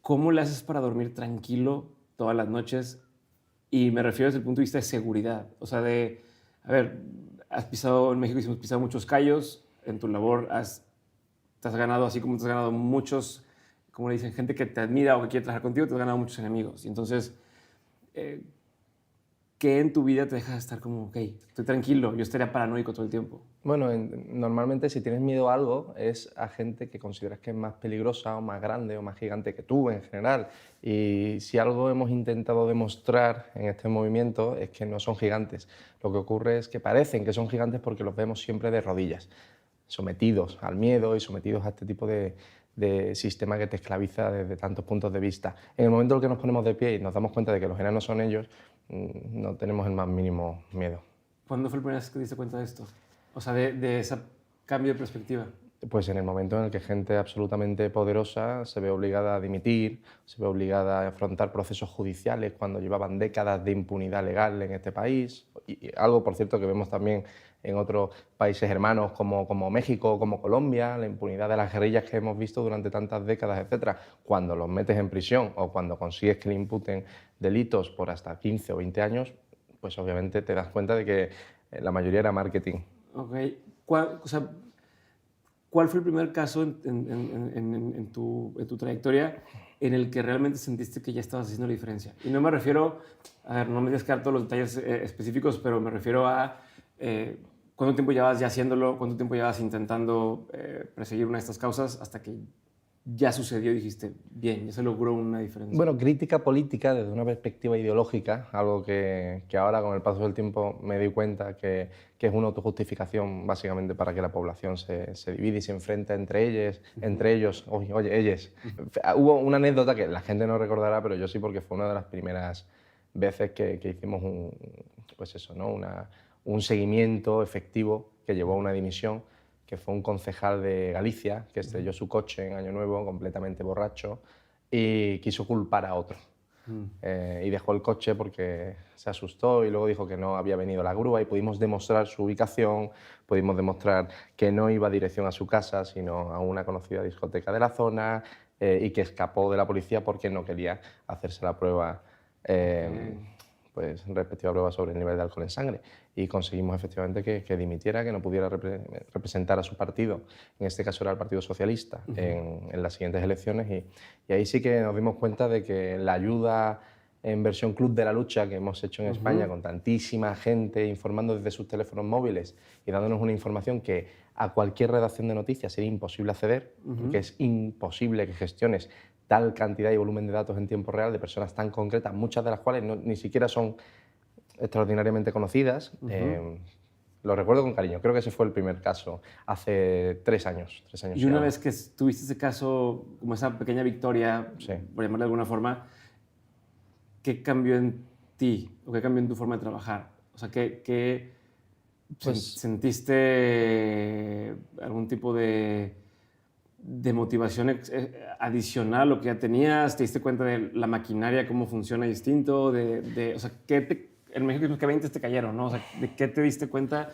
¿cómo le haces para dormir tranquilo todas las noches? Y me refiero desde el punto de vista de seguridad. O sea, a ver, has pisado, en México hemos pisado muchos callos, en tu labor te has ganado, así como te has ganado muchos, como le dicen, gente que te admira o que quiere trabajar contigo, te has ganado muchos enemigos. Y entonces, eh, ¿qué en tu vida te deja estar como, ok, estoy tranquilo, yo estaría paranoico todo el tiempo? Bueno, normalmente si tienes miedo a algo es a gente que consideras que es más peligrosa o más grande o más gigante que tú en general. Y si algo hemos intentado demostrar en este movimiento es que no son gigantes. Lo que ocurre es que parecen que son gigantes porque los vemos siempre de rodillas, sometidos al miedo y sometidos a este tipo de sistema que te esclaviza desde tantos puntos de vista. En el momento en el que nos ponemos de pie y nos damos cuenta de que los enanos son ellos, no tenemos el más mínimo miedo. ¿Cuándo fue la primera vez que te diste cuenta de esto? O sea, de ese cambio de perspectiva. Pues en el momento en el que gente absolutamente poderosa se ve obligada a dimitir, se ve obligada a afrontar procesos judiciales cuando llevaban décadas de impunidad legal en este país, y algo, por cierto, que vemos también en otros países hermanos como México, como Colombia, la impunidad de las guerrillas que hemos visto durante tantas décadas, etcétera. Cuando los metes en prisión o cuando consigues que le imputen delitos por hasta 15 o 20 años, pues obviamente te das cuenta de que la mayoría era marketing. Ok. O sea, ¿cuál fue el primer caso en tu trayectoria en el que realmente sentiste que ya estabas haciendo la diferencia? Y no me refiero, a ver, no me tienes que dar todos los detalles específicos, pero me refiero a cuánto tiempo llevabas ya haciéndolo, cuánto tiempo llevabas intentando perseguir una de estas causas hasta que ya sucedió y dijiste, bien, ya se logró una diferencia. Bueno, crítica política desde una perspectiva ideológica, algo que ahora con el paso del tiempo me doy cuenta que es una autojustificación básicamente para que la población se divide y se enfrenta entre ellos, oye, ellos. Hubo una anécdota que la gente no recordará, pero yo sí, porque fue una de las primeras veces que hicimos pues eso, ¿no? Un seguimiento efectivo que llevó a una dimisión, que fue un concejal de Galicia que estrelló su coche en Año Nuevo completamente borracho y quiso culpar a otro. Y dejó el coche porque se asustó y luego dijo que no había venido la grúa y pudimos demostrar su ubicación, pudimos demostrar que no iba dirección a su casa, sino a una conocida discoteca de la zona, y que escapó de la policía porque no quería hacerse la prueba, pues, respectiva prueba sobre el nivel de alcohol en sangre. Y conseguimos efectivamente que dimitiera, que no pudiera representar a su partido, en este caso era el Partido Socialista, en las siguientes elecciones. Y ahí sí que nos dimos cuenta de que la ayuda en versión Club de la Lucha que hemos hecho en España, con tantísima gente informando desde sus teléfonos móviles y dándonos una información que a cualquier redacción de noticias sería imposible acceder, porque es imposible que gestiones tal cantidad y volumen de datos en tiempo real de personas tan concretas, muchas de las cuales ni siquiera son extraordinariamente conocidas. Lo recuerdo con cariño, creo que ese fue el primer caso, hace 3 años. 3 años Y y una algo. vez que tuviste ese caso, como esa pequeña victoria, Sí. por llamarla de alguna forma, ¿qué cambió en ti o qué cambió en tu forma de trabajar? O sea, Pues ¿sentiste algún tipo de motivación adicional a lo que ya tenías? ¿Te diste cuenta de la maquinaria, cómo funciona distinto? O sea, en México decimos que 20 te cayeron, ¿no? O sea, ¿de qué te diste cuenta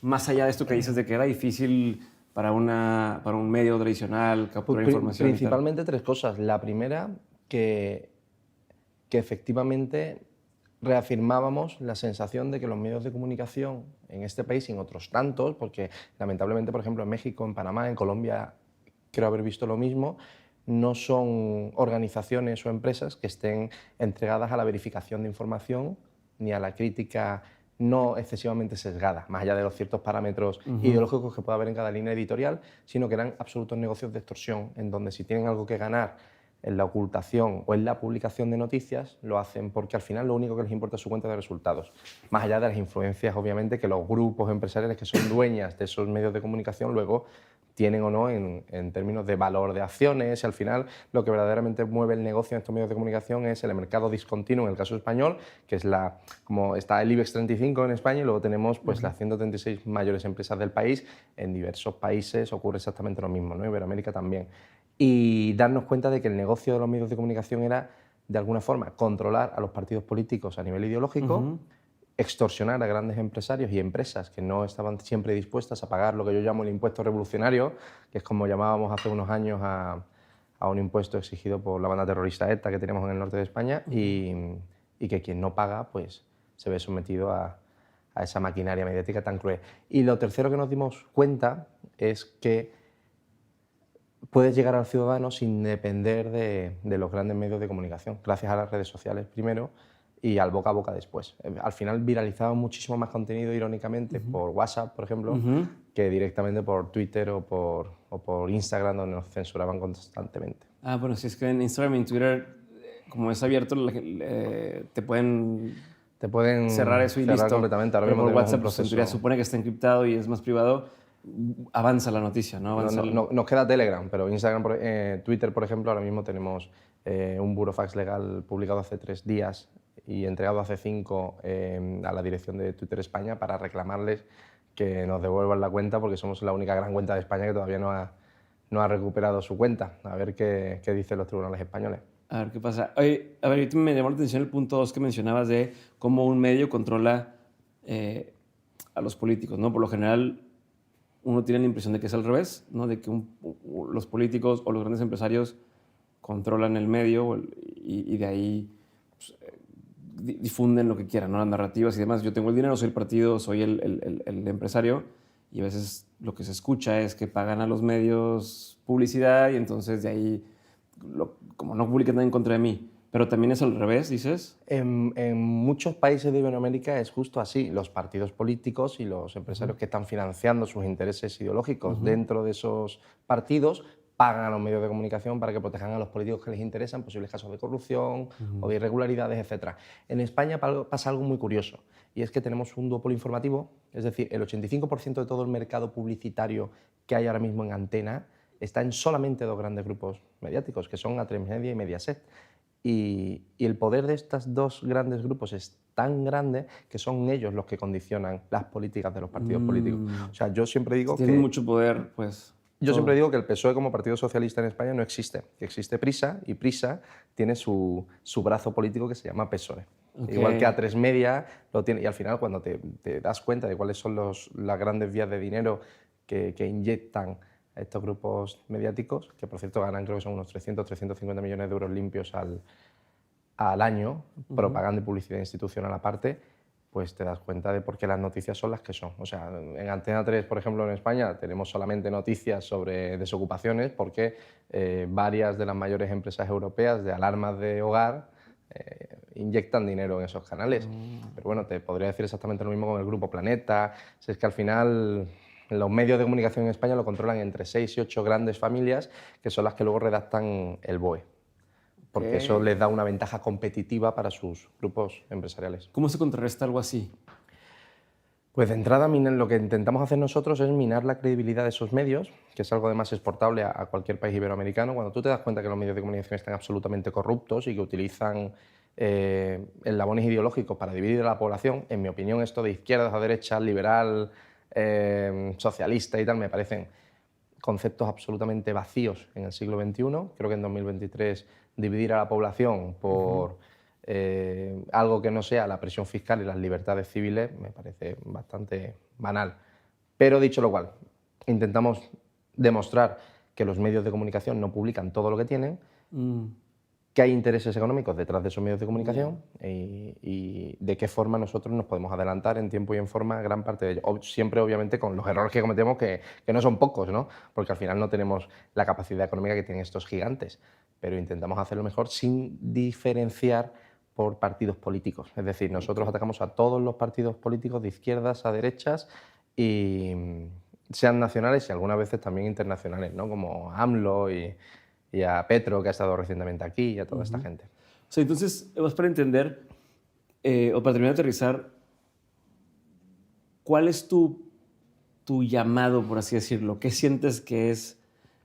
más allá de esto que dices de que era difícil para un medio tradicional capturar información y tal? principalmente 3 cosas. La primera, que efectivamente reafirmábamos la sensación de que los medios de comunicación en este país y en otros tantos, porque lamentablemente, por ejemplo, en México, en Panamá, en Colombia, creo haber visto lo mismo, no son organizaciones o empresas que estén entregadas a la verificación de información ni a la crítica no excesivamente sesgada, más allá de los ciertos parámetros ideológicos que pueda haber en cada línea editorial, sino que eran absolutos negocios de extorsión, en donde si tienen algo que ganar en la ocultación o en la publicación de noticias, lo hacen porque al final lo único que les importa es su cuenta de resultados. Más allá de las influencias, obviamente, que los grupos empresariales que son dueñas de esos medios de comunicación luego tienen o no en términos de valor de acciones. Y al final lo que verdaderamente mueve el negocio en estos medios de comunicación es el mercado discontinuo, en el caso español, que es como está el IBEX 35 en España, y luego tenemos pues, las 136 mayores empresas del país. En diversos países ocurre exactamente lo mismo, ¿no? Iberoamérica también. Y darnos cuenta de que el negocio de los medios de comunicación era, de alguna forma, controlar a los partidos políticos a nivel ideológico, extorsionar a grandes empresarios y empresas que no estaban siempre dispuestas a pagar lo que yo llamo el impuesto revolucionario, que es como llamábamos hace unos años a a un impuesto exigido por la banda terrorista ETA que teníamos en el norte de España y que quien no paga pues se ve sometido a esa maquinaria mediática tan cruel. Y lo tercero que nos dimos cuenta es que puedes llegar al ciudadano sin depender de los grandes medios de comunicación, gracias a las redes sociales primero y al boca a boca después. Al final viralizaba muchísimo más contenido, irónicamente, por WhatsApp, por ejemplo, que directamente por Twitter o por Instagram, donde nos censuraban constantemente. Ah, bueno, si es que en Instagram y en Twitter, como es abierto, te pueden cerrar eso y listo. Completamente. Ahora pero mismo por tenemos WhatsApp, un pues, en proceso. teoría supone que está encriptado y es más privado, avanza la noticia, ¿no? Avanza Nos queda Telegram, pero Instagram, Twitter, por ejemplo, ahora mismo tenemos un burofax legal publicado hace 3 días y entregado hace 5 a la dirección de Twitter España para reclamarles que nos devuelvan la cuenta, porque somos la única gran cuenta de España que todavía no ha recuperado su cuenta. A ver qué dicen los tribunales españoles. A ver qué pasa. Oye, a ver, ahorita me llamó la atención el punto 2 que mencionabas de cómo un medio controla a los políticos, ¿no? Por lo general, uno tiene la impresión de que es al revés, ¿no? De que los políticos o los grandes empresarios controlan el medio y de ahí pues, difunden lo que quieran, ¿no? Las narrativas y demás. Yo tengo el dinero, soy el partido, soy el empresario, y a veces lo que se escucha es que pagan a los medios publicidad y entonces de ahí, como no publican nada en contra de mí. Pero también es al revés, dices. En muchos países de Iberoamérica es justo así. Los partidos políticos y los empresarios que están financiando sus intereses ideológicos dentro de esos partidos pagan a los medios de comunicación para que protejan a los políticos que les interesan, posibles casos de corrupción o de irregularidades, etc. En España pasa algo muy curioso, y es que tenemos un duopolio informativo, es decir, el 85% de todo el mercado publicitario que hay ahora mismo en antena está en solamente 2 grandes grupos mediáticos, que son A3 Media y Mediaset. Y el poder de estos 2 grandes grupos es tan grande que son ellos los que condicionan las políticas de los partidos políticos. O sea, yo siempre digo Tienen mucho poder, pues. Yo siempre digo que el PSOE como partido socialista en España no existe, que existe Prisa, y Prisa tiene su brazo político que se llama PSOE. Okay. Igual que A3 Media lo tiene, y al final cuando te das cuenta de cuáles son las grandes vías de dinero que inyectan a estos grupos mediáticos, que por cierto ganan, creo que son unos 350 millones de euros limpios al año, propaganda y publicidad institucional aparte, pues te das cuenta de por qué las noticias son las que son. O sea, en Antena 3, por ejemplo, en España, tenemos solamente noticias sobre desocupaciones porque varias de las mayores empresas europeas de alarmas de hogar inyectan dinero en esos canales. Pero bueno, te podría decir exactamente lo mismo con el Grupo Planeta. Si es que al final los medios de comunicación en España lo controlan entre 6 y 8 grandes familias, que son las que luego redactan el BOE. Porque eso les da una ventaja competitiva para sus grupos empresariales. ¿Cómo se contrarresta algo así? Pues de entrada lo que intentamos hacer nosotros es minar la credibilidad de esos medios, que es algo además exportable a cualquier país iberoamericano. Cuando tú te das cuenta que los medios de comunicación están absolutamente corruptos y que utilizan eslabones ideológicos para dividir a la población, en mi opinión esto de izquierdas a derechas, liberal, socialista y tal, me parecen conceptos absolutamente vacíos en el siglo XXI. Creo que en 2023 dividir a la población por algo que no sea la presión fiscal y las libertades civiles me parece bastante banal. Pero dicho lo cual, intentamos demostrar que los medios de comunicación no publican todo lo que tienen, que hay intereses económicos detrás de esos medios de comunicación y de qué forma nosotros nos podemos adelantar en tiempo y en forma gran parte de ello. Siempre, obviamente, con los errores que cometemos, que no son pocos, ¿no? Porque al final no tenemos la capacidad económica que tienen estos gigantes, pero intentamos hacerlo mejor sin diferenciar por partidos políticos. Es decir, nosotros atacamos a todos los partidos políticos, de izquierdas a derechas, y sean nacionales y algunas veces también internacionales, ¿no? Como AMLO y a Petro, que ha estado recientemente aquí, y a toda esta gente. O sea, entonces, vamos para entender, o para terminar de aterrizar, ¿cuál es tu llamado, por así decirlo? ¿Qué sientes que es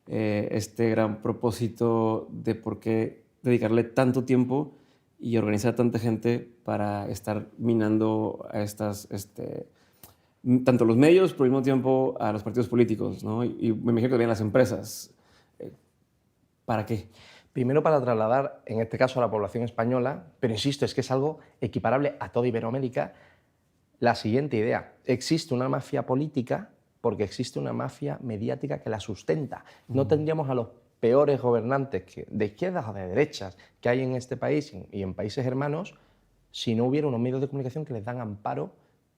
este gran propósito de por qué dedicarle tanto tiempo y organizar a tanta gente para estar minando a estas, tanto los medios, pero al mismo tiempo a los partidos políticos, ¿no? Y me imagino que también las empresas. ¿Para qué? Primero para trasladar, en este caso, a la población española, pero insisto, es que es algo equiparable a toda Iberoamérica, la siguiente idea. Existe una mafia política porque existe una mafia mediática que la sustenta. No tendríamos a los peores gobernantes de izquierdas o de derechas que hay en este país y en países hermanos si no hubiera unos medios de comunicación que les dan amparo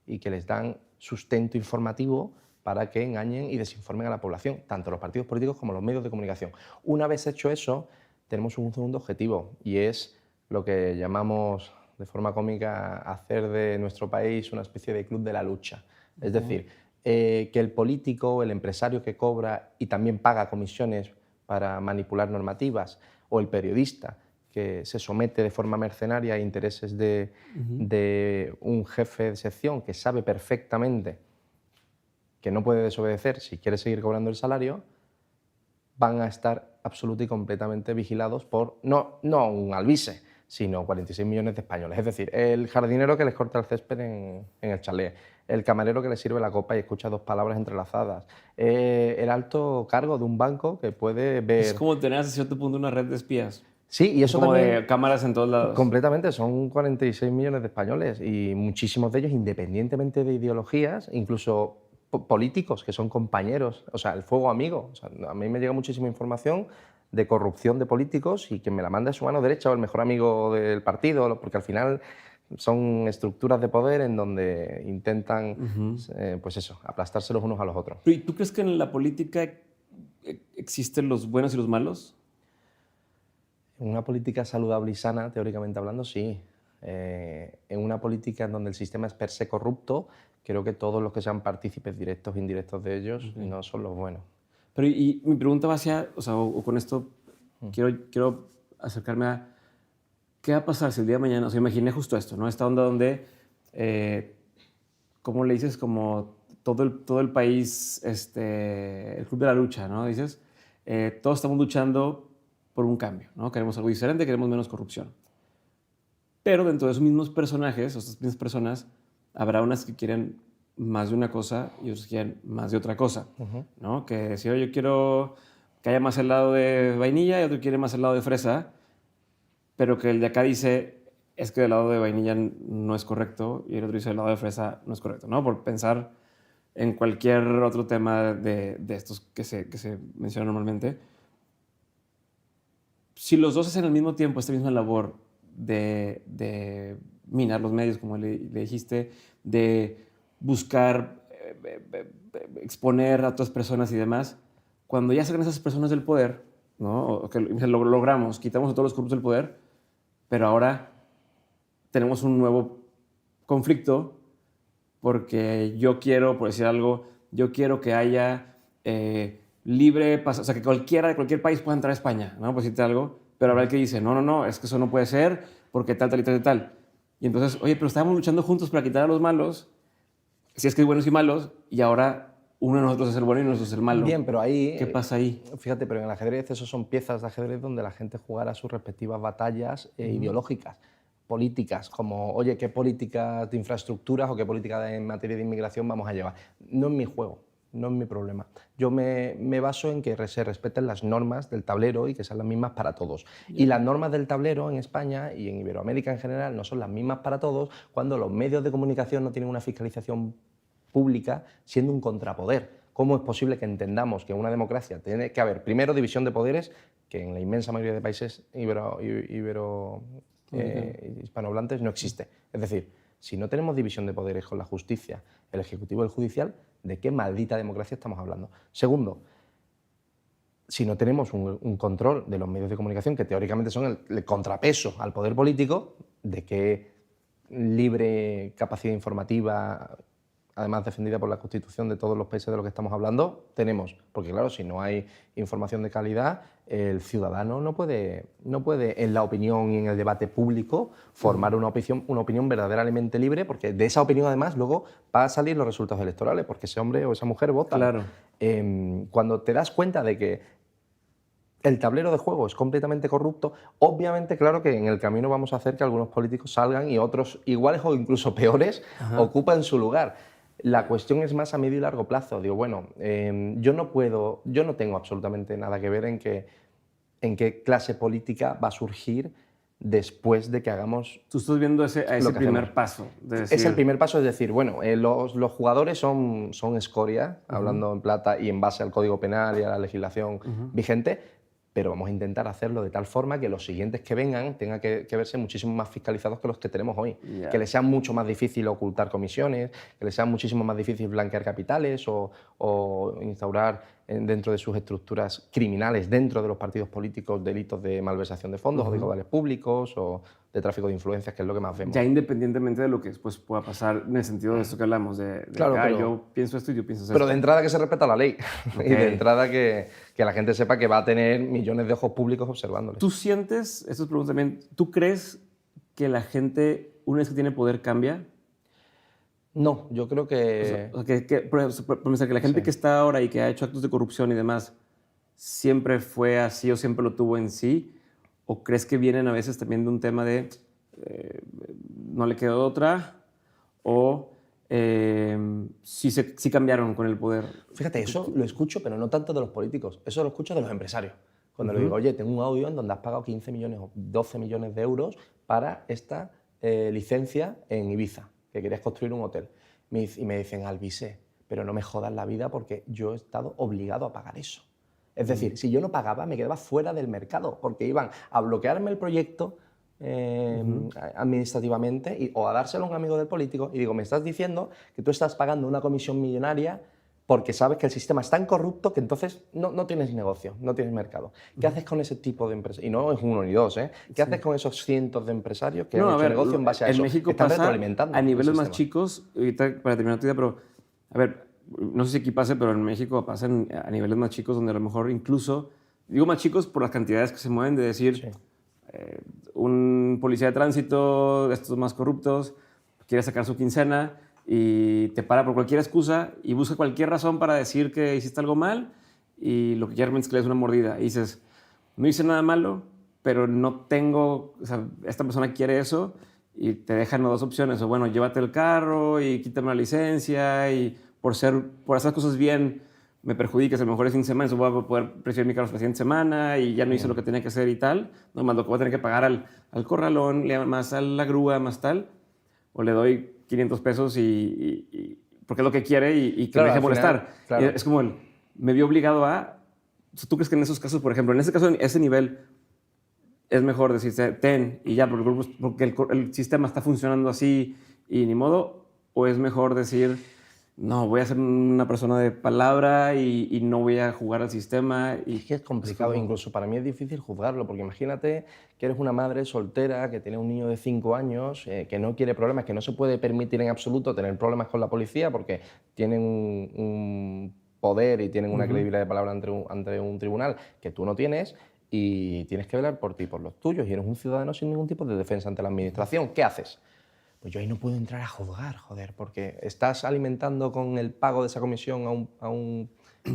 y que les dan sustento informativo para que engañen y desinformen a la población, tanto los partidos políticos como los medios de comunicación. Una vez hecho eso, tenemos un segundo objetivo y es lo que llamamos de forma cómica hacer de nuestro país una especie de club de la lucha. Es decir, que el político, el empresario que cobra y también paga comisiones para manipular normativas, o el periodista que se somete de forma mercenaria a intereses de un jefe de sección que sabe perfectamente que no puede desobedecer si quiere seguir cobrando el salario, van a estar absoluta y completamente vigilados por, no un alvise, sino 46 millones de españoles. Es decir, el jardinero que les corta el césped en el chalet, el camarero que les sirve la copa y escucha dos palabras entrelazadas, el alto cargo de un banco que puede ver... Es como tener hasta cierto punto una red de espías. Sí, y eso como también... de cámaras en todos lados. Completamente, son 46 millones de españoles y muchísimos de ellos, independientemente de ideologías, incluso políticos que son compañeros, o sea, el fuego amigo. O sea, a mí me llega muchísima información de corrupción de políticos y que me la manda su mano derecha o el mejor amigo del partido, porque al final son estructuras de poder en donde intentan, pues eso, aplastarse los unos a los otros. ¿Y tú crees que en la política existen los buenos y los malos? En una política saludable y sana, teóricamente hablando, sí. En una política en donde el sistema es per se corrupto, creo que todos los que sean partícipes directos e indirectos de ellos no son los buenos. Pero y mi pregunta va hacia, o sea, o con esto quiero acercarme a qué va a pasar si el día de mañana, o sea, imaginé justo esto, ¿no? Esta onda donde, ¿cómo le dices? Como todo el país, el club de la lucha, ¿no? Dices, todos estamos luchando por un cambio, ¿no? Queremos algo diferente, queremos menos corrupción. Pero dentro de esos mismos personajes, o estas mismas personas, habrá unas que quieren más de una cosa y otros que quieren más de otra cosa, ¿no? Que si yo quiero que haya más helado de vainilla y otro quiere más helado de fresa, pero que el de acá dice es que el helado de vainilla no es correcto y el otro dice el helado de fresa no es correcto, ¿no? Por pensar en cualquier otro tema de estos que se mencionan normalmente. Si los dos hacen al mismo tiempo esta misma labor de minar los medios, como le dijiste, de buscar exponer a otras personas y demás, cuando ya sacan esas personas del poder, ¿no? O que lo logramos, quitamos a todos los corruptos del poder, pero ahora tenemos un nuevo conflicto porque yo quiero, por decir algo, yo quiero que haya libre paso, o sea, que cualquiera de cualquier país pueda entrar a España, ¿no? Por decirte algo, pero habrá el que dice, no, es que eso no puede ser porque tal y tal y tal. Y entonces, oye, pero estábamos luchando juntos para quitar a los malos, si es que hay buenos y malos, y ahora uno de nosotros es el bueno y nosotros es el malo. Bien, pero ahí... ¿Qué pasa ahí? Fíjate, pero en el ajedrez esos son piezas de ajedrez donde la gente jugará sus respectivas batallas ideológicas, políticas, como, oye, ¿qué políticas de infraestructuras o qué política en materia de inmigración vamos a llevar? No es mi juego, no es mi problema. Yo me baso en que se respeten las normas del tablero y que sean las mismas para todos. Y las normas del tablero en España y en Iberoamérica en general no son las mismas para todos cuando los medios de comunicación no tienen una fiscalización pública siendo un contrapoder. ¿Cómo es posible que entendamos que en una democracia tiene que haber primero división de poderes, que en la inmensa mayoría de países hispanohablantes no existe? Es decir, si no tenemos división de poderes con la justicia, el ejecutivo y el judicial, ¿de qué maldita democracia estamos hablando? Segundo, si no tenemos un control de los medios de comunicación, que teóricamente son el contrapeso al poder político, ¿de qué libre capacidad informativa, además defendida por la Constitución de todos los países de los que estamos hablando, tenemos? Porque claro, si no hay información de calidad, el ciudadano no puede en la opinión y en el debate público formar una opinión verdaderamente libre, porque de esa opinión además luego van a salir los resultados electorales, porque ese hombre o esa mujer vota. Claro. Cuando te das cuenta de que el tablero de juego es completamente corrupto, obviamente, claro que en el camino vamos a hacer que algunos políticos salgan y otros iguales o incluso peores ocupan su lugar. La cuestión es más a medio y largo plazo. Digo, bueno, yo no tengo absolutamente nada que ver en qué clase política va a surgir después de que hagamos... Tú estás viendo ese primer paso. Es el primer paso, es decir, bueno, los jugadores son escoria, hablando en plata y en base al Código Penal y a la legislación vigente, pero vamos a intentar hacerlo de tal forma que los siguientes que vengan tengan que verse muchísimo más fiscalizados que los que tenemos hoy. Ya. Que les sea mucho más difícil ocultar comisiones, que les sea muchísimo más difícil blanquear capitales o instaurar dentro de sus estructuras criminales, dentro de los partidos políticos, delitos de malversación de fondos o de caudales públicos o de tráfico de influencias, que es lo que más vemos. Ya independientemente de lo que después pueda pasar en el sentido de esto que hablamos, Claro, pero, yo pienso esto y yo pienso esto. Pero de entrada que se respeta la ley Okay. y de entrada que la gente sepa que va a tener millones de ojos públicos observándole. ¿Tú sientes, esto es pregunta también, tú crees que la gente, una vez que tiene poder, cambia? No, yo creo que... O sea, por pensar que la gente que está ahora y que ha hecho actos de corrupción y demás, ¿siempre fue así o siempre lo tuvo en sí? ¿O crees que vienen a veces también de un tema de no le quedó otra? ¿O sí cambiaron con el poder? Fíjate, eso lo escucho, pero no tanto de los políticos, eso lo escucho de los empresarios. Cuando le digo, oye, tengo un audio en donde has pagado 15 millones o 12 millones de euros para esta licencia en Ibiza, que querías construir un hotel. Y me dicen, Alvise, pero no me jodas la vida porque yo he estado obligado a pagar eso. Es decir, si yo no pagaba, me quedaba fuera del mercado, porque iban a bloquearme el proyecto administrativamente o a dárselo a un amigo del político. Y digo, me estás diciendo que tú estás pagando una comisión millonaria porque sabes que el sistema es tan corrupto que entonces no tienes negocio, no tienes mercado. ¿Qué haces con ese tipo de empresas? Y no es uno ni dos, ¿eh? ¿Qué haces con esos cientos de empresarios que han hecho negocio en base a eso? En México están pasa retroalimentando a niveles el más sistema. chicos, ahorita para terminar tu idea, pero a ver, no sé si aquí pase, pero en México pasa a niveles más chicos donde a lo mejor incluso, digo más chicos por las cantidades que se mueven, de decir, Sí. Un policía de tránsito de estos más corruptos quiere sacar su quincena y te para por cualquier excusa y busca cualquier razón para decir que hiciste algo mal y lo que quiere es que le des una mordida. Y dices, no hice nada malo, pero no tengo, o sea, esta persona quiere eso y te dejan dos opciones. O bueno, llévate el carro y quítame la licencia y por hacer cosas bien me perjudicas, a lo mejor el fin de semana, eso voy a poder recibir mi carro la siguiente semana y ya no hice lo que tenía que hacer y tal. No más lo que voy a tener que pagar al corralón, más a la grúa, más tal. O le doy 500 pesos porque es lo que quiere y que Claro, me deje al molestar. final, claro. Es como me vio obligado a... ¿Tú crees que en esos casos, por ejemplo, en ese caso, en ese nivel, es mejor decirte, ten, y ya, porque el sistema está funcionando así y ni modo? ¿O es mejor decir, no, voy a ser una persona de palabra y no voy a jugar al sistema? Es que es complicado, incluso para mí es difícil juzgarlo, porque imagínate que eres una madre soltera que tiene un niño de 5 años, que no quiere problemas, que no se puede permitir en absoluto tener problemas con la policía porque tienen un poder y tienen una credibilidad de palabra ante un tribunal que tú no tienes, y tienes que velar por ti y por los tuyos, y eres un ciudadano sin ningún tipo de defensa ante la administración. ¿Qué haces? Pues yo ahí no puedo entrar a juzgar, joder, porque estás alimentando con el pago de esa comisión a un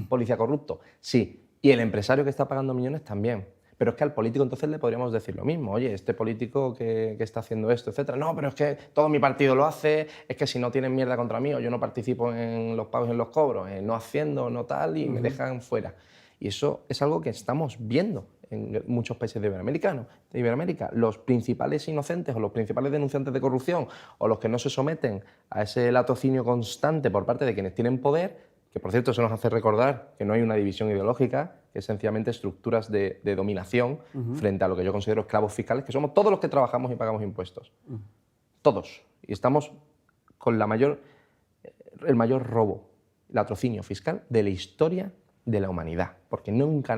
policía corrupto. Sí, y el empresario que está pagando millones también. Pero es que al político entonces le podríamos decir lo mismo. Oye, este político que está haciendo esto, etcétera. No, pero es que todo mi partido lo hace, es que si no tienen mierda contra mí o yo no participo en los pagos y en los cobros, no haciendo, no tal, y me dejan fuera. Y eso es algo que estamos viendo en muchos países de Iberoamérica. Los principales inocentes o los principales denunciantes de corrupción o los que no se someten a ese latocinio constante por parte de quienes tienen poder, que por cierto eso nos hace recordar que no hay una división ideológica, que es sencillamente estructuras de dominación frente a lo que yo considero esclavos fiscales, que somos todos los que trabajamos y pagamos impuestos. Todos. Y estamos con el mayor robo, latrocinio fiscal de la historia de la humanidad, porque nunca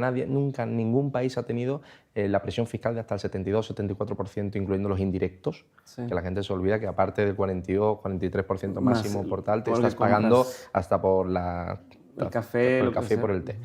ningún país ha tenido la presión fiscal de hasta el 72-74%, incluyendo los indirectos, que la gente se olvida que aparte del 42-43% máximo por tal, te estás pagando hasta por el café, por el café y por el té.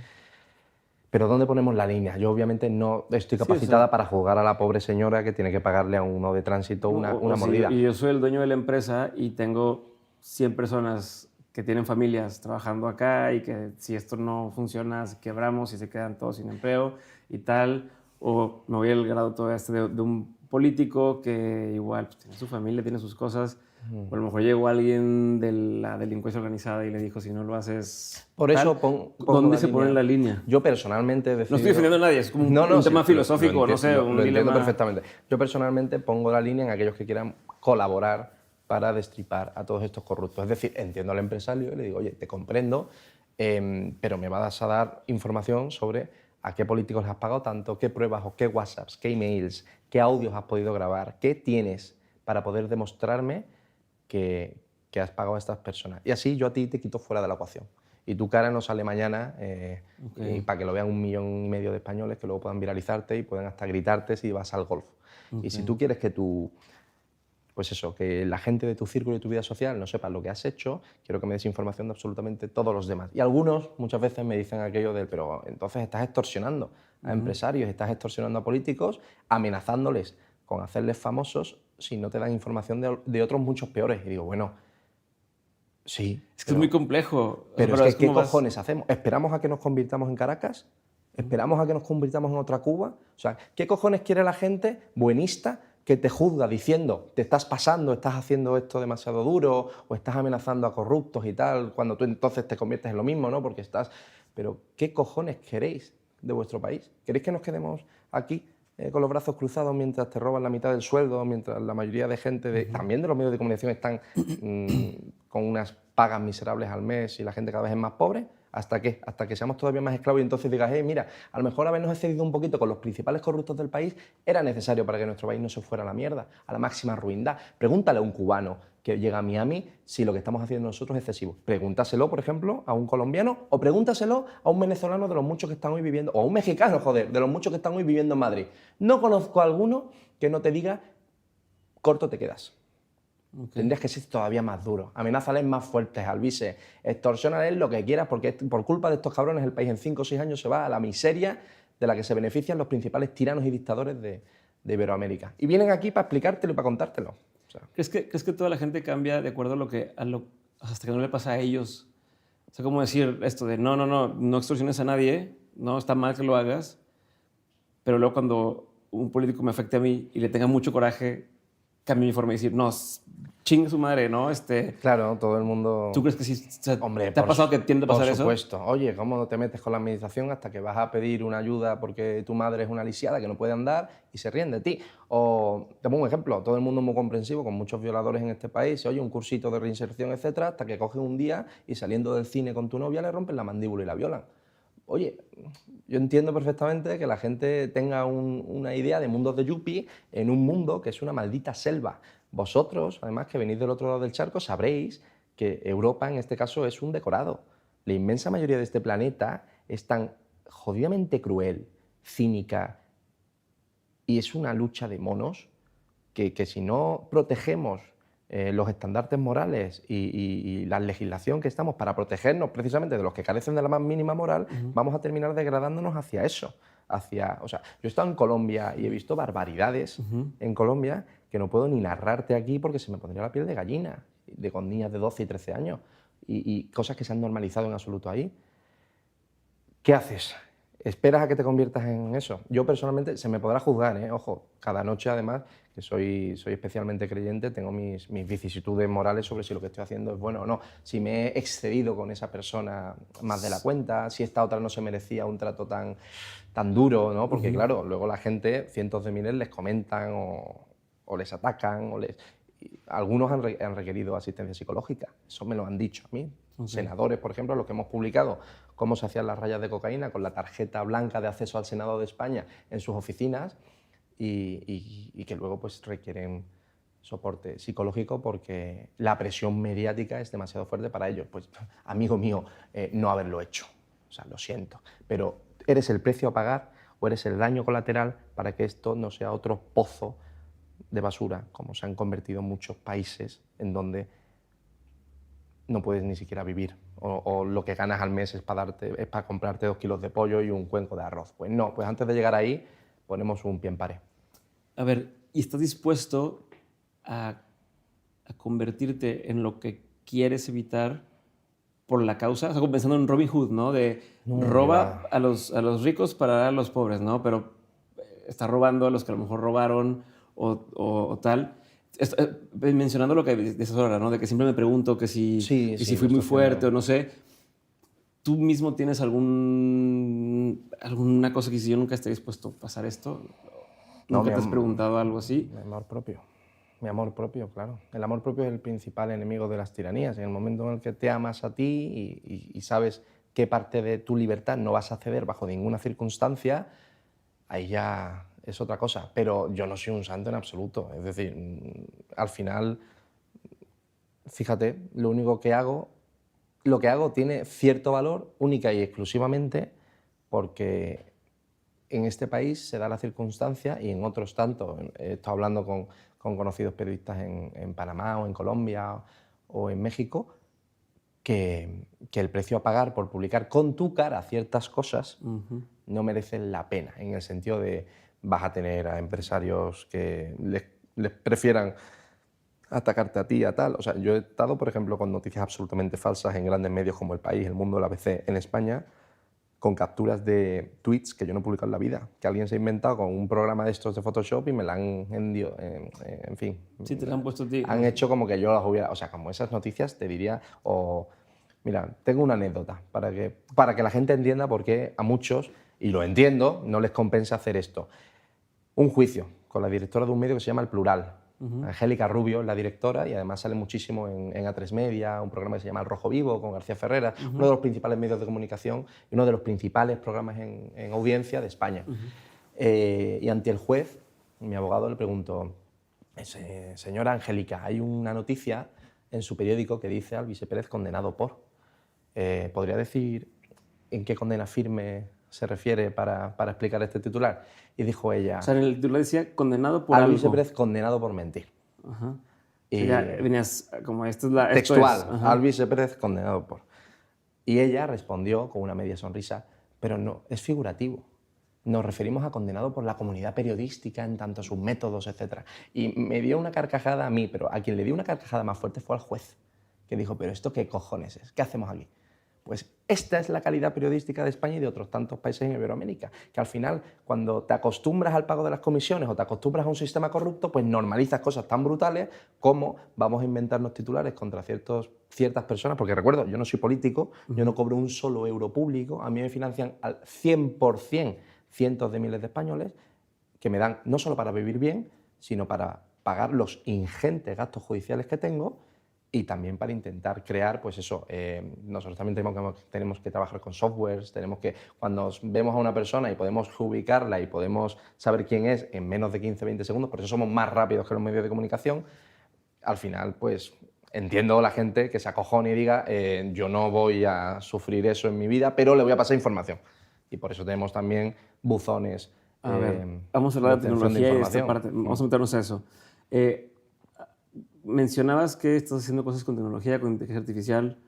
Pero ¿dónde ponemos la línea? Yo obviamente no estoy capacitada para juzgar a la pobre señora que tiene que pagarle a uno de tránsito una mordida. Sí, y yo soy el dueño de la empresa y tengo 100 personas que tienen familias trabajando acá y que si esto no funciona, quebramos y se quedan todos sin empleo y tal. O me voy al grado todo de un político que igual pues, tiene su familia, tiene sus cosas. O a lo mejor llegó alguien de la delincuencia organizada y le dijo, si no lo haces... Por eso ¿Dónde se pone la línea? Yo personalmente he decidido... No estoy defendiendo a nadie, es como un tema filosófico, no sé, un dilema... Lo entiendo perfectamente. Yo personalmente pongo la línea en aquellos que quieran colaborar para destripar a todos estos corruptos. Es decir, entiendo al empresario y le digo, oye, te comprendo, pero me vas a dar información sobre a qué políticos les has pagado tanto, qué pruebas o qué WhatsApps, qué emails, qué audios has podido grabar, qué tienes para poder demostrarme que has pagado a estas personas. Y así yo a ti te quito fuera de la ecuación. Y tu cara no sale mañana y para que lo vean 1,5 millones de españoles que luego puedan viralizarte y puedan hasta gritarte si vas al golf. Y si tú quieres que pues eso, que la gente de tu círculo y tu vida social no sepa lo que has hecho, quiero que me des información de absolutamente todos los demás. Y algunos muchas veces me dicen aquello del, pero entonces estás extorsionando a empresarios, estás extorsionando a políticos, amenazándoles con hacerles famosos si no te dan información de otros muchos peores. Y digo, bueno, sí. Es que es muy complejo. Pero es que, ¿qué cojones hacemos? ¿Esperamos a que nos convirtamos en Caracas? ¿Esperamos a que nos convirtamos en otra Cuba? O sea, ¿qué cojones quiere la gente buenista que te juzga diciendo te estás pasando, estás haciendo esto demasiado duro o estás amenazando a corruptos y tal, cuando tú entonces te conviertes en lo mismo, ¿no? Porque estás... Pero, ¿qué cojones queréis de vuestro país? ¿Queréis que nos quedemos aquí con los brazos cruzados mientras te roban la mitad del sueldo, mientras la mayoría de gente, también de los medios de comunicación, están con unas pagas miserables al mes y la gente cada vez es más pobre? ¿Hasta qué? Hasta que seamos todavía más esclavos y entonces digas, mira, a lo mejor habernos excedido un poquito con los principales corruptos del país era necesario para que nuestro país no se fuera a la mierda, a la máxima ruindad. Pregúntale a un cubano que llega a Miami si lo que estamos haciendo nosotros es excesivo. Pregúntaselo, por ejemplo, a un colombiano o pregúntaselo a un venezolano de los muchos que están hoy viviendo, o a un mexicano, joder, de los muchos que están hoy viviendo en Madrid. No conozco a alguno que no te diga, corto te quedas. Tendrías que ser todavía más duro. Amenázales más fuertes, Alvise. Extorsiónales lo que quieras, porque por culpa de estos cabrones el país en 5 o 6 años se va a la miseria de la que se benefician los principales tiranos y dictadores de Iberoamérica. Y vienen aquí para explicártelo y para contártelo. O sea, ¿Crees que toda la gente cambia de acuerdo hasta que no le pasa a ellos? O sea, ¿cómo decir esto de no extorsiones a nadie, no está mal que lo hagas, pero luego cuando un político me afecte a mí y le tenga mucho coraje, cambio mi forma de decir, no, chingue su madre, ¿no? Claro, todo el mundo... ¿Tú crees que sí? O sea, Hombre, ¿te ha pasado que tiende a pasar eso? Por supuesto. Oye, ¿cómo no te metes con la administración hasta que vas a pedir una ayuda porque tu madre es una lisiada que no puede andar y se ríen de ti? O, te pongo un ejemplo, todo el mundo es muy comprensivo, con muchos violadores en este país, oye, un cursito de reinserción, etcétera, hasta que cogen un día y saliendo del cine con tu novia le rompen la mandíbula y la violan. Oye, yo entiendo perfectamente que la gente tenga una idea de mundos de yuppie en un mundo que es una maldita selva. Vosotros, además, que venís del otro lado del charco, sabréis que Europa, en este caso, es un decorado. La inmensa mayoría de este planeta es tan jodidamente cruel, cínica, y es una lucha de monos que si no protegemos los estandartes morales y la legislación que estamos para protegernos precisamente de los que carecen de la más mínima moral, vamos a terminar degradándonos hacia eso. O sea, yo he estado en Colombia y he visto barbaridades en Colombia que no puedo ni narrarte aquí porque se me pondría la piel de gallina, con niñas de 12 y 13 años, y cosas que se han normalizado en absoluto ahí. ¿Qué haces? ¿Esperas a que te conviertas en eso? Yo personalmente, se me podrá juzgar, ojo, cada noche además, que soy especialmente creyente, tengo mis vicisitudes morales sobre si lo que estoy haciendo es bueno o no, si me he excedido con esa persona más de la cuenta, si esta otra no se merecía un trato tan duro, ¿no? Porque claro, luego la gente, cientos de miles, les comentan o les atacan, algunos han requerido asistencia psicológica, eso me lo han dicho a mí. Senadores, por ejemplo, los que hemos publicado cómo se hacían las rayas de cocaína con la tarjeta blanca de acceso al Senado de España en sus oficinas y que luego pues requieren soporte psicológico porque la presión mediática es demasiado fuerte para ellos. Pues, amigo mío, no haberlo hecho. O sea, lo siento. Pero eres el precio a pagar o eres el daño colateral para que esto no sea otro pozo de basura, como se han convertido muchos países en donde no puedes ni siquiera vivir, o lo que ganas al mes es para comprarte 2 kilos de pollo y un cuenco de arroz. Pues no, pues antes de llegar ahí ponemos un pie en pared. A ver, ¿y estás dispuesto a convertirte en lo que quieres evitar por la causa? O sea, como pensando en Robin Hood, ¿no? Roba a los ricos para dar a los pobres, ¿no? Pero está robando a los que a lo mejor robaron o tal. Mencionando lo que dices ahora, ¿no? De que siempre me pregunto que si fui muy fuerte o no sé. ¿Tú mismo tienes alguna cosa que si yo nunca esté dispuesto a pasar esto? ¿Nunca te has preguntado algo así? Mi amor propio, claro. El amor propio es el principal enemigo de las tiranías. En el momento en el que te amas a ti y sabes qué parte de tu libertad no vas a ceder bajo ninguna circunstancia, ahí ya es otra cosa. Pero yo no soy un santo en absoluto. Es decir, al final, fíjate, lo que hago tiene cierto valor única y exclusivamente porque en este país se da la circunstancia, y en otros tantos, he estado hablando con conocidos periodistas en Panamá o en Colombia o en México, que el precio a pagar por publicar con tu cara ciertas cosas no merecen la pena, en el sentido de vas a tener a empresarios que les prefieran atacarte a ti, a tal. O sea, yo he estado, por ejemplo, con noticias absolutamente falsas en grandes medios como El País, El Mundo, la ABC en España, con capturas de tweets que yo no he publicado en la vida, que alguien se ha inventado con un programa de estos de Photoshop y me la han vendido, en fin. Sí, te la han puesto a ti. Han hecho como que yo las hubiera... O sea, como esas noticias te diría... Mira, tengo una anécdota para que la gente entienda por qué a muchos, y lo entiendo, no les compensa hacer esto. Un juicio con la directora de un medio que se llama El Plural. Angélica Rubio es la directora y además sale muchísimo en A3 Media, un programa que se llama El Rojo Vivo con García Ferrera, uno de los principales medios de comunicación y uno de los principales programas en audiencia de España. Y ante el juez, mi abogado le preguntó: señora Angélica, hay una noticia en su periódico que dice Alvise Pérez condenado por. ¿Podría decir en qué condena firme se refiere para explicar este titular? Y dijo ella... O sea, el titular decía condenado por Alvise algo. Pérez condenado por mentir. Ajá. Y o sea, ya venías como esto es la... textual, Esto es, Alvise Pérez condenado por. Y ella respondió con una media sonrisa: pero no, es figurativo. Nos referimos a condenado por la comunidad periodística en tanto sus métodos, etc. Y me dio una carcajada a mí, pero a quien le dio una carcajada más fuerte fue al juez, que dijo: pero ¿esto qué cojones es? ¿Qué hacemos aquí? Pues esta es la calidad periodística de España y de otros tantos países en Iberoamérica, que al final, cuando te acostumbras al pago de las comisiones o te acostumbras a un sistema corrupto, pues normalizas cosas tan brutales como vamos a inventarnos titulares contra ciertas personas, porque recuerdo, yo no soy político, yo no cobro un solo euro público, a mí me financian al 100% cientos de miles de españoles que me dan no solo para vivir bien, sino para pagar los ingentes gastos judiciales que tengo y también para intentar crear, pues eso, nosotros también tenemos que trabajar con softwares, cuando vemos a una persona y podemos ubicarla y podemos saber quién es en menos de 15-20 segundos, por eso somos más rápidos que los medios de comunicación, al final, pues entiendo a la gente que se acojone y diga: yo no voy a sufrir eso en mi vida, pero le voy a pasar información. Y por eso tenemos también buzones. A ver, vamos a hablar de tecnología y esta parte. Vamos a meternos a eso. Mencionabas que estás haciendo cosas con tecnología, con inteligencia artificial.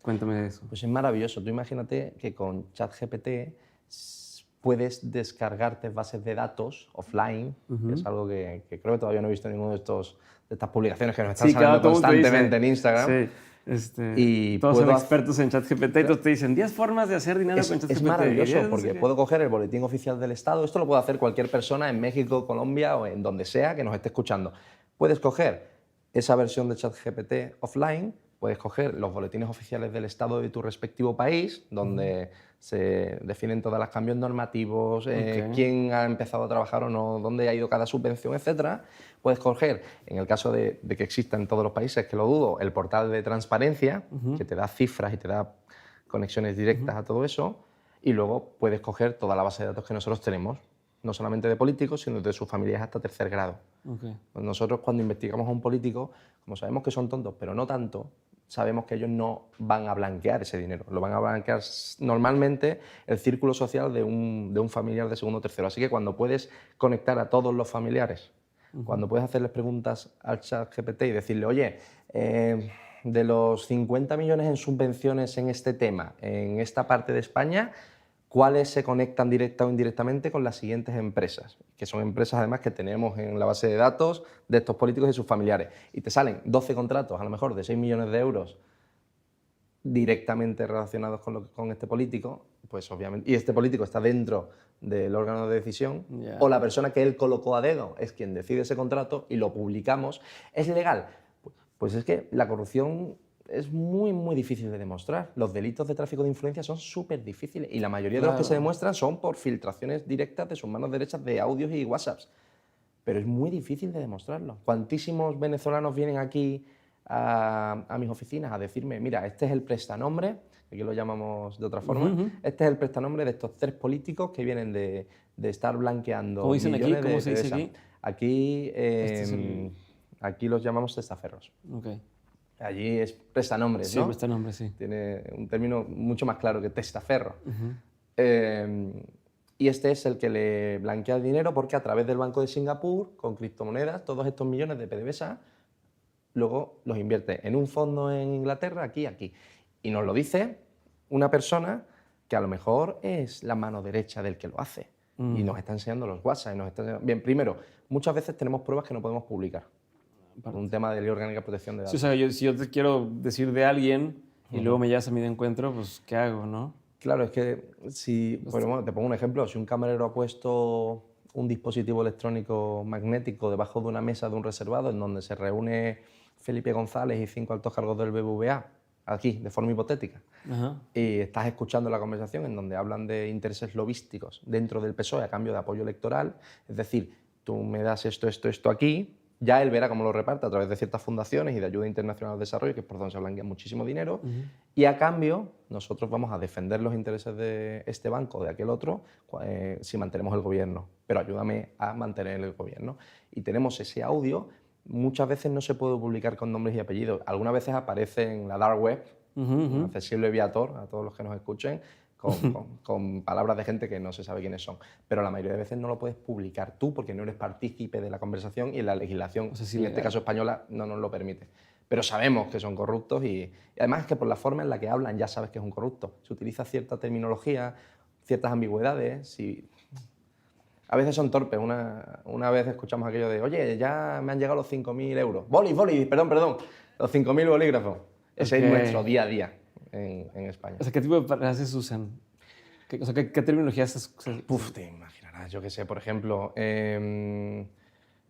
Cuéntame de eso. Pues es maravilloso. Tú imagínate que con ChatGPT puedes descargarte bases de datos offline, que es algo que creo que todavía no he visto en ninguno de estas publicaciones que nos están saliendo constantemente en Instagram. Sí. Y todos son expertos en ChatGPT y todos te dicen 10 formas de hacer dinero con ChatGPT. Es maravilloso porque puedo coger el boletín oficial del Estado. Esto lo puede hacer cualquier persona en México, Colombia o en donde sea que nos esté escuchando. Puedes coger esa versión de ChatGPT offline, puedes coger los boletines oficiales del Estado de tu respectivo país, donde se definen todos los cambios normativos, quién ha empezado a trabajar o no, dónde ha ido cada subvención, etc. Puedes coger, en el caso de que exista en todos los países, que lo dudo, el portal de transparencia, que te da cifras y te da conexiones directas a todo eso, y luego puedes coger toda la base de datos que nosotros tenemos, no solamente de políticos, sino de sus familias hasta tercer grado. Nosotros, cuando investigamos a un político, como sabemos que son tontos, pero no tanto, sabemos que ellos no van a blanquear ese dinero, lo van a blanquear normalmente el círculo social de un familiar de segundo o tercero. Así que cuando puedes conectar a todos los familiares, cuando puedes hacerles preguntas al ChatGPT y decirle: oye, de los 50 millones en subvenciones en este tema, en esta parte de España, ¿cuáles se conectan directa o indirectamente con las siguientes empresas? Que son empresas, además, que tenemos en la base de datos de estos políticos y sus familiares. Y te salen 12 contratos, a lo mejor de 6 millones de euros, directamente relacionados con este político, pues obviamente, y este político está dentro del órgano de decisión, o la persona que él colocó a dedo es quien decide ese contrato y lo publicamos. ¿Es legal? Pues es que la corrupción es muy, muy difícil de demostrar. Los delitos de tráfico de influencia son súper difíciles y la mayoría de los que se demuestran son por filtraciones directas de sus manos derechas de audios y WhatsApps. Pero es muy difícil de demostrarlo. ¿Cuantísimos venezolanos vienen aquí a mis oficinas a decirme: mira, este es el prestanombre aquí lo llamamos de otra forma. Este es el prestanombre de estos 3 políticos que vienen de estar blanqueando ¿Cómo dicen aquí? millones ¿Cómo de se dice PDVSA. aquí? Aquí, Es el... aquí los llamamos testaferros. Ok. Allí es prestanombres, Sí, ¿no? prestanombre, sí. Tiene un término mucho más claro que testaferro. Y este es el que le blanquea el dinero porque a través del Banco de Singapur, con criptomonedas, todos estos millones de PDVSA, luego los invierte en un fondo en Inglaterra, aquí. Y nos lo dice una persona que a lo mejor es la mano derecha del que lo hace. Y nos está enseñando los WhatsApp. Bien, primero, muchas veces tenemos pruebas que no podemos publicar. Por un tema de ley orgánica de protección de datos. Sí, o sea, si yo te quiero decir de alguien y luego me llevas a mí de encuentro, pues ¿qué hago, no? Claro, es que si, bueno, te pongo un ejemplo, si un camarero ha puesto un dispositivo electrónico magnético debajo de una mesa de un reservado en donde se reúne Felipe González y 5 altos cargos del BBVA, aquí, de forma hipotética, y estás escuchando la conversación en donde hablan de intereses lobísticos dentro del PSOE a cambio de apoyo electoral, es decir, tú me das esto aquí, ya él verá cómo lo reparte a través de ciertas fundaciones y de ayuda internacional al desarrollo, que es por donde se blanquea muchísimo dinero, y a cambio nosotros vamos a defender los intereses de este banco o de aquel otro si mantenemos el gobierno, pero ayúdame a mantener el gobierno. Y tenemos ese audio, muchas veces no se puede publicar con nombres y apellidos, algunas veces aparece en la dark web, accesible vía Tor, a todos los que nos escuchen, con palabras de gente que no se sabe quiénes son. Pero la mayoría de veces no lo puedes publicar tú porque no eres partícipe de la conversación y la legislación, en este caso española, no nos lo permite. Pero sabemos que son corruptos y además es que por la forma en la que hablan ya sabes que es un corrupto. Se utiliza cierta terminología, ciertas ambigüedades. A veces son torpes. Una vez escuchamos aquello de, oye, ya me han llegado los 5.000 euros. Perdón, los 5.000 bolígrafos. Ese es nuestro día a día en España. O sea, ¿qué tipo de frases usan? ¿Qué terminología se Uf, te imaginarás, yo qué sé, por ejemplo,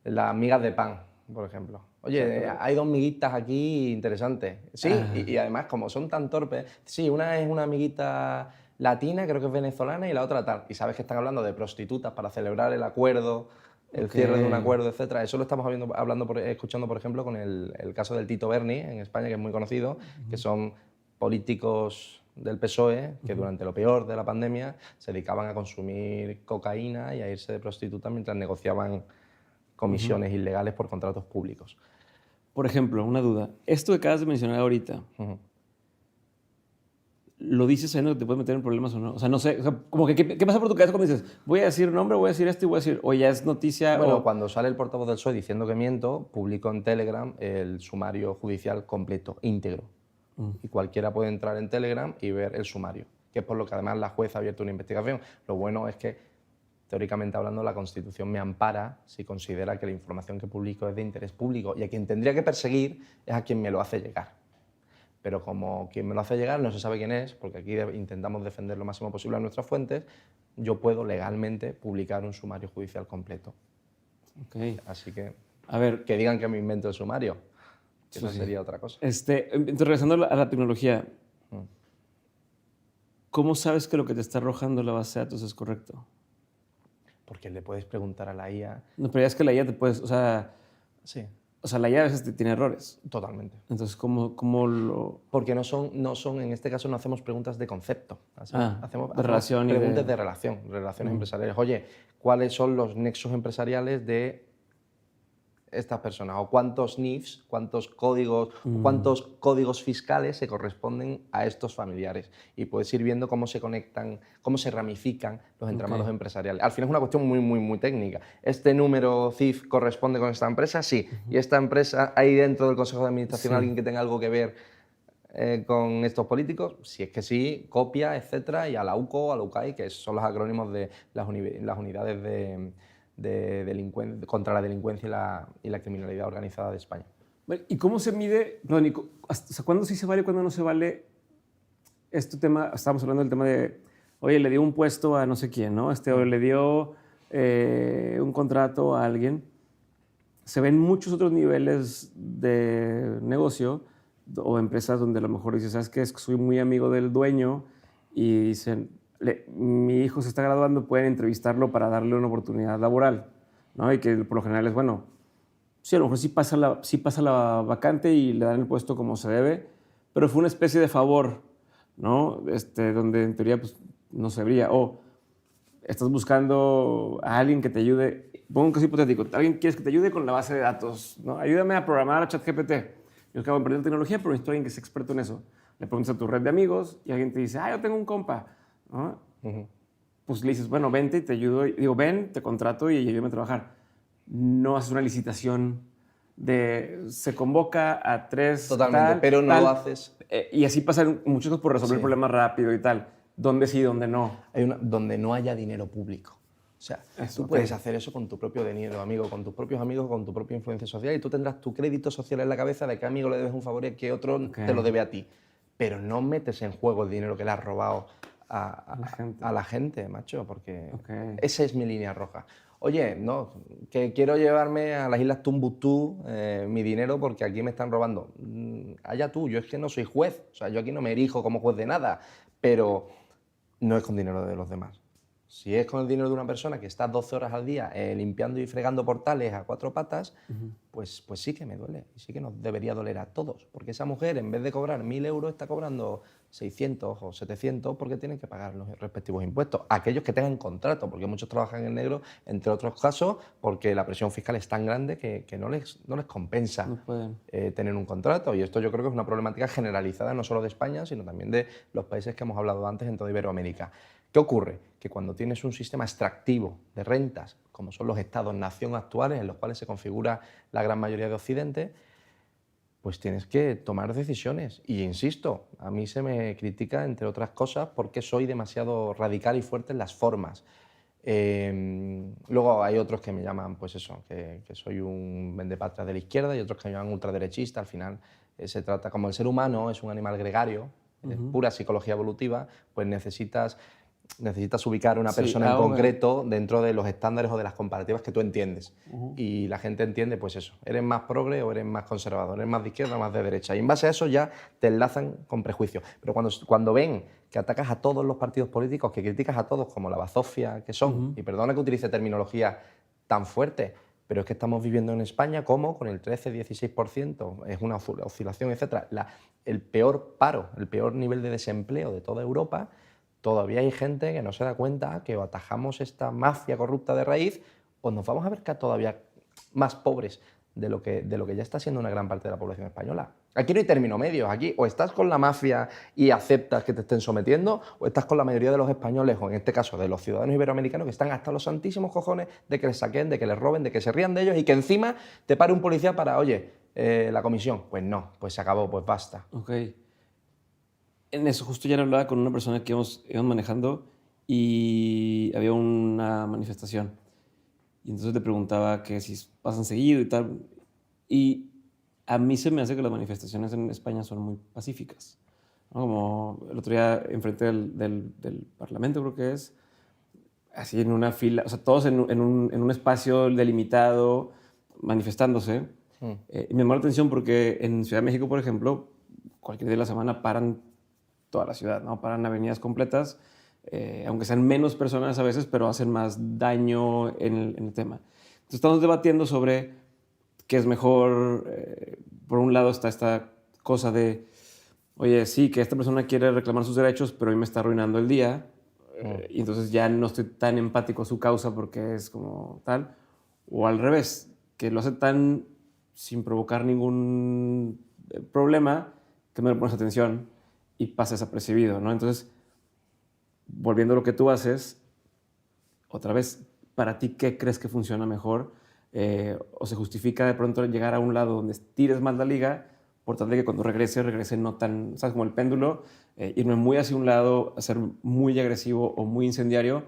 las migas de pan, por ejemplo. Oye, hay 2 miguitas aquí interesantes. Sí, y además, como son tan torpes, sí, una es una amiguita latina, creo que es venezolana, y la otra tal. Y sabes que están hablando de prostitutas para celebrar el acuerdo, el cierre de un acuerdo, etc. Eso lo estamos escuchando, por ejemplo, con el caso del Tito Berni en España, que es muy conocido, que son políticos del PSOE que durante lo peor de la pandemia se dedicaban a consumir cocaína y a irse de prostituta mientras negociaban comisiones ilegales por contratos públicos. Por ejemplo, una duda. Esto que acabas de mencionar ahorita, ¿lo dices sabiendo que te puedes meter en problemas o no? O sea, no sé, o sea, como que, ¿qué pasa por tu cabeza cuando dices, voy a decir nombre, voy a decir esto y voy a decir, o ya es noticia? Bueno, cuando sale el portavoz del PSOE diciendo que miento, publico en Telegram el sumario judicial completo, íntegro. Y cualquiera puede entrar en Telegram y ver el sumario, que es por lo que además la jueza ha abierto una investigación. Lo bueno es que, teóricamente hablando, la Constitución me ampara si considera que la información que publico es de interés público, y a quien tendría que perseguir es a quien me lo hace llegar. Pero como quien me lo hace llegar no se sabe quién es, porque aquí intentamos defender lo máximo posible a nuestras fuentes, yo puedo legalmente publicar un sumario judicial completo. Así que, a ver, que digan que me invento el sumario. Eso sería otra cosa. Entonces, regresando a la tecnología, ¿cómo sabes que lo que te está arrojando la base de datos es correcto? Porque le puedes preguntar a la IA. No, pero ya es que la IA te puedes, o sea... Sí. O sea, la IA a veces tiene errores. Totalmente. Entonces, ¿cómo lo...? Porque no son, en este caso no hacemos preguntas de concepto. Hacemos relación preguntas de relaciones empresariales. Oye, ¿cuáles son los nexos empresariales de estas personas? ¿O cuántos NIFs, cuántos códigos fiscales se corresponden a estos familiares? Y puedes ir viendo cómo se conectan, cómo se ramifican los entramados empresariales. Al final es una cuestión muy técnica. ¿Este número CIF corresponde con esta empresa? Sí. ¿Y esta empresa, hay dentro del Consejo de Administración alguien que tenga algo que ver con estos políticos? Si es que sí, copia, etcétera, y a la UCO, a la UCAI, que son los acrónimos de las unidades contra la delincuencia y la criminalidad organizada de España. ¿Y cómo se mide? O sea, ¿cuándo sí se vale y cuándo no se vale este tema? Estábamos hablando del tema de, oye, le dio un puesto a no sé quién, ¿no? O le dio un contrato a alguien. Se ven muchos otros niveles de negocio o empresas donde a lo mejor dices, ¿sabes qué? Es que soy muy amigo del dueño y dicen, mi hijo se está graduando, pueden entrevistarlo para darle una oportunidad laboral, ¿no? Y que por lo general es, bueno, sí, a lo mejor sí pasa la vacante y le dan el puesto como se debe, pero fue una especie de favor ¿no? Donde en teoría pues, no se vería. O estás buscando a alguien que te ayude. Pongo un caso hipotético. Alguien quieres que te ayude con la base de datos, ¿no? Ayúdame a programar a ChatGPT. Yo acabo de aprender tecnología, pero necesito a alguien que sea experto en eso. Le preguntas a tu red de amigos y alguien te dice, yo tengo un compa, ¿no? Pues le dices, bueno, vente y te ayudo. Digo, ven, te contrato y ayúdame a trabajar. No haces una licitación se convoca a 3 Totalmente, tal, pero no lo tal. haces. Y así pasan muchos casos por resolver Sí. problemas rápido y tal. ¿Dónde sí, dónde no? Donde no haya dinero público. O sea, Eso, tú puedes hacer eso con tu propio dinero, amigo, con tus propios amigos, con tu propia influencia social y tú tendrás tu crédito social en la cabeza de qué amigo le debes un favor y qué otro te lo debe a ti. Pero no metes en juego el dinero que le has robado a la gente, macho, porque esa es mi línea roja. Oye, no, que quiero llevarme a las Islas Tumbuctú mi dinero porque aquí me están robando. Allá tú, yo es que no soy juez, o sea, yo aquí no me erijo como juez de nada, pero no es con dinero de los demás. Si es con el dinero de una persona que está 12 horas al día limpiando y fregando portales a 4 patas, pues sí que me duele y sí que nos debería doler a todos, porque esa mujer en vez de cobrar 1.000 euros está cobrando 600 o 700 porque tienen que pagar los respectivos impuestos. Aquellos que tengan contrato, porque muchos trabajan en negro, entre otros casos, porque la presión fiscal es tan grande que no les compensa tener un contrato. Y esto yo creo que es una problemática generalizada no solo de España, sino también de los países que hemos hablado antes en toda Iberoamérica. ¿Qué ocurre? Que cuando tienes un sistema extractivo de rentas, como son los estados-nación actuales, en los cuales se configura la gran mayoría de Occidente, pues tienes que tomar decisiones. Y insisto, a mí se me critica, entre otras cosas, porque soy demasiado radical y fuerte en las formas. Luego hay otros que me llaman, pues eso, que soy un vendepatria de la izquierda y otros que me llaman ultraderechista. Al final se trata, como el ser humano es un animal gregario, pura psicología evolutiva, pues necesitas ubicar a una persona en concreto dentro de los estándares o de las comparativas que tú entiendes. Y la gente entiende, pues eso, eres más progre o eres más conservador, eres más de izquierda o más de derecha. Y en base a eso ya te enlazan con prejuicios. Pero cuando ven que atacas a todos los partidos políticos, que criticas a todos como la bazofia que son, y perdona que utilice terminología tan fuerte, pero es que estamos viviendo en España como con el 13-16%, es una oscilación, etc. El peor paro, el peor nivel de desempleo de toda Europa. Todavía hay gente que no se da cuenta que o atajamos esta mafia corrupta de raíz o nos vamos a ver todavía más pobres de lo que ya está siendo una gran parte de la población española. Aquí no hay término medio, aquí o estás con la mafia y aceptas que te estén sometiendo o estás con la mayoría de los españoles, o en este caso de los ciudadanos iberoamericanos, que están hasta los santísimos cojones de que les saquen, de que les roben, de que se rían de ellos y que encima te pare un policía para, oye, la comisión. Pues no, pues se acabó, pues basta. Ok. En eso justo ya hablaba con una persona que íbamos manejando y había una manifestación. Y entonces le preguntaba que si pasan seguido y tal. Y a mí se me hace que las manifestaciones en España son muy pacíficas, ¿no? Como el otro día enfrente del Parlamento, creo que es, así en una fila, o sea, todos en un espacio delimitado, manifestándose. Y me llamó la atención porque en Ciudad de México, por ejemplo, cualquier día de la semana paran toda la ciudad, ¿no? Paran avenidas completas, aunque sean menos personas a veces, pero hacen más daño en el tema. Entonces estamos debatiendo sobre qué es mejor. Por un lado está esta cosa de, oye, sí, que esta persona quiere reclamar sus derechos, pero a mí me está arruinando el día, y entonces ya no estoy tan empático a su causa porque es como tal. O al revés, que lo hace tan sin provocar ningún problema que no le pones atención y pasa desapercibido, ¿no? Entonces, volviendo a lo que tú haces, otra vez, para ti, ¿qué crees que funciona mejor? ¿O se justifica de pronto llegar a un lado donde tires más la liga, por tal de que cuando regrese no tan, ¿sabes? Como el péndulo, irme muy hacia un lado, a ser muy agresivo o muy incendiario?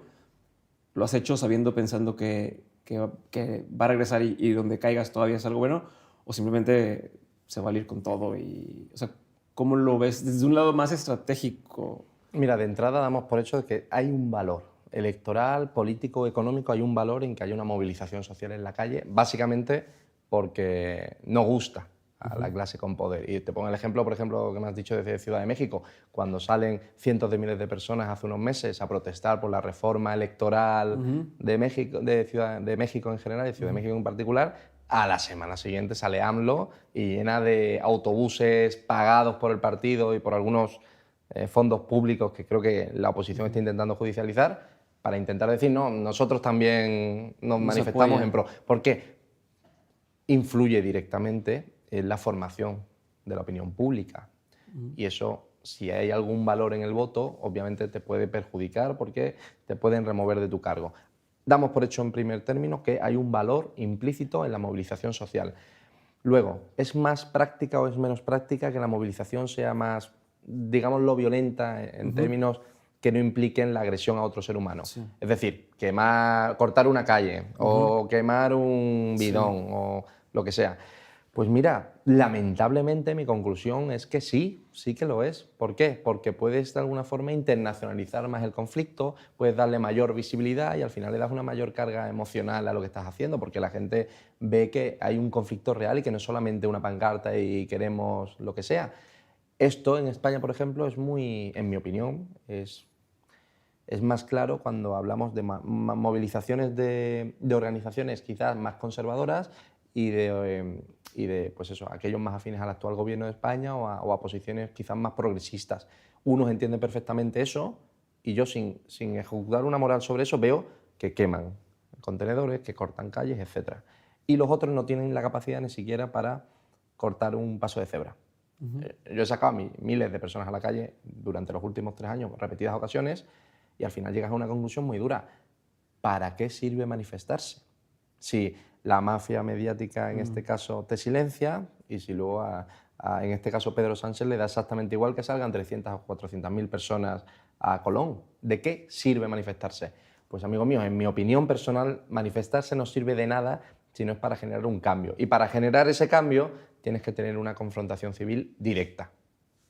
¿Lo has hecho sabiendo, pensando que va a regresar y donde caigas todavía es algo bueno? ¿O simplemente se va a ir con todo? O sea, ¿cómo lo ves desde un lado más estratégico? Mira, de entrada damos por hecho de que hay un valor electoral, político, económico, hay un valor en que haya una movilización social en la calle, básicamente porque no gusta a la clase con poder. Y te pongo el ejemplo, por ejemplo, que me has dicho desde Ciudad de México, cuando salen cientos de miles de personas hace unos meses a protestar por la reforma electoral de México, de México en general, de Ciudad de México en particular. A la semana siguiente sale AMLO y llena de autobuses pagados por el partido y por algunos fondos públicos que creo que la oposición está intentando judicializar para intentar decir, no, nosotros también nos manifestamos en pro. ¿Por qué? Influye directamente en la formación de la opinión pública. Y eso, si hay algún valor en el voto, obviamente te puede perjudicar porque te pueden remover de tu cargo. Damos por hecho en primer término que hay un valor implícito en la movilización social. Luego, ¿es más práctica o es menos práctica que la movilización sea más, digámoslo, violenta en términos que no impliquen la agresión a otro ser humano? Sí. Es decir, cortar una calle o quemar un bidón o lo que sea. Pues mira, lamentablemente mi conclusión es que sí, sí que lo es. ¿Por qué? Porque puedes de alguna forma internacionalizar más el conflicto, puedes darle mayor visibilidad y al final le das una mayor carga emocional a lo que estás haciendo, porque la gente ve que hay un conflicto real y que no es solamente una pancarta y queremos lo que sea. Esto en España, por ejemplo, es muy, en mi opinión, es más claro cuando hablamos de movilizaciones de organizaciones quizás más conservadoras y de pues eso, aquellos más afines al actual gobierno de España o a posiciones quizás más progresistas. Unos entienden perfectamente eso y yo sin ejecutar una moral sobre eso veo que queman contenedores, que cortan calles, etc. Y los otros no tienen la capacidad ni siquiera para cortar un paso de cebra. Yo he sacado a miles de personas a la calle durante los últimos 3 años, repetidas ocasiones, y al final llegas a una conclusión muy dura. ¿Para qué sirve manifestarse? Si la mafia mediática en este caso te silencia y si luego en este caso Pedro Sánchez le da exactamente igual que salgan 300 o 400.000 personas a Colón. ¿De qué sirve manifestarse? Pues amigo mío, en mi opinión personal, manifestarse no sirve de nada si no es para generar un cambio. Y para generar ese cambio tienes que tener una confrontación civil directa.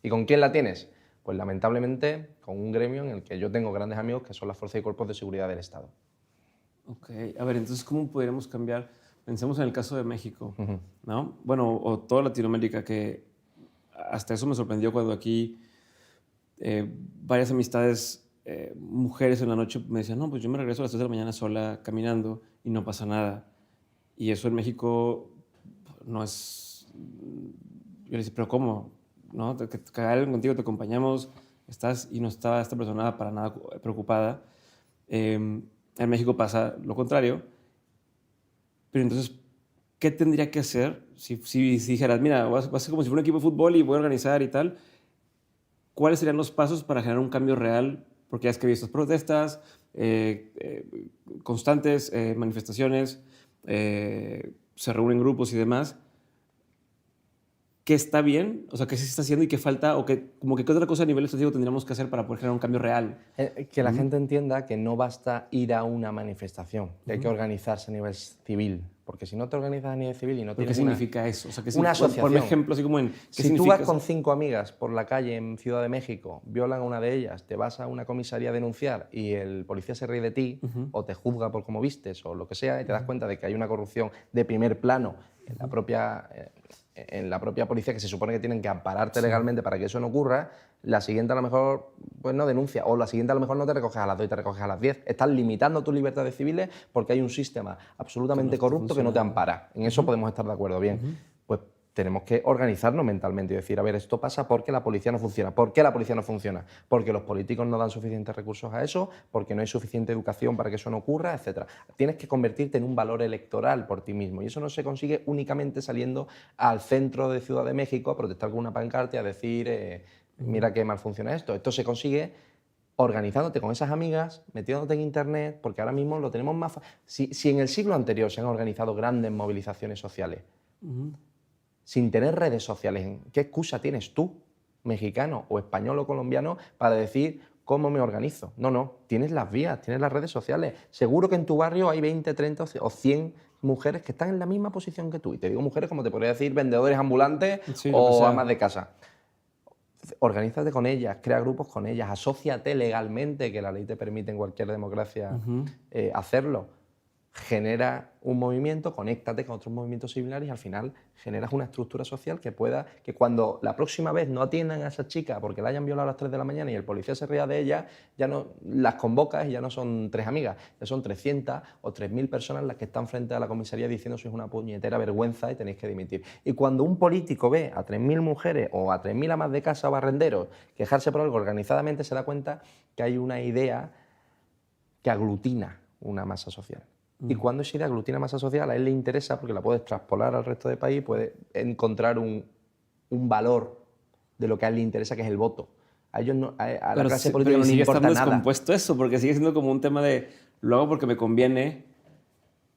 ¿Y con quién la tienes? Pues lamentablemente con un gremio en el que yo tengo grandes amigos que son las fuerzas y cuerpos de seguridad del Estado. Ok, a ver, entonces, ¿cómo podríamos cambiar? Pensemos en el caso de México, ¿no? Bueno, o toda Latinoamérica, que hasta eso me sorprendió cuando aquí varias amistades, mujeres en la noche me decían, no, pues yo me regreso a las 3 de la mañana sola caminando y no pasa nada. Y eso en México no es... Yo le decía, pero ¿cómo? ¿No? Que alguien contigo, te acompañamos, estás y no está esta persona para nada preocupada. En México pasa lo contrario. Pero entonces, ¿qué tendría que hacer si dijeras, mira, vas a ser como si fuera un equipo de fútbol y voy a organizar y tal? ¿Cuáles serían los pasos para generar un cambio real? Porque ya es que había estas protestas constantes, manifestaciones, se reúnen grupos y demás. ¿Qué está bien? O sea, ¿qué se está haciendo y qué falta? O qué otra cosa a nivel estratégico tendríamos que hacer para poder generar un cambio real. Que la gente entienda que no basta ir a una manifestación, que hay que organizarse a nivel civil. Porque si no te organizas a nivel civil y no tienes ¿Qué significa eso? O sea, una asociación. Por ejemplo, así como en... Si tú vas con 5 amigas por la calle en Ciudad de México, violan a una de ellas, te vas a una comisaría a denunciar y el policía se ríe de ti o te juzga por cómo vistes o lo que sea y te das cuenta de que hay una corrupción de primer plano en la propia policía, que se supone que tienen que ampararte legalmente para que eso no ocurra, la siguiente a lo mejor pues no denuncia, o la siguiente a lo mejor no te recoges a las 2 y te recoges a las 10. Estás limitando tus libertades civiles porque hay un sistema absolutamente corrupto que no te ampara. En eso podemos estar de acuerdo, bien. Pues tenemos que organizarnos mentalmente y decir, a ver, esto pasa porque la policía no funciona. ¿Por qué la policía no funciona? Porque los políticos no dan suficientes recursos a eso, porque no hay suficiente educación para que eso no ocurra, etc. Tienes que convertirte en un valor electoral por ti mismo y eso no se consigue únicamente saliendo al centro de Ciudad de México a protestar con una pancarta y a decir, mira qué mal funciona esto. Esto se consigue organizándote con esas amigas, metiéndote en internet, porque ahora mismo lo tenemos más fácil. Si en el siglo anterior se han organizado grandes movilizaciones sociales, sin tener redes sociales, ¿qué excusa tienes tú, mexicano o español o colombiano, para decir cómo me organizo? No, tienes las vías, tienes las redes sociales. Seguro que en tu barrio hay 20, 30 o 100 mujeres que están en la misma posición que tú. Y te digo mujeres como te podría decir vendedores ambulantes o amas de casa. Organízate con ellas, crea grupos con ellas, asóciate legalmente, que la ley te permite en cualquier democracia hacerlo. genera un movimiento, conéctate con otros movimientos similares y al final generas una estructura social que pueda, que cuando la próxima vez no atiendan a esa chica porque la hayan violado a las 3 de la mañana y el policía se ría de ella, ya no las convocas y ya no son 3 amigas, ya son 300 o 3000 personas las que están frente a la comisaría diciendo sois una puñetera vergüenza y tenéis que dimitir. Y cuando un político ve a 3000 mujeres o a 3000 amas de casa o barrenderos quejarse por algo organizadamente, se da cuenta que hay una idea que aglutina una masa social. Y cuando esa idea aglutina masa social, a él le interesa porque la puedes traspolar al resto del país, puede encontrar un valor de lo que a él le interesa, que es el voto. A ellos no, a la clase política no le sigue importa estando nada. descompuesto eso, porque sigue siendo como un tema de lo hago porque me conviene,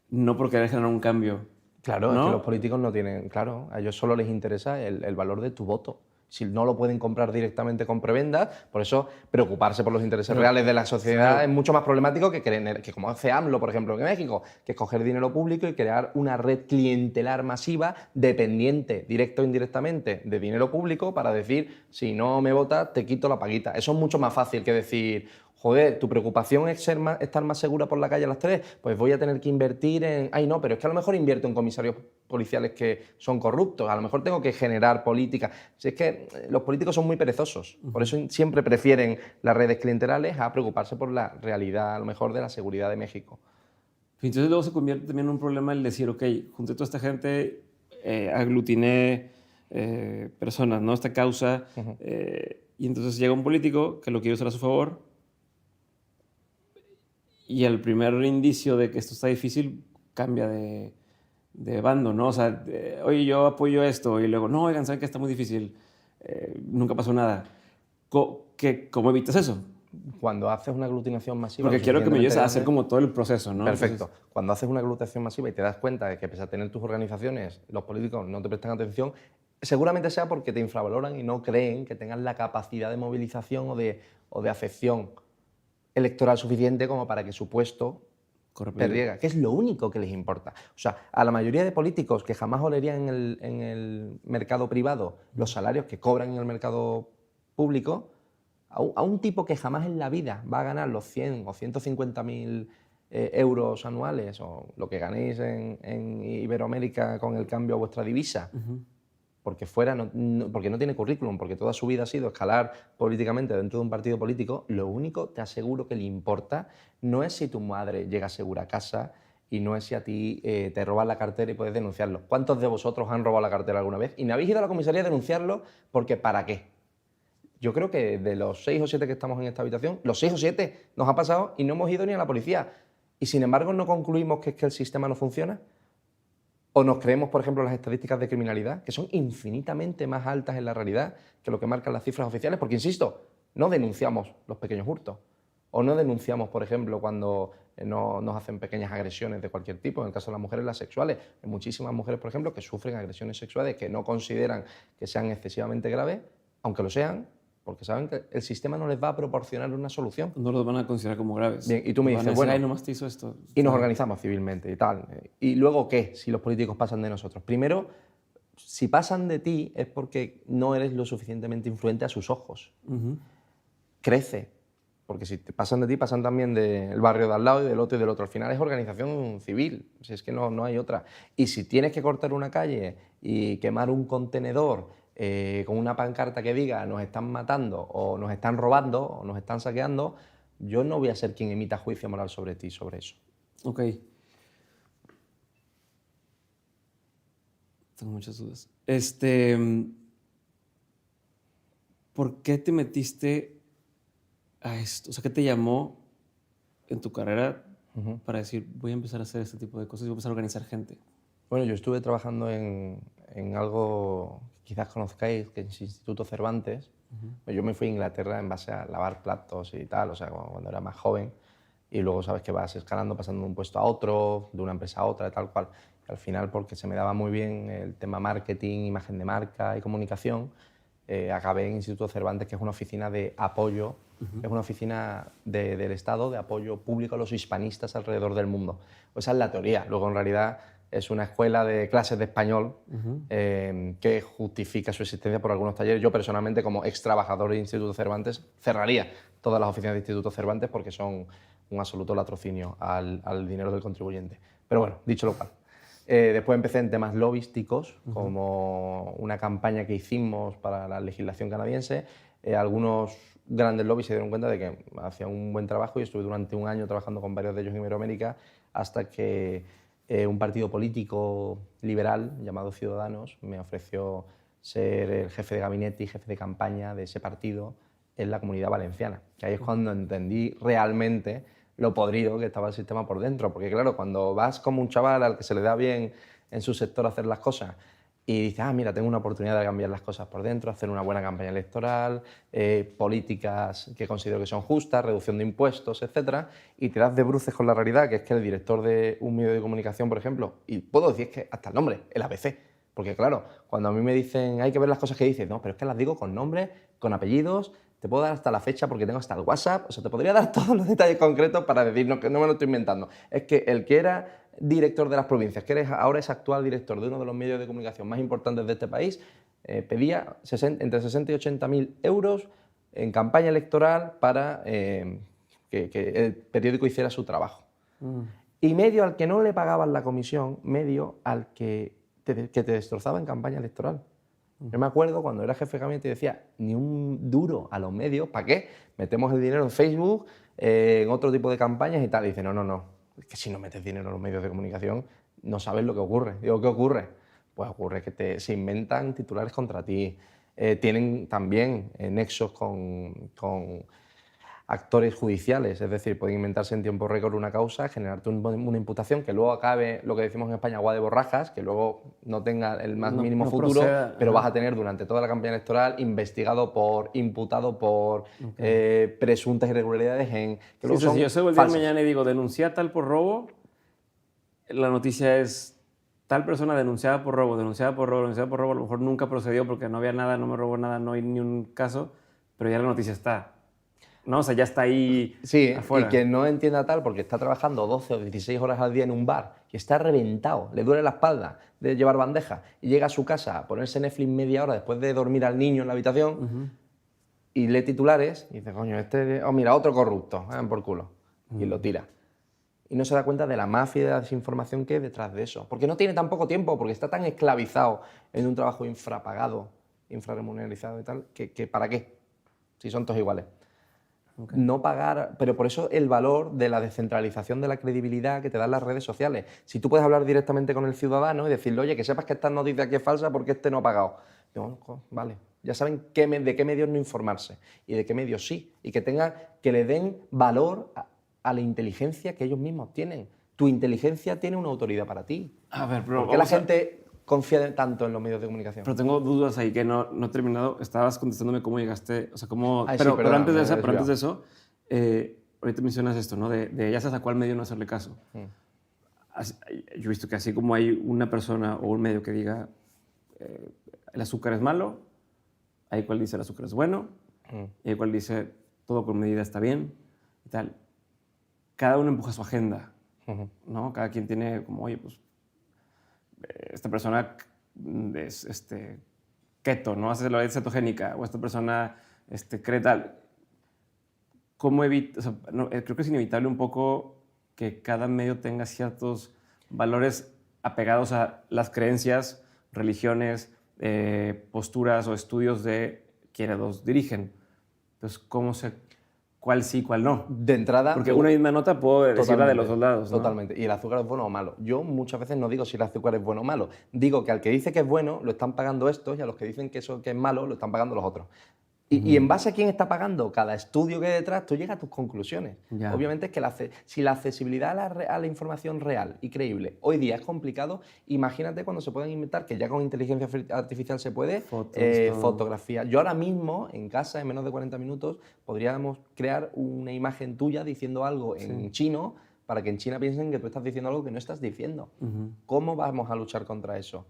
no porque dejen un cambio. Claro, ¿no? es que los políticos no tienen, claro, a ellos solo les interesa el valor de tu voto. Si no lo pueden comprar directamente con prebendas, por eso preocuparse por los intereses reales de la sociedad es mucho más problemático que como hace AMLO, por ejemplo, en México, que es coger dinero público y crear una red clientelar masiva dependiente, directa o indirectamente, de dinero público para decir, si no me votas, te quito la paguita. Eso es mucho más fácil que decir, joder, tu preocupación es estar más segura por la calle a las 3, pues voy a tener que invertir en... Ay, no, pero es que a lo mejor invierto en comisarios policiales que son corruptos, a lo mejor tengo que generar políticas. Si es que los políticos son muy perezosos, por eso siempre prefieren las redes clientelares a preocuparse por la realidad, a lo mejor, de la seguridad de México. Entonces luego se convierte también en un problema el decir, ok, junté toda esta gente, aglutiné personas, ¿no? Esta causa, y entonces llega un político que lo quiere usar a su favor, y al primer indicio de que esto está difícil, cambia de bando, ¿no? O sea, oye, yo apoyo esto, y luego, no, oigan, saben que está muy difícil, nunca pasó nada. ¿Cómo evitas eso? Cuando haces una aglutinación masiva... Porque quiero que me ayudes a hacer como todo el proceso, ¿no? Perfecto. Entonces, cuando haces una aglutinación masiva y te das cuenta de que pese a tener tus organizaciones, los políticos no te prestan atención, seguramente sea porque te infravaloran y no creen que tengas la capacidad de movilización o de afección electoral suficiente como para que su puesto perdiera, que es lo único que les importa. O sea, a la mayoría de políticos que jamás olerían en el mercado privado los salarios que cobran en el mercado público, a un tipo que jamás en la vida va a ganar los 100 o 150.000 euros anuales o lo que ganéis en Iberoamérica con el cambio a vuestra divisa, porque porque no tiene currículum, porque toda su vida ha sido escalar políticamente dentro de un partido político, lo único, te aseguro, que le importa no es si tu madre llega segura a casa y no es si a ti te roban la cartera y puedes denunciarlo. ¿Cuántos de vosotros han robado la cartera alguna vez? Y no habéis ido a la comisaría a denunciarlo porque ¿para qué? Yo creo que de los 6 o 7 que estamos en esta habitación, los 6 o 7 nos ha pasado y no hemos ido ni a la policía. Y sin embargo no concluimos que es que el sistema no funciona. ¿O nos creemos, por ejemplo, las estadísticas de criminalidad, que son infinitamente más altas en la realidad que lo que marcan las cifras oficiales? Porque, insisto, no denunciamos los pequeños hurtos. O no denunciamos, por ejemplo, cuando nos hacen pequeñas agresiones de cualquier tipo. En el caso de las mujeres, las sexuales. Hay muchísimas mujeres, por ejemplo, que sufren agresiones sexuales que no consideran que sean excesivamente graves, aunque lo sean, porque saben que el sistema no les va a proporcionar una solución. No los van a considerar como graves. Bien, y tú me dices, bueno, ay, nomás te hizo esto. y nos organizamos civilmente y tal. ¿Y luego qué? Si los políticos pasan de nosotros. Primero, si pasan de ti es porque no eres lo suficientemente influente a sus ojos. Crece. Porque si te pasan de ti, pasan también del barrio de al lado y del otro y del otro. Al final es organización civil, si es que no hay otra. Y si tienes que cortar una calle y quemar un contenedor con una pancarta que diga nos están matando o nos están robando o nos están saqueando, yo no voy a ser quien emita juicio moral sobre ti, sobre eso. Ok. Tengo muchas dudas. ¿Por qué te metiste a esto? O sea, ¿qué te llamó en tu carrera para decir, voy a empezar a hacer este tipo de cosas y voy a empezar a organizar gente? Bueno, yo estuve trabajando en algo que quizás conozcáis, que es Instituto Cervantes. Yo me fui a Inglaterra en base a lavar platos y tal, o sea, cuando era más joven. Y luego sabes que vas escalando, pasando de un puesto a otro, de una empresa a otra, tal cual. Y al final, porque se me daba muy bien el tema marketing, imagen de marca y comunicación, acabé en Instituto Cervantes, que es una oficina de apoyo, es una oficina del Estado de apoyo público a los hispanistas alrededor del mundo. Esa es la teoría. Luego, en realidad, es una escuela de clases de español que justifica su existencia por algunos talleres. Yo, personalmente, como ex trabajador del Instituto Cervantes, cerraría todas las oficinas de Instituto Cervantes porque son un absoluto latrocinio al dinero del contribuyente. Pero bueno, dicho lo cual. Después empecé en temas lobísticos, como una campaña que hicimos para la legislación canadiense. Algunos grandes lobbies se dieron cuenta de que hacían un buen trabajo y estuve durante un año trabajando con varios de ellos en Iberoamérica hasta que un partido político liberal llamado Ciudadanos me ofreció ser el jefe de gabinete y jefe de campaña de ese partido en la Comunidad Valenciana. Que ahí es cuando entendí realmente lo podrido que estaba el sistema por dentro. Porque claro, cuando vas como un chaval al que se le da bien en su sector hacer las cosas y dices, mira, tengo una oportunidad de cambiar las cosas por dentro, hacer una buena campaña electoral, políticas que considero que son justas, reducción de impuestos, etc. Y te das de bruces con la realidad, que es que el director de un medio de comunicación, por ejemplo, y puedo decir que hasta el nombre, el ABC, porque claro, cuando a mí me dicen hay que ver las cosas que dices, no, pero es que las digo con nombre, con apellidos, te puedo dar hasta la fecha porque tengo hasta el WhatsApp, o sea, te podría dar todos los detalles concretos para decir, no, que no me lo estoy inventando. Es que el que era director de las provincias, que ahora es actual director de uno de los medios de comunicación más importantes de este país, pedía entre 60 y 80.000 euros en campaña electoral para que el periódico hiciera su trabajo. Y medio al que no le pagaban la comisión, medio al que te destrozaba en campaña electoral. Yo me acuerdo cuando era jefe de gabinete y decía, ni un duro a los medios, ¿para qué? Metemos el dinero en Facebook, en otro tipo de campañas y tal. Y dice, no, es que si no metes dinero en los medios de comunicación, no sabes lo que ocurre. Digo, ¿qué ocurre? Pues ocurre que se inventan titulares contra ti, tienen también nexos con actores judiciales, es decir, pueden inventarse en tiempo récord una causa, generarte una imputación que luego acabe, lo que decimos en España, agua de borrajas, que luego no tenga el más mínimo futuro, proceda, pero vas a tener durante toda la campaña electoral imputado por presuntas irregularidades en... Que luego si yo salgo el día de mañana y digo, denuncié a tal por robo, la noticia es tal persona denunciada por robo, a lo mejor nunca procedió porque no había nada, no me robó nada, no hay ni un caso, pero ya la noticia está. No, o sea, ya está ahí afuera. Y que no entienda tal porque está trabajando 12 o 16 horas al día en un bar y está reventado, le duele la espalda de llevar bandeja y llega a su casa a ponerse Netflix media hora después de dormir al niño en la habitación y lee titulares y dice, coño, mira, otro corrupto, por culo, y lo tira. Y no se da cuenta de la mafia y de la desinformación que hay detrás de eso. Porque no tiene tan poco tiempo, porque está tan esclavizado en un trabajo infrapagado, infrarremunerizado y tal, que ¿para qué? Si son todos iguales. No pagar, pero por eso el valor de la descentralización de la credibilidad que te dan las redes sociales. Si tú puedes hablar directamente con el ciudadano y decirle, oye, que sepas que esta noticia aquí es falsa porque este no ha pagado. Digo, vale, ya saben de qué medios no informarse y de qué medios sí. Y que le den valor a la inteligencia que ellos mismos tienen. Tu inteligencia tiene una autoridad para ti. A ver, pero ¿por qué la gente confía tanto en los medios de comunicación? Pero tengo dudas ahí que no he terminado. Estabas contestándome cómo llegaste, o sea, cómo... pero antes de eso, ahorita mencionas esto, ¿no? De ya sabes a cuál medio no hacerle caso. Yo he visto que así como hay una persona o un medio que diga el azúcar es malo, hay cual dice el azúcar es bueno, y hay cual dice todo con medida está bien y tal. Cada uno empuja su agenda, ¿no? Cada quien tiene como, oye, pues esta persona es keto, ¿no? Hace la cetogénica, o esta persona cree tal. ¿Cómo evita? O sea, creo que es inevitable un poco que cada medio tenga ciertos valores apegados a las creencias, religiones, posturas o estudios de quienes los dirigen. Entonces, cuál sí, cuál no? De entrada... Porque una misma nota puedo decirla de los dos lados, ¿no? Totalmente. ¿Y el azúcar es bueno o malo? Yo muchas veces no digo si el azúcar es bueno o malo. Digo que al que dice que es bueno lo están pagando estos y a los que dicen que eso que es malo lo están pagando los otros. Y en base a quién está pagando cada estudio que hay detrás, tú llegas a tus conclusiones. Ya. Obviamente es que si la accesibilidad a la información real y creíble hoy día es complicado, imagínate cuando se puedan inventar, que ya con inteligencia artificial se puede, fotografía. Yo ahora mismo, en casa, en menos de 40 minutos, podríamos crear una imagen tuya diciendo algo en chino para que en China piensen que tú estás diciendo algo que no estás diciendo. ¿Cómo vamos a luchar contra eso?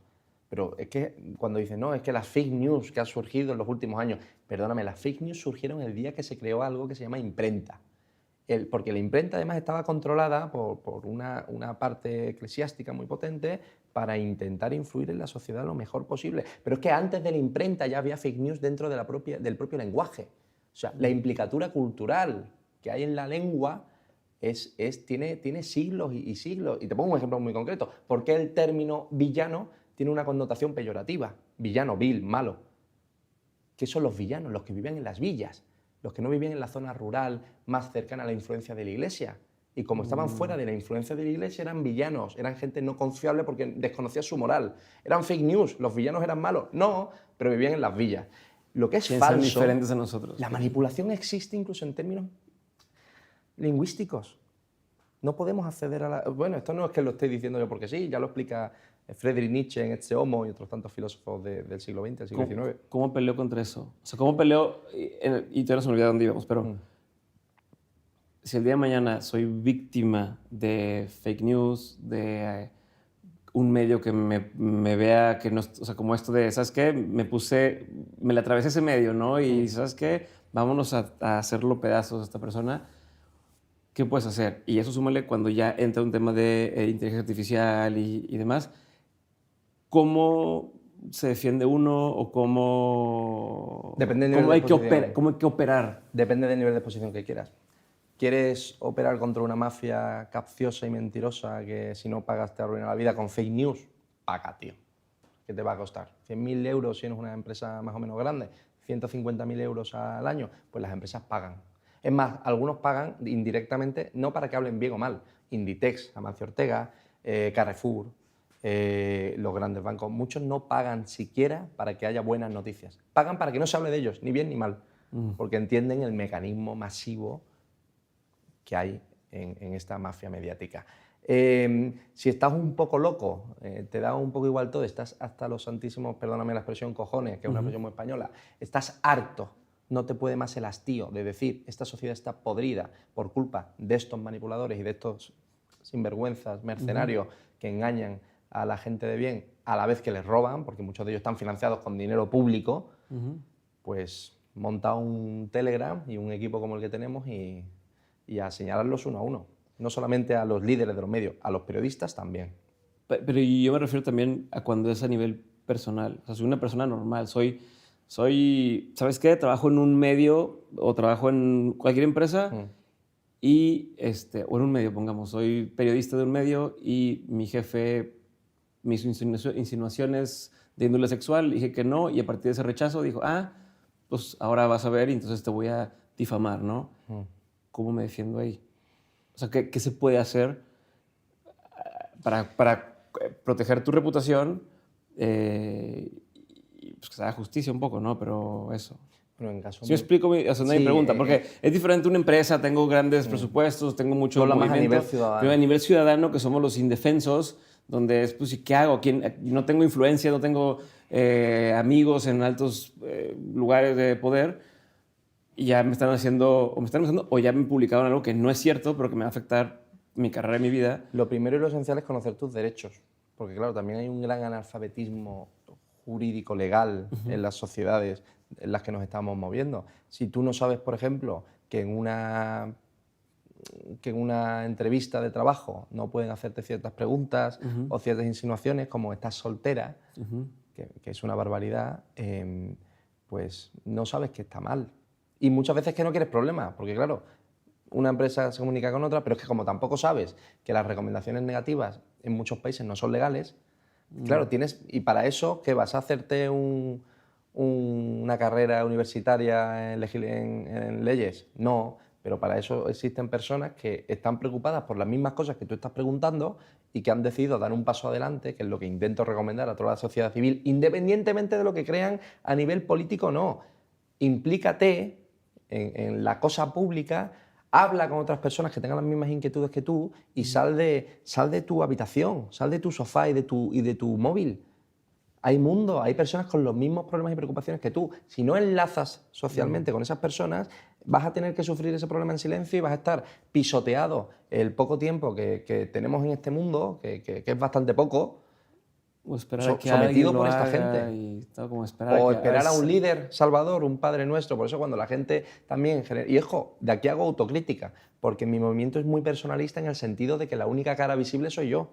Pero es que cuando dicen, no, es que las fake news que han surgido en los últimos años, perdóname, las fake news surgieron el día que se creó algo que se llama imprenta. Porque la imprenta además estaba controlada por una parte eclesiástica muy potente para intentar influir en la sociedad lo mejor posible. Pero es que antes de la imprenta ya había fake news dentro de del propio lenguaje. O sea, la implicatura cultural que hay en la lengua tiene siglos y siglos. Y te pongo un ejemplo muy concreto. ¿Por qué el término villano tiene una connotación peyorativa? Villano, vil, malo. ¿Qué son los villanos? Los que viven en las villas, los que no vivían en la zona rural más cercana a la influencia de la Iglesia. Y como estaban fuera de la influencia de la Iglesia, eran villanos, eran gente no confiable porque desconocía su moral. Eran fake news, los villanos eran malos. No, pero vivían en las villas. Lo que es Piensan falso, diferentes a nosotros. la manipulación existe incluso en términos lingüísticos. No podemos acceder a la... Bueno, esto no es que lo esté diciendo yo porque sí, ya lo explica Friedrich Nietzsche en Ecce Homo y otros tantos filósofos del siglo XX, del siglo XIX. ¿Cómo peleo contra eso? O sea, ¿cómo peleo? Y todavía no se me olvida dónde íbamos, pero si el día de mañana soy víctima de fake news, de un medio que me vea que no... O sea, como esto de, ¿sabes qué? Me le atravesé ese medio, ¿no? Y, ¿sabes qué? Vámonos a hacerlo pedazos a esta persona. ¿Qué puedes hacer? Y eso súmale cuando ya entra un tema de inteligencia artificial y demás. ¿Cómo se defiende uno o cómo, Depende del nivel de exposición. cómo hay que operar? Depende del nivel de exposición que quieras. ¿Quieres operar contra una mafia capciosa y mentirosa que si no pagas te arruina la vida con fake news? Paga, tío. ¿Qué te va a costar? ¿100.000 euros si eres una empresa más o menos grande? ¿150.000 euros al año? Pues las empresas pagan. Es más, algunos pagan indirectamente, no para que hablen bien o mal. Inditex, Amancio Ortega, Carrefour, los grandes bancos, muchos no pagan siquiera para que haya buenas noticias. Pagan para que no se hable de ellos, ni bien ni mal, porque entienden el mecanismo masivo que hay en esta mafia mediática. Si estás un poco loco, te da un poco igual todo, estás hasta los santísimos, perdóname la expresión, cojones, que es una expresión muy española, estás harto, no te puede más el hastío de decir esta sociedad está podrida por culpa de estos manipuladores y de estos sinvergüenzas, mercenarios que engañan a la gente de bien a la vez que les roban, porque muchos de ellos están financiados con dinero público, pues monta un Telegram y un equipo como el que tenemos y a señalarlos uno a uno. No solamente a los líderes de los medios, a los periodistas también. Pero yo me refiero también a cuando es a nivel personal. O sea, soy una persona normal, ¿sabes qué? Trabajo en un medio o trabajo en cualquier empresa o en un medio, pongamos, soy periodista de un medio y mi jefe me hizo insinuaciones de índole sexual, dije que no y a partir de ese rechazo dijo, pues ahora vas a ver y entonces te voy a difamar, ¿no? ¿Cómo me defiendo ahí? O sea, ¿qué se puede hacer para proteger tu reputación y pues que se haga justicia un poco, ¿no? Pero eso. Bueno, en caso Si yo explico, mi pregunta, porque es diferente una empresa, tengo grandes presupuestos, tengo mucho movimiento. Más a nivel ciudadano. Pero a nivel ciudadano, que somos los indefensos, donde es, pues, ¿qué hago? No tengo influencia, no tengo amigos en altos lugares de poder y ya me están haciendo, o ya me publicaron algo que no es cierto, pero que me va a afectar mi carrera y mi vida. Lo primero y lo esencial es conocer tus derechos, porque claro, también hay un gran analfabetismo jurídico legal en las sociedades en las que nos estamos moviendo. Si tú no sabes, por ejemplo, que en una entrevista de trabajo no pueden hacerte ciertas preguntas o ciertas insinuaciones, como estás soltera, que es una barbaridad, pues no sabes que está mal. Y muchas veces que no quieres problemas, porque claro, una empresa se comunica con otra, pero es que como tampoco sabes que las recomendaciones negativas en muchos países no son legales, claro, y para eso, ¿qué vas a hacerte una carrera universitaria en leyes? No, pero para eso existen personas que están preocupadas por las mismas cosas que tú estás preguntando y que han decidido dar un paso adelante, que es lo que intento recomendar a toda la sociedad civil, independientemente de lo que crean a nivel político o no. Implícate en la cosa pública, habla con otras personas que tengan las mismas inquietudes que tú y sal de tu habitación, sal de tu sofá y de tu móvil. Hay mundo, hay personas con los mismos problemas y preocupaciones que tú. Si no enlazas socialmente con esas personas, vas a tener que sufrir ese problema en silencio y vas a estar pisoteado el poco tiempo que tenemos en este mundo, que es bastante poco, o esperar a que sometido por esta haga gente. Y como O esperar esperar a un líder salvador, un Padre Nuestro. Por eso cuando la gente también... Y ojo, de aquí hago autocrítica, porque mi movimiento es muy personalista en el sentido de que la única cara visible soy yo.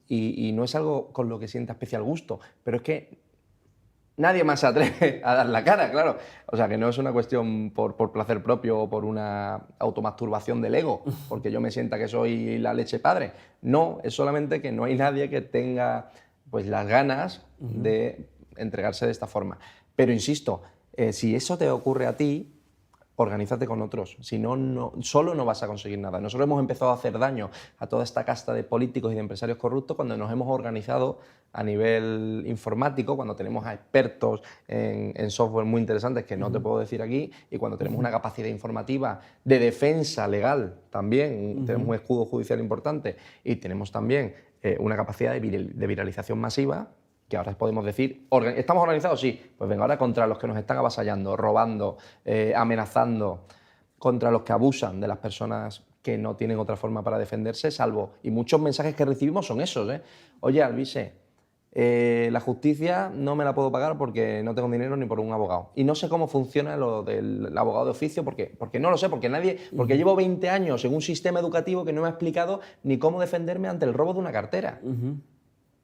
Y no es algo con lo que sienta especial gusto, pero es que nadie más se atreve a dar la cara, claro. O sea, que no es una cuestión por placer propio o por una automasturbación del ego, porque yo me sienta que soy la leche padre. No, es solamente que no hay nadie que tenga pues, las ganas de entregarse de esta forma. Pero insisto, si eso te ocurre a ti, organízate con otros, si no, solo no vas a conseguir nada. Nosotros hemos empezado a hacer daño a toda esta casta de políticos y de empresarios corruptos cuando nos hemos organizado a nivel informático, cuando tenemos a expertos en software muy interesantes que no te puedo decir aquí, y cuando tenemos una capacidad informativa de defensa legal también, tenemos un escudo judicial importante y tenemos también una capacidad de viralización masiva, que ahora podemos decir, ¿estamos organizados? Sí, pues venga, ahora contra los que nos están avasallando, robando, amenazando, contra los que abusan de las personas que no tienen otra forma para defenderse, salvo, y muchos mensajes que recibimos son esos, oye, Alvise, la justicia no me la puedo pagar porque no tengo dinero ni por un abogado. Y no sé cómo funciona lo del abogado de oficio, porque no lo sé, porque llevo 20 años en un sistema educativo que no me ha explicado ni cómo defenderme ante el robo de una cartera.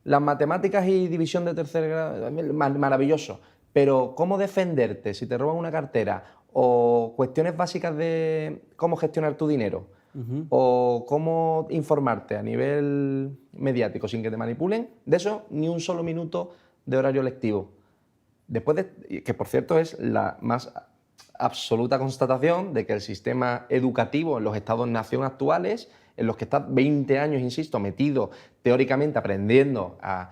Las matemáticas y división de tercer grado, maravilloso. Pero ¿cómo defenderte si te roban una cartera? O cuestiones básicas de cómo gestionar tu dinero. O cómo informarte a nivel mediático sin que te manipulen. De eso, ni un solo minuto de horario lectivo. Después de, que por cierto es la más absoluta constatación de que el sistema educativo en los estados-nación actuales, en los que estás 20 años, insisto, metido teóricamente aprendiendo a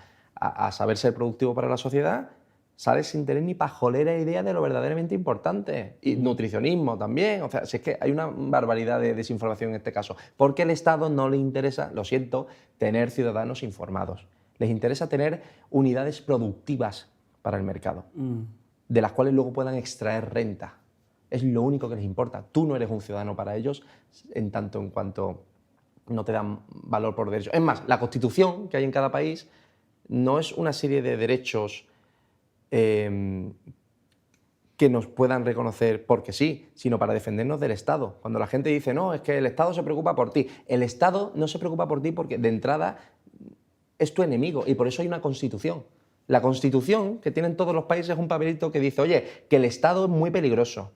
saber ser productivo para la sociedad, sales sin tener ni pajolera idea de lo verdaderamente importante. Y nutricionismo también, o sea, si es que hay una barbaridad de desinformación en este caso, porque al Estado no le interesa, lo siento, tener ciudadanos informados. Les interesa tener unidades productivas para el mercado, de las cuales luego puedan extraer renta. Es lo único que les importa. Tú no eres un ciudadano para ellos en tanto en cuanto no te dan valor por derecho. Es más, la Constitución que hay en cada país no es una serie de derechos que nos puedan reconocer porque sí, sino para defendernos del Estado. Cuando la gente dice, no, es que el Estado se preocupa por ti. El Estado no se preocupa por ti porque de entrada es tu enemigo y por eso hay una Constitución. La Constitución que tienen todos los países es un papelito que dice, oye, que el Estado es muy peligroso,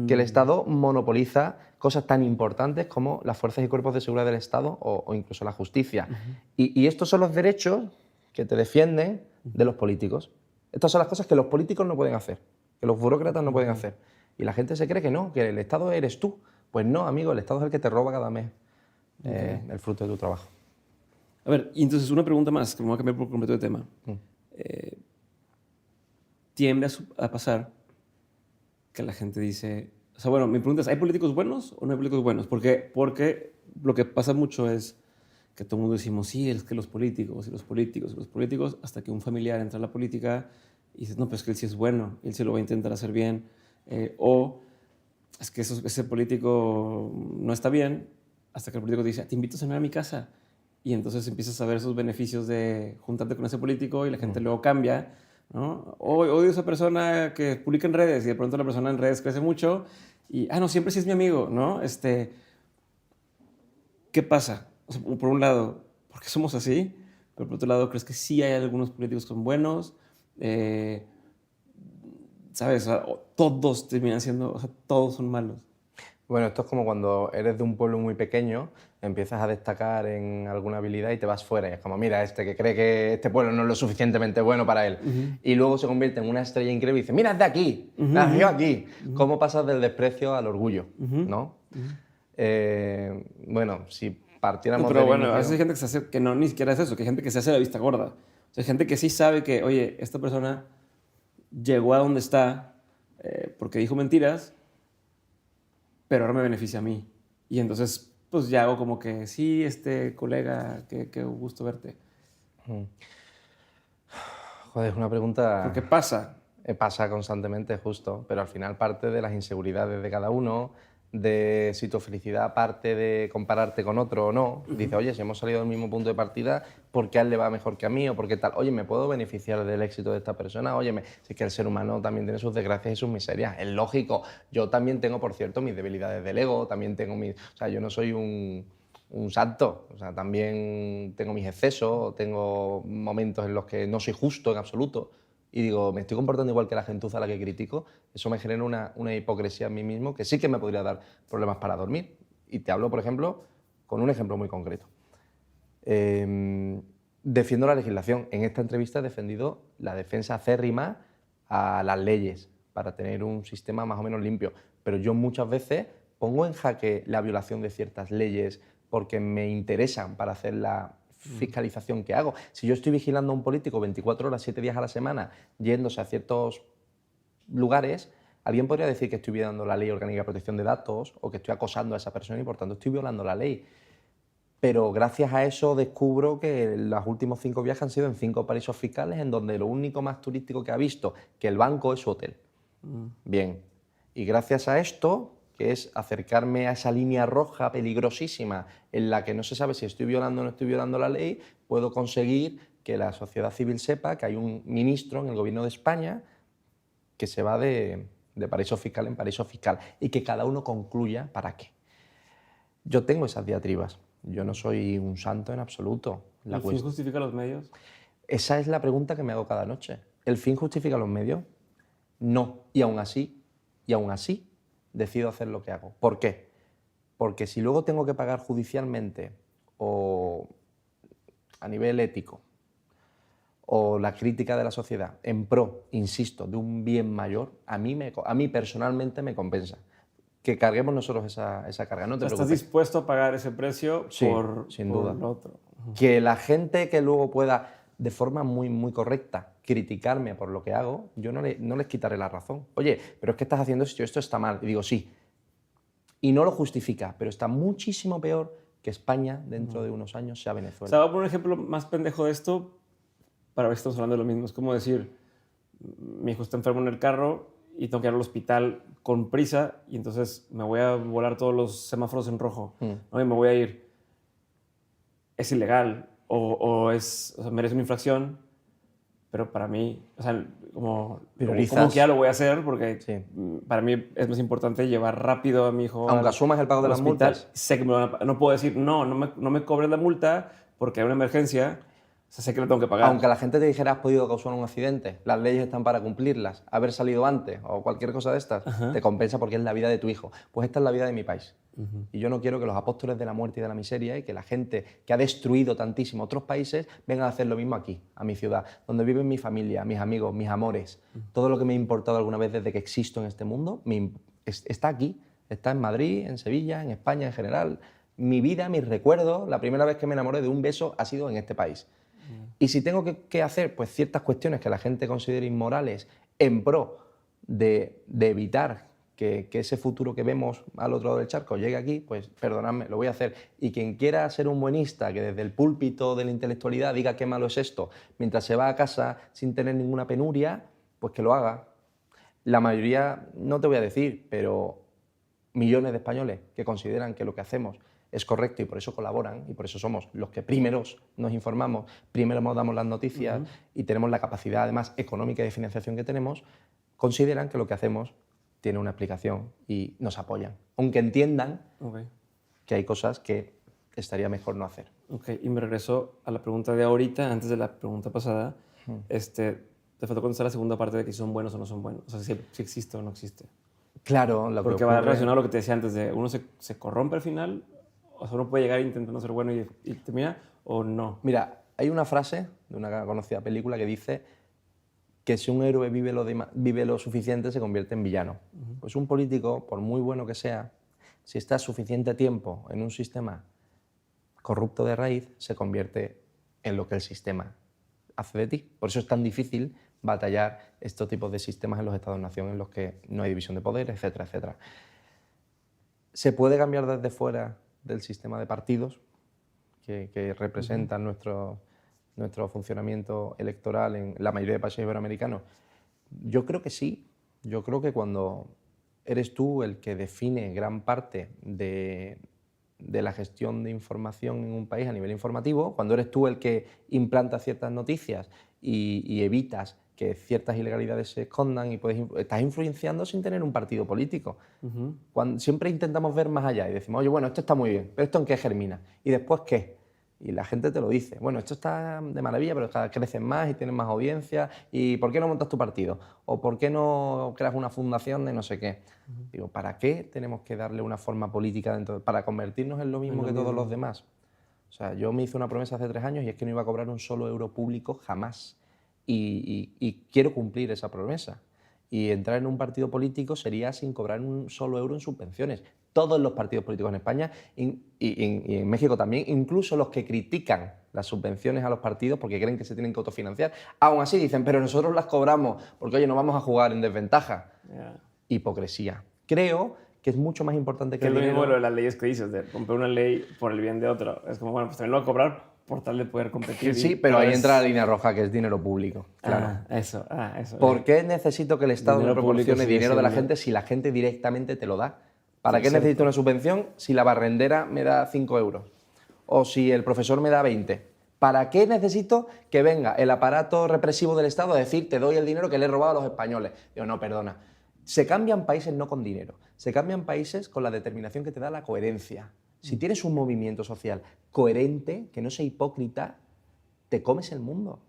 que el Estado monopoliza cosas tan importantes como las fuerzas y cuerpos de seguridad del Estado o incluso la justicia. Y estos son los derechos que te defienden de los políticos. Estas son las cosas que los políticos no pueden hacer, que los burócratas no pueden hacer. Y la gente se cree que no, que el Estado eres tú. Pues no, amigo, el Estado es el que te roba cada mes el fruto de tu trabajo. A ver, y entonces una pregunta más, que me voy a cambiar por completo de tema. Tiende a pasar que la gente dice... O sea, bueno, mi pregunta es, ¿hay políticos buenos o no hay políticos buenos? Porque lo que pasa mucho es que todo el mundo decimos, sí, es que los políticos, y los políticos, y los políticos, hasta que un familiar entra a la política y dices, no, pues que él sí es bueno, él sí lo va a intentar hacer bien, o es que ese político no está bien, hasta que el político te dice, te invito a cenar a mi casa, y entonces empiezas a ver esos beneficios de juntarte con ese político y la gente luego cambia, ¿no? Odio a esa persona que publica en redes y de pronto la persona en redes crece mucho y, no, siempre sí es mi amigo, ¿no? ¿Qué pasa? O sea, por un lado, ¿por qué somos así? Pero por otro lado, ¿crees que sí hay algunos políticos que son buenos? ¿Sabes? O sea, todos terminan siendo, o sea, todos son malos. Bueno, esto es como cuando eres de un pueblo muy pequeño, empiezas a destacar en alguna habilidad y te vas fuera. Y es como, mira, este que cree que este pueblo no es lo suficientemente bueno para él. Y luego se convierte en una estrella increíble y dice, mira, es de aquí, nació aquí. ¿Cómo pasas del desprecio al orgullo? ¿No? Bueno, si partiéramos pero del bueno, inicio... a veces hay gente que se hace, que no ni siquiera es eso, que hay gente que se hace la vista gorda. O sea, hay gente que sí sabe que, oye, esta persona llegó a donde está porque dijo mentiras, pero ahora me beneficia a mí. Y entonces, pues ya hago como que, sí, colega, qué gusto verte. Joder, es una pregunta... Porque pasa. Pasa constantemente, justo, pero al final parte de las inseguridades de cada uno, de si tu felicidad parte de compararte con otro o no. Dice, oye, si hemos salido del mismo punto de partida, ¿por qué a él le va mejor que a mí? ¿O por qué tal? Oye, ¿me puedo beneficiar del éxito de esta persona? Oye, si es que el ser humano también tiene sus desgracias y sus miserias. Es lógico. Yo también tengo, por cierto, mis debilidades del ego, también tengo mis... O sea, yo no soy un santo. O sea, también tengo mis excesos, tengo momentos en los que no soy justo en absoluto. y digo, me estoy comportando igual que la gentuza a la que critico, eso me genera una hipocresía en mí mismo que sí que me podría dar problemas para dormir. Y te hablo, por ejemplo, con un ejemplo muy concreto. Defiendo la legislación. En esta entrevista he defendido la defensa acérrima a las leyes para tener un sistema más o menos limpio. Pero yo muchas veces pongo en jaque la violación de ciertas leyes porque me interesan para hacer la fiscalización que hago. Si yo estoy vigilando a un político 24 horas, 7 días a la semana, yéndose a ciertos lugares, alguien podría decir que estoy violando la Ley Orgánica de Protección de Datos o que estoy acosando a esa persona y por tanto estoy violando la ley. Pero gracias a eso descubro que los últimos 5 viajes han sido en 5 paraísos fiscales en donde lo único más turístico que ha visto que el banco es su hotel. Bien, y gracias a esto, que es acercarme a esa línea roja peligrosísima en la que no se sabe si estoy violando o no estoy violando la ley, puedo conseguir que la sociedad civil sepa que hay un ministro en el gobierno de España que se va de paraíso fiscal en paraíso fiscal y que cada uno concluya para qué. Yo tengo esas diatribas. Yo no soy un santo en absoluto. ¿El fin justifica los medios? Esa es la pregunta que me hago cada noche. ¿El fin justifica los medios? No. Y aún así, decido hacer lo que hago. ¿Por qué? Porque si luego tengo que pagar judicialmente o a nivel ético o la crítica de la sociedad en pro, insisto, de un bien mayor, a mí personalmente me compensa. Que carguemos nosotros esa carga. No te preocupes. ¿Estás dispuesto a pagar ese precio Sí, por sin duda. lo otro? Que la gente que luego pueda, de forma muy, muy correcta, criticarme por lo que hago, yo no les quitaré la razón. Oye, pero es que estás haciendo esto está mal. Y digo, sí. Y no lo justifica, pero está muchísimo peor que España dentro de unos años sea Venezuela. O sea, voy a poner un ejemplo más pendejo de esto para ver si estamos hablando de lo mismo. Es como decir, mi hijo está enfermo en el carro y tengo que ir al hospital con prisa y entonces me voy a volar todos los semáforos en rojo, ¿no? Y me voy a ir. Es ilegal o sea, merece una infracción, pero para mí, o sea, como que ya lo voy a hacer porque para mí es más importante llevar rápido a mi hijo aunque asumas el pago de las multas. Sé que no puedo decir, no me cobres la multa porque hay una emergencia. O sea, sé que lo tengo que pagar. Aunque la gente te dijera has podido causar un accidente, las leyes están para cumplirlas, haber salido antes o cualquier cosa de estas, te compensa porque es la vida de tu hijo. Pues esta es la vida de mi país. Y yo no quiero que los apóstoles de la muerte y de la miseria y que la gente que ha destruido tantísimo otros países vengan a hacer lo mismo aquí, a mi ciudad, donde vive mi familia, mis amigos, mis amores. Todo lo que me ha importado alguna vez desde que existo en este mundo está aquí, está en Madrid, en Sevilla, en España en general. Mi vida, mis recuerdos, la primera vez que me enamoré de un beso ha sido en este país. Y si tengo que hacer pues, ciertas cuestiones que la gente considere inmorales en pro de evitar que ese futuro que vemos al otro lado del charco llegue aquí, pues perdonadme, lo voy a hacer. Y quien quiera ser un buenista, que desde el púlpito de la intelectualidad diga qué malo es esto, mientras se va a casa sin tener ninguna penuria, pues que lo haga. La mayoría, no te voy a decir, pero millones de españoles que consideran que lo que hacemos es correcto y por eso colaboran y por eso somos los que primeros nos informamos, primero nos damos las noticias y tenemos la capacidad además económica y de financiación que tenemos, consideran que lo que hacemos tiene una explicación y nos apoyan, aunque entiendan que hay cosas que estaría mejor no hacer. Y me regreso a la pregunta de ahorita, antes de la pregunta pasada. Te faltó contestar la segunda parte de que si son buenos o no son buenos, o sea, si existe o no existe. Claro, porque va relacionado a lo que te decía antes de uno se corrompe al final. O sea, uno puede llegar intentando ser bueno y termina, o no. Mira, hay una frase de una conocida película que dice que si un héroe vive lo suficiente se convierte en villano. Pues un político, por muy bueno que sea, si está suficiente tiempo en un sistema corrupto de raíz, se convierte en lo que el sistema hace de ti. Por eso es tan difícil batallar estos tipos de sistemas en los estados-nación en los que no hay división de poder, etcétera, etcétera. ¿Se puede cambiar desde fuera del sistema de partidos que representan nuestro funcionamiento electoral en la mayoría de países iberoamericanos? Yo creo que sí. Yo creo que cuando eres tú el que define gran parte de la gestión de información en un país a nivel informativo, cuando eres tú el que implanta ciertas noticias y evitas que ciertas ilegalidades se escondan y estás influenciando sin tener un partido político. Siempre intentamos ver más allá y decimos, oye, bueno, esto está muy bien, pero ¿esto en qué germina? ¿Y después qué? Y la gente te lo dice. Bueno, esto está de maravilla, pero cada vez crecen más y tienen más audiencia. ¿Y por qué no montas tu partido? ¿O por qué no creas una fundación de no sé qué? Digo, ¿para qué tenemos que darle una forma política dentro? ¿Para convertirnos en lo mismo que todos los demás? O sea, yo me hice una promesa hace 3 años y es que no iba a cobrar un solo euro público jamás. Y quiero cumplir esa promesa. Y entrar en un partido político sería sin cobrar un solo euro en subvenciones. Todos los partidos políticos en España y en México también, incluso los que critican las subvenciones a los partidos porque creen que se tienen que autofinanciar, aún así dicen, pero nosotros las cobramos porque, oye, no vamos a jugar en desventaja. Yeah. Hipocresía. Creo que es mucho más importante que Que es el lo dinero. mismo lo de las leyes que dices, de romper una ley por el bien de otro. Es como, bueno, pues también lo voy a cobrar por tal de poder competir. Sí, pero ahí entra la línea roja, que es dinero público. Claro. Eso. ¿Por qué necesito que el Estado me Dinero público proporcione sigue dinero de la siendo- gente si la gente directamente te lo da? ¿Para Sí, qué cierto. necesito una subvención si la barrendera me da 5 euros? O si el profesor me da 20. ¿Para qué necesito que venga el aparato represivo del Estado a decir te doy el dinero que le he robado a los españoles? Digo, no, perdona. Se cambian países no con dinero, se cambian países con la determinación que te da la coherencia. Si tienes un movimiento social coherente, que no sea hipócrita, te comes el mundo.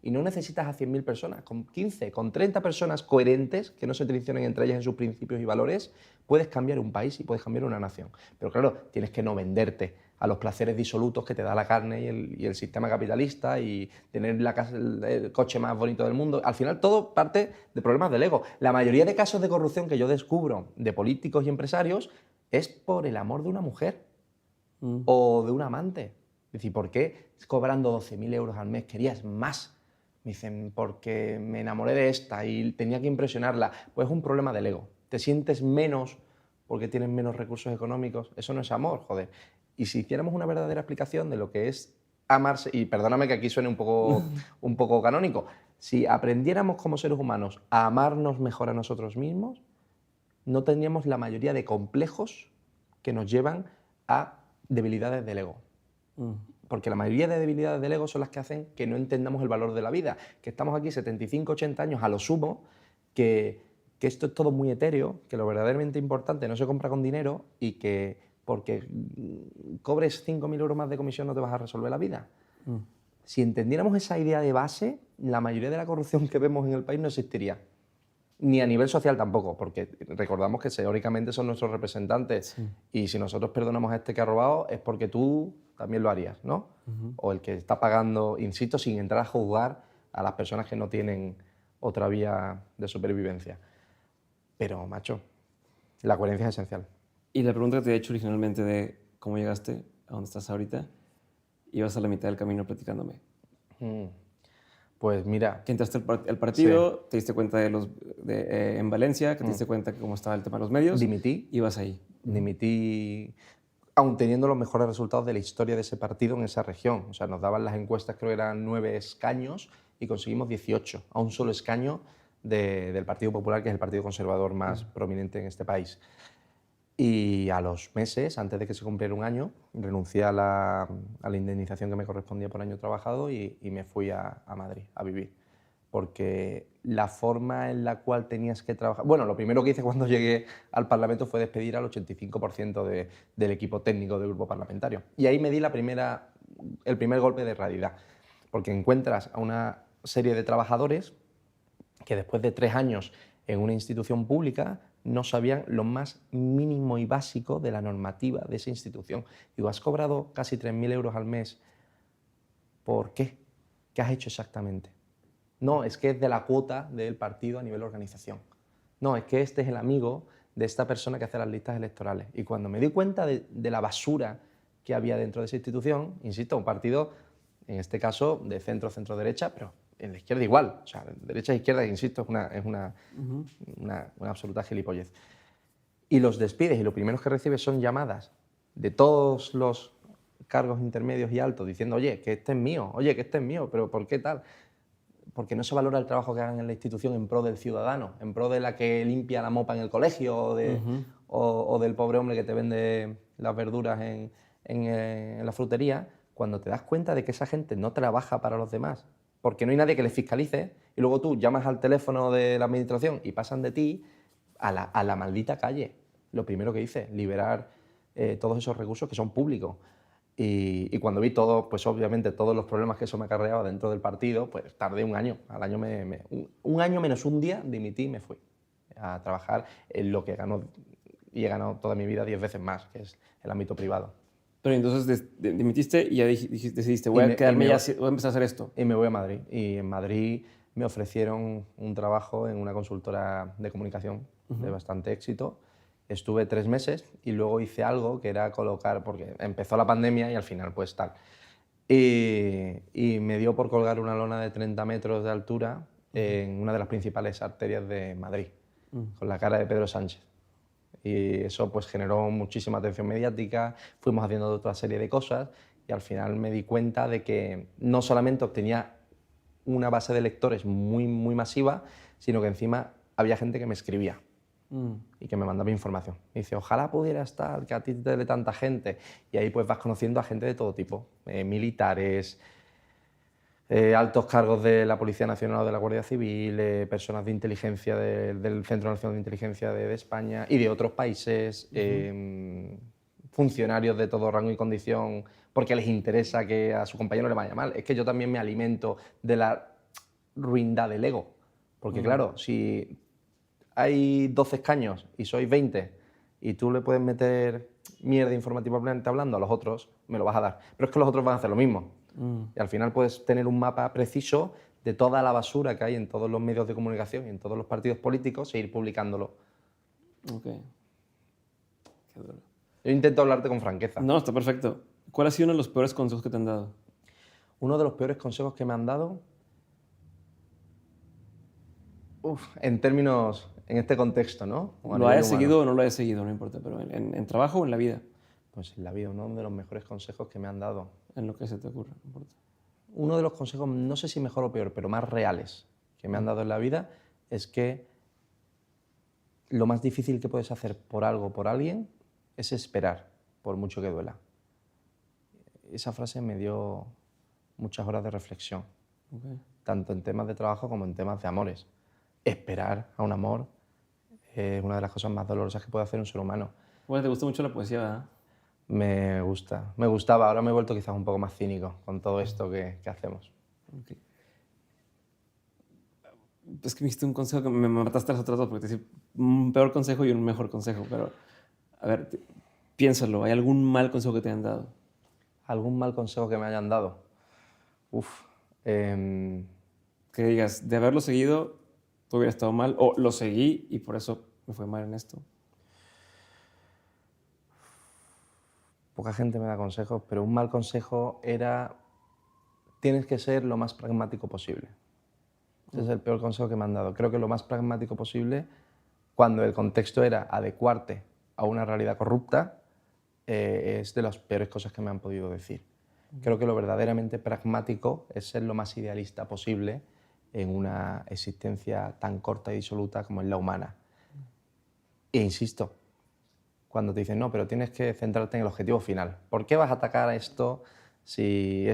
Y no necesitas a 100.000 personas, con 15, con 30 personas coherentes, que no se traicionen entre ellas en sus principios y valores, puedes cambiar un país y puedes cambiar una nación. Pero claro, tienes que no venderte a los placeres disolutos que te da la carne y el sistema capitalista y tener el coche más bonito del mundo. Al final todo parte de problemas del ego. La mayoría de casos de corrupción que yo descubro de políticos y empresarios es por el amor de una mujer o de un amante. Es decir, ¿por qué cobrando 12.000 euros al mes querías más? Me dicen, porque me enamoré de esta y tenía que impresionarla. Pues es un problema del ego. Te sientes menos porque tienes menos recursos económicos. Eso no es amor, joder. Y si hiciéramos una verdadera explicación de lo que es amarse, y perdóname que aquí suene un poco canónico, si aprendiéramos como seres humanos a amarnos mejor a nosotros mismos, no tendríamos la mayoría de complejos que nos llevan a debilidades del ego. Porque la mayoría de debilidades del ego son las que hacen que no entendamos el valor de la vida. Que estamos aquí 75, 80 años a lo sumo, que esto es todo muy etéreo, que lo verdaderamente importante no se compra con dinero y que porque cobres 5.000 euros más de comisión no te vas a resolver la vida. Si entendiéramos esa idea de base, la mayoría de la corrupción que vemos en el país no existiría. Ni a nivel social tampoco, porque recordamos que teóricamente son nuestros representantes. Sí. Y si nosotros perdonamos a este que ha robado es porque tú también lo harías, ¿no? O el que está pagando, insisto, sin entrar a juzgar a las personas que no tienen otra vía de supervivencia. Pero, macho, la coherencia es esencial. Y la pregunta que te he hecho originalmente de cómo llegaste a donde estás ahorita, ibas a la mitad del camino platicándome. Pues mira... Que entraste al partido, sí. Te diste cuenta en Valencia, que te diste cuenta que cómo estaba el tema de los medios. Dimití. Ibas ahí. Dimití, aun teniendo los mejores resultados de la historia de ese partido en esa región. O sea, nos daban las encuestas, creo que eran 9 escaños y conseguimos 18, a un solo escaño del Partido Popular, que es el partido conservador más prominente en este país. Y a los meses, antes de que se cumpliera un año, renuncié a la indemnización que me correspondía por año trabajado y me fui a Madrid a vivir. Porque la forma en la cual tenías que trabajar... Bueno, lo primero que hice cuando llegué al Parlamento fue despedir al 85% del equipo técnico del grupo parlamentario. Y ahí me di el primer golpe de realidad. Porque encuentras a una serie de trabajadores que después de 3 años en una institución pública no sabían lo más mínimo y básico de la normativa de esa institución. Digo, ¿has cobrado casi 3.000 euros al mes? ¿Por qué? ¿Qué has hecho exactamente? No, es que es de la cuota del partido a nivel organización. No, es que este es el amigo de esta persona que hace las listas electorales. Y cuando me di cuenta de la basura que había dentro de esa institución, insisto, un partido, en este caso, de centro-centro-derecha, pero en la izquierda igual, o sea, derecha e izquierda, insisto, es una absoluta gilipollez. Y los despides y lo primero que recibes son llamadas de todos los cargos intermedios y altos diciendo, oye, que este es mío, pero ¿por qué tal? Porque no se valora el trabajo que hagan en la institución en pro del ciudadano, en pro de la que limpia la mopa en el colegio o del pobre hombre que te vende las verduras en la frutería, cuando te das cuenta de que esa gente no trabaja para los demás, porque no hay nadie que les fiscalice, y luego tú llamas al teléfono de la administración y pasan de ti a la maldita calle. Lo primero que hice, liberar todos esos recursos que son públicos. Y cuando vi todo, pues obviamente todos los problemas que eso me acarreaba dentro del partido, pues tardé un año. Al año un año menos un día dimití y me fui a trabajar en lo que gano y he ganado toda mi vida 10 veces más, que es el ámbito privado. Pero entonces dimitiste y ya decidiste, voy a quedarme ya, voy a empezar a hacer esto. Y me voy a Madrid. Y en Madrid me ofrecieron un trabajo en una consultora de comunicación de bastante éxito. Estuve 3 meses y luego hice algo que era colocar, porque empezó la pandemia y al final pues tal. Y me dio por colgar una lona de 30 metros de altura en una de las principales arterias de Madrid, con la cara de Pedro Sánchez. Y eso pues generó muchísima atención mediática, fuimos haciendo otra serie de cosas y al final me di cuenta de que no solamente obtenía una base de lectores muy, muy masiva, sino que encima había gente que me escribía y que me mandaba información. Y dice, ojalá pudiera estar, que a ti te lee tanta gente. Y ahí pues vas conociendo a gente de todo tipo, militares, altos cargos de la Policía Nacional o de la Guardia Civil, personas de inteligencia del Centro Nacional de Inteligencia de España y de otros países, funcionarios de todo rango y condición, porque les interesa que a su compañero le vaya mal. Es que yo también me alimento de la ruindad del ego, porque claro, si hay 12 escaños y sois 20 y tú le puedes meter mierda informativamente hablando a los otros, me lo vas a dar. Pero es que los otros van a hacer lo mismo. Y al final puedes tener un mapa preciso de toda la basura que hay en todos los medios de comunicación y en todos los partidos políticos e ir publicándolo. Ok. Qué duro. Yo intento hablarte con franqueza. No, está perfecto. ¿Cuál ha sido uno de los peores consejos que te han dado? Uno de los peores consejos que me han dado, en términos, en este contexto, ¿no? Lo hayas seguido o no lo hayas seguido, no importa, pero en trabajo o en la vida. Pues en la vida, uno de los mejores consejos que me han dado. En lo que se te ocurra, no importa. Uno de los consejos, no sé si mejor o peor, pero más reales que me han dado en la vida es que lo más difícil que puedes hacer por algo, por alguien, es esperar, por mucho que duela. Esa frase me dio muchas horas de reflexión, tanto en temas de trabajo como en temas de amores. Esperar a un amor es una de las cosas más dolorosas que puede hacer un ser humano. Bueno, te gusta mucho la poesía, ¿verdad? Me gustaba, ahora me he vuelto quizás un poco más cínico con todo esto que hacemos. Okay. Es que me hiciste un consejo que me mataste las otras dos, porque te hice un peor consejo y un mejor consejo, pero a ver, piénsalo, ¿hay algún mal consejo que te hayan dado? ¿Algún mal consejo que me hayan dado? Que digas, de haberlo seguido, tú hubiera estado mal, o lo seguí y por eso me fue mal en esto. Poca gente me da consejos, pero un mal consejo era: tienes que ser lo más pragmático posible. Ese es el peor consejo que me han dado. Creo que lo más pragmático posible, cuando el contexto era adecuarte a una realidad corrupta, es de las peores cosas que me han podido decir. Creo que lo verdaderamente pragmático es ser lo más idealista posible en una existencia tan corta y disoluta como es la humana. E insisto, cuando te dicen, no, pero tienes que centrarte en el objetivo final. ¿Por qué vas a atacar a esto si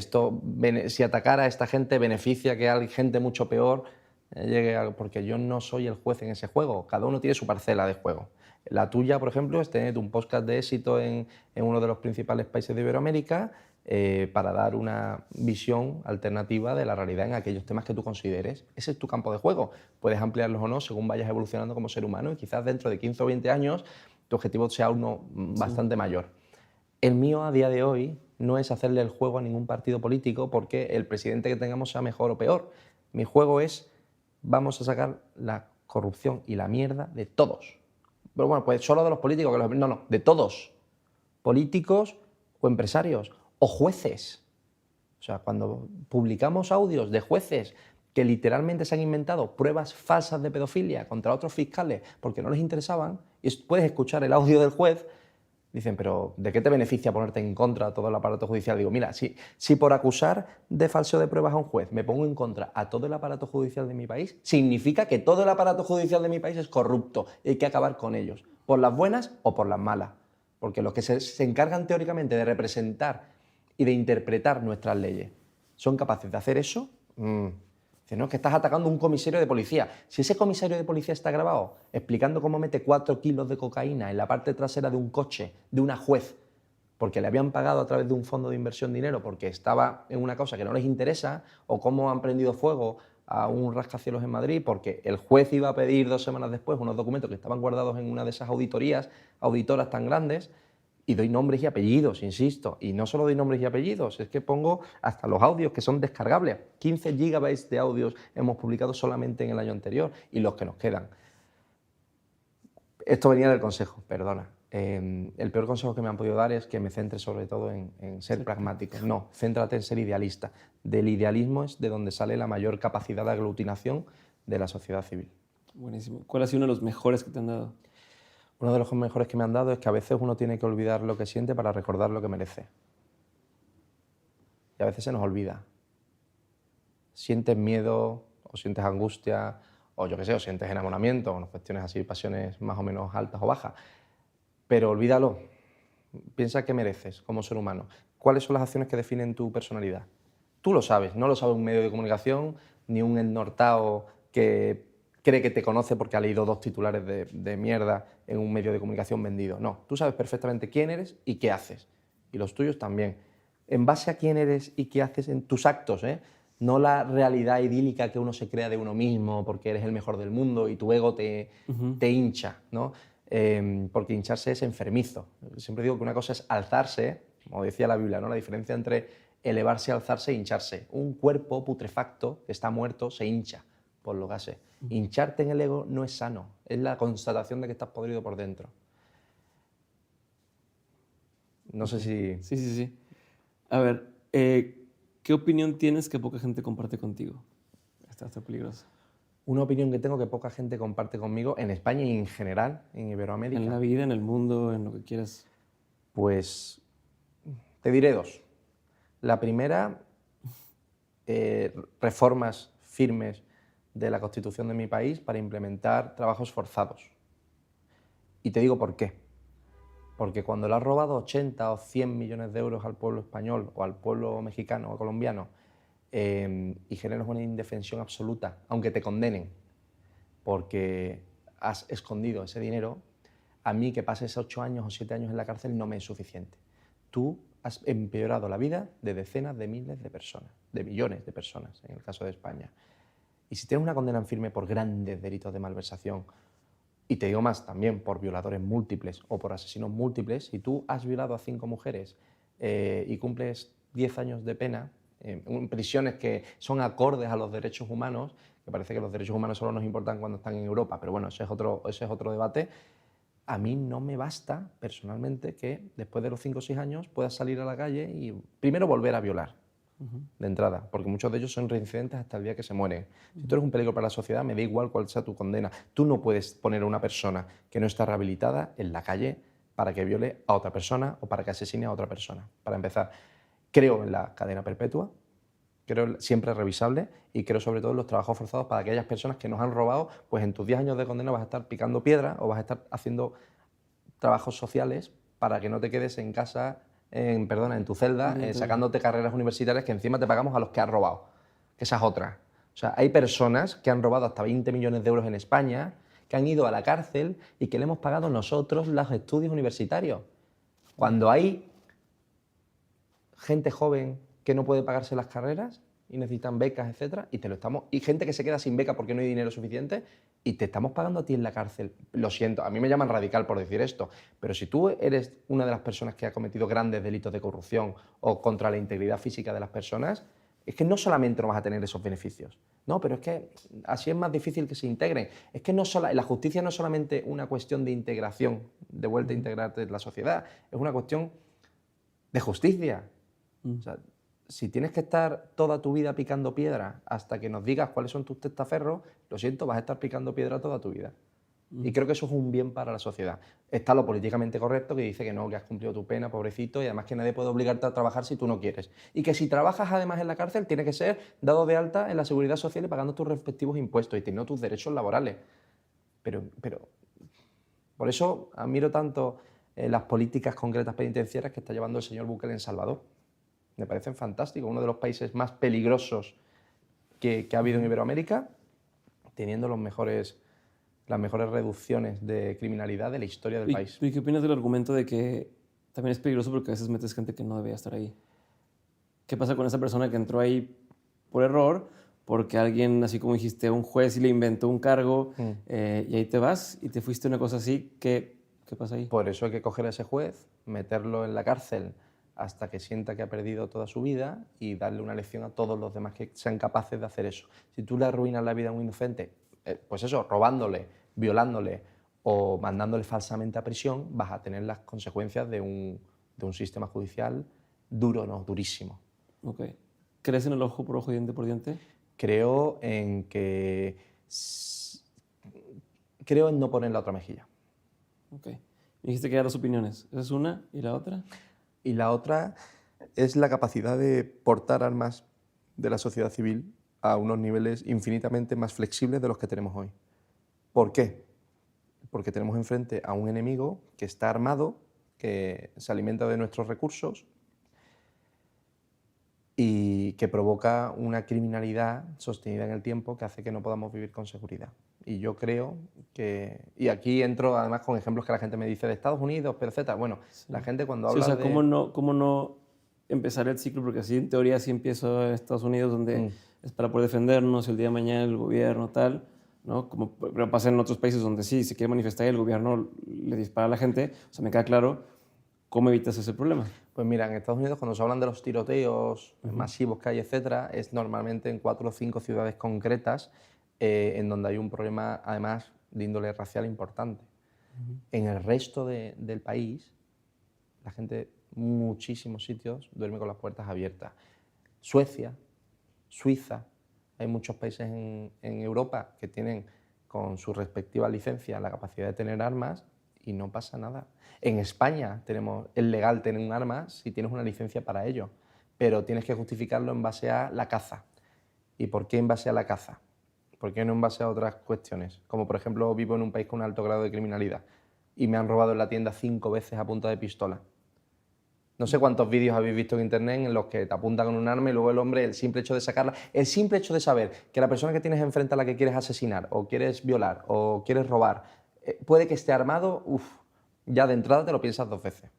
atacar a esta gente beneficia que hay gente mucho peor llegue a...? Porque yo no soy el juez en ese juego. Cada uno tiene su parcela de juego. La tuya, por ejemplo, es tener un podcast de éxito en uno de los principales países de Iberoamérica para dar una visión alternativa de la realidad en aquellos temas que tú consideres. Ese es tu campo de juego. Puedes ampliarlos o no según vayas evolucionando como ser humano y quizás dentro de 15 o 20 años tu objetivo sea uno bastante mayor. El mío a día de hoy no es hacerle el juego a ningún partido político porque el presidente que tengamos sea mejor o peor. Mi juego es, vamos a sacar la corrupción y la mierda de todos. Pero bueno, pues solo de los políticos, no, de todos. Políticos o empresarios o jueces. O sea, cuando publicamos audios de jueces que literalmente se han inventado pruebas falsas de pedofilia contra otros fiscales porque no les interesaban, y puedes escuchar el audio del juez, dicen, pero ¿de qué te beneficia ponerte en contra de todo el aparato judicial? Digo, mira, si por acusar de falseo de pruebas a un juez me pongo en contra a todo el aparato judicial de mi país, significa que todo el aparato judicial de mi país es corrupto y hay que acabar con ellos, por las buenas o por las malas. Porque los que se encargan teóricamente de representar y de interpretar nuestras leyes son capaces de hacer eso. Dice, no, es que estás atacando a un comisario de policía. Si ese comisario de policía está grabado explicando cómo mete 4 kilos de cocaína en la parte trasera de un coche de una juez porque le habían pagado a través de un fondo de inversión dinero porque estaba en una causa que no les interesa, o cómo han prendido fuego a un rascacielos en Madrid porque el juez iba a pedir 2 semanas después unos documentos que estaban guardados en una de esas auditoras tan grandes, y doy nombres y apellidos, insisto, y no solo doy nombres y apellidos, es que pongo hasta los audios que son descargables. 15 gigabytes de audios hemos publicado solamente en el año anterior, y los que nos quedan. Esto venía del consejo, perdona. El peor consejo que me han podido dar es que me centre sobre todo en ser pragmático. No, céntrate en ser idealista. Del idealismo es de donde sale la mayor capacidad de aglutinación de la sociedad civil. Buenísimo. ¿Cuál ha sido uno de los mejores que te han dado? Uno de los mejores que me han dado es que a veces uno tiene que olvidar lo que siente para recordar lo que merece. Y a veces se nos olvida. Sientes miedo, o sientes angustia, o yo qué sé, o sientes enamoramiento, o cuestiones así, pasiones más o menos altas o bajas. Pero olvídalo. Piensa qué mereces como ser humano. ¿Cuáles son las acciones que definen tu personalidad? Tú lo sabes, no lo sabe un medio de comunicación, ni un ennortado que cree que te conoce porque ha leído 2 titulares de mierda en un medio de comunicación vendido. No, tú sabes perfectamente quién eres y qué haces. Y los tuyos también. En base a quién eres y qué haces en tus actos, no la realidad idílica que uno se crea de uno mismo porque eres el mejor del mundo y tu ego te hincha, ¿no? Porque hincharse es enfermizo. Siempre digo que una cosa es alzarse, como decía la Biblia, ¿no? La diferencia entre elevarse, alzarse e hincharse. Un cuerpo putrefacto que está muerto se hincha por los gases. Hincharte en el ego no es sano, es la constatación de que estás podrido por dentro. No sé si... Sí. A ver, ¿qué opinión tienes que poca gente comparte contigo? Está peligroso. Una opinión que tengo que poca gente comparte conmigo en España y en general, en Iberoamérica. En la vida, en el mundo, en lo que quieras. Pues te diré 2. La primera, reformas firmes de la Constitución de mi país para implementar trabajos forzados. Y te digo por qué. Porque cuando le has robado 80 o 100 millones de euros al pueblo español o al pueblo mexicano o colombiano y generas una indefensión absoluta, aunque te condenen porque has escondido ese dinero, a mí que pases 8 años o 7 años en la cárcel no me es suficiente. Tú has empeorado la vida de decenas de miles de personas, de millones de personas en el caso de España. Y si tienes una condena en firme por grandes delitos de malversación, y te digo más, también por violadores múltiples o por asesinos múltiples, si tú has violado a 5 mujeres y cumples 10 años de pena, en prisiones que son acordes a los derechos humanos, que parece que los derechos humanos solo nos importan cuando están en Europa, pero bueno, ese es otro debate. A mí no me basta, personalmente, que después de los 5 o 6 años puedas salir a la calle y primero volver a violar, de entrada, porque muchos de ellos son reincidentes hasta el día que se mueren. Si tú eres un peligro para la sociedad, me da igual cuál sea tu condena. Tú no puedes poner a una persona que no está rehabilitada en la calle para que viole a otra persona o para que asesine a otra persona. Para empezar, creo en la cadena perpetua, creo siempre revisable, y creo sobre todo en los trabajos forzados para aquellas personas que nos han robado, pues en tus 10 años de condena vas a estar picando piedra o vas a estar haciendo trabajos sociales para que no te quedes en casa, en tu celda, sacándote carreras universitarias que encima te pagamos a los que has robado. Que esa es otra. O sea, hay personas que han robado hasta 20 millones de euros en España, que han ido a la cárcel y que le hemos pagado nosotros los estudios universitarios. Cuando hay gente joven que no puede pagarse las carreras y necesitan becas, etcétera, y gente que se queda sin beca porque no hay dinero suficiente, y te estamos pagando a ti en la cárcel. Lo siento, a mí me llaman radical por decir esto, pero si tú eres una de las personas que ha cometido grandes delitos de corrupción o contra la integridad física de las personas, es que no solamente no vas a tener esos beneficios. No, pero es que así es más difícil que se integren. Es que la justicia no es solamente una cuestión de integración, de vuelta a integrarte en la sociedad, es una cuestión de justicia. O sea, si tienes que estar toda tu vida picando piedra hasta que nos digas cuáles son tus testaferros, lo siento, vas a estar picando piedra toda tu vida. Y creo que eso es un bien para la sociedad. Está lo políticamente correcto, que dice que no, que has cumplido tu pena, pobrecito, y además que nadie puede obligarte a trabajar si tú no quieres. Y que si trabajas además en la cárcel, tiene que ser dado de alta en la Seguridad Social y pagando tus respectivos impuestos y teniendo tus derechos laborales. Pero por eso admiro tanto las políticas concretas penitenciarias que está llevando el señor Bukele en Salvador. Me parecen fantásticos, uno de los países más peligrosos que ha habido en Iberoamérica, teniendo las mejores reducciones de criminalidad de la historia del país. ¿Y qué opinas del argumento de que también es peligroso porque a veces metes gente que no debería estar ahí. ¿Qué pasa con esa persona que entró ahí por error? Porque alguien, así como dijiste, un juez le inventó un cargo y ahí te vas y te fuiste a una cosa así. ¿Qué pasa ahí? Por eso hay que coger a ese juez, meterlo en la cárcel hasta que sienta que ha perdido toda su vida y darle una lección a todos los demás que sean capaces de hacer eso. Si tú le arruinas la vida a un inocente, pues eso, robándole, violándole o mandándole falsamente a prisión, vas a tener las consecuencias de un sistema judicial duro, no, durísimo. Ok. ¿Crees en el ojo por ojo, diente por diente? Creo en que... Creo en no poner la otra mejilla. Ok. Me dijiste que hay dos opiniones. ¿Esa es una y la otra? Y la otra es la capacidad de portar armas de la sociedad civil a unos niveles infinitamente más flexibles de los que tenemos hoy. ¿Por qué? Porque tenemos enfrente a un enemigo que está armado, que se alimenta de nuestros recursos y que provoca una criminalidad sostenida en el tiempo que hace que no podamos vivir con seguridad. Y yo creo que... Y aquí entro además con ejemplos que la gente me dice de Estados Unidos, pero etcétera. Bueno, Sí. la gente cuando Sí, habla o sea, de... ¿cómo no empezar el ciclo? Porque así en teoría sí empiezo en Estados Unidos, donde es para poder defendernos, el día de mañana el gobierno tal, ¿no? Como pero pasa en otros países donde sí, se quiere manifestar y el gobierno le dispara a la gente. O sea, me queda claro cómo evitas ese problema. Pues mira, en Estados Unidos cuando se hablan de los tiroteos masivos que hay, etcétera, es normalmente en 4 o 5 ciudades concretas en donde hay un problema, además, de índole racial importante. En el resto del país, la gente, muchísimos sitios, duerme con las puertas abiertas. Suecia, Suiza, hay muchos países en Europa que tienen con su respectiva licencia la capacidad de tener armas y no pasa nada. En España es legal tener un arma si tienes una licencia para ello, pero tienes que justificarlo en base a la caza. ¿Y por qué en base a la caza? ¿Por qué no en base a otras cuestiones? Como por ejemplo, vivo en un país con un alto grado de criminalidad y me han robado en la tienda 5 veces a punta de pistola. No sé cuántos vídeos habéis visto en internet en los que te apuntan con un arma y luego el hombre, el simple hecho de sacarla, el simple hecho de saber que la persona que tienes enfrente a la que quieres asesinar o quieres violar o quieres robar puede que esté armado, ya de entrada te lo piensas 2 veces.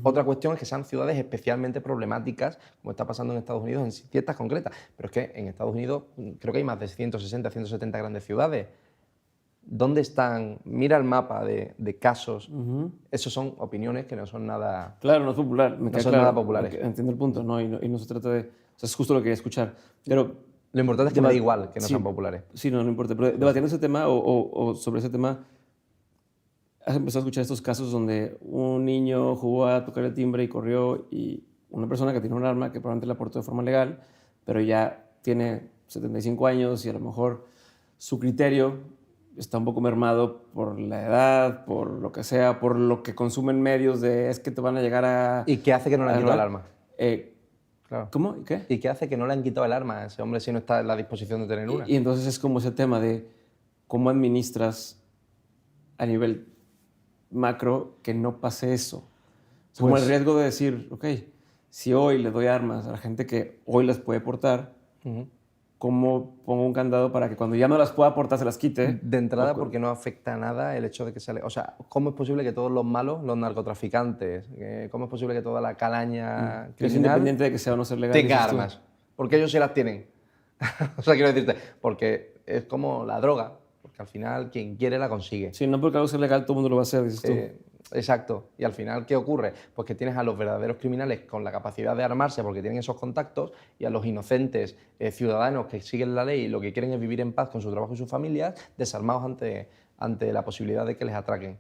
Otra cuestión es que sean ciudades especialmente problemáticas, como está pasando en Estados Unidos en ciertas concretas. Pero es que en Estados Unidos creo que hay más de 160, 170 grandes ciudades. ¿Dónde están? Mira el mapa de casos. Esos son opiniones que no son nada... Claro, no es popular. Me No queda son claro, nada populares. Entiendo el punto, ¿no? Y no se trata de... O sea, es justo lo que quería escuchar. Pero... Lo importante es que me da igual que no sí, sean populares. Sí, no importa. Pero debatiendo ese tema o sobre ese tema, ¿has empezado a escuchar estos casos donde un niño jugó a tocar el timbre y corrió y una persona que tiene un arma que probablemente la aportó de forma legal, pero ya tiene 75 años y a lo mejor su criterio está un poco mermado por la edad, por lo que sea, por lo que consumen medios de es que te van a llegar a... ¿Y qué hace que no le han quitado el arma? Claro. ¿Cómo? ¿Y qué? ¿Y qué hace que no le han quitado el arma a ese hombre si no está en la disposición de tener una? Y entonces es como ese tema de cómo administras a nivel macro que no pase eso. O sea, como el riesgo de decir, ok, si hoy le doy armas a la gente que hoy las puede portar, ¿cómo pongo un candado para que cuando ya no las pueda portar se las quite? De entrada, porque no afecta nada el hecho de que sale... O sea, ¿cómo es posible que todos los malos, los narcotraficantes, cómo es posible que toda la calaña Es criminal independiente de que sea o no ser legal. tenga armas? Porque ellos sí las tienen. O sea, quiero decirte, porque es como la droga, porque al final quien quiere la consigue. Sí, no porque algo sea legal todo el mundo lo va a hacer, dices tú. Exacto. Y al final, ¿qué ocurre? Pues que tienes a los verdaderos criminales con la capacidad de armarse porque tienen esos contactos y a los inocentes ciudadanos que siguen la ley y lo que quieren es vivir en paz con su trabajo y sus familias, desarmados ante la posibilidad de que les atraquen.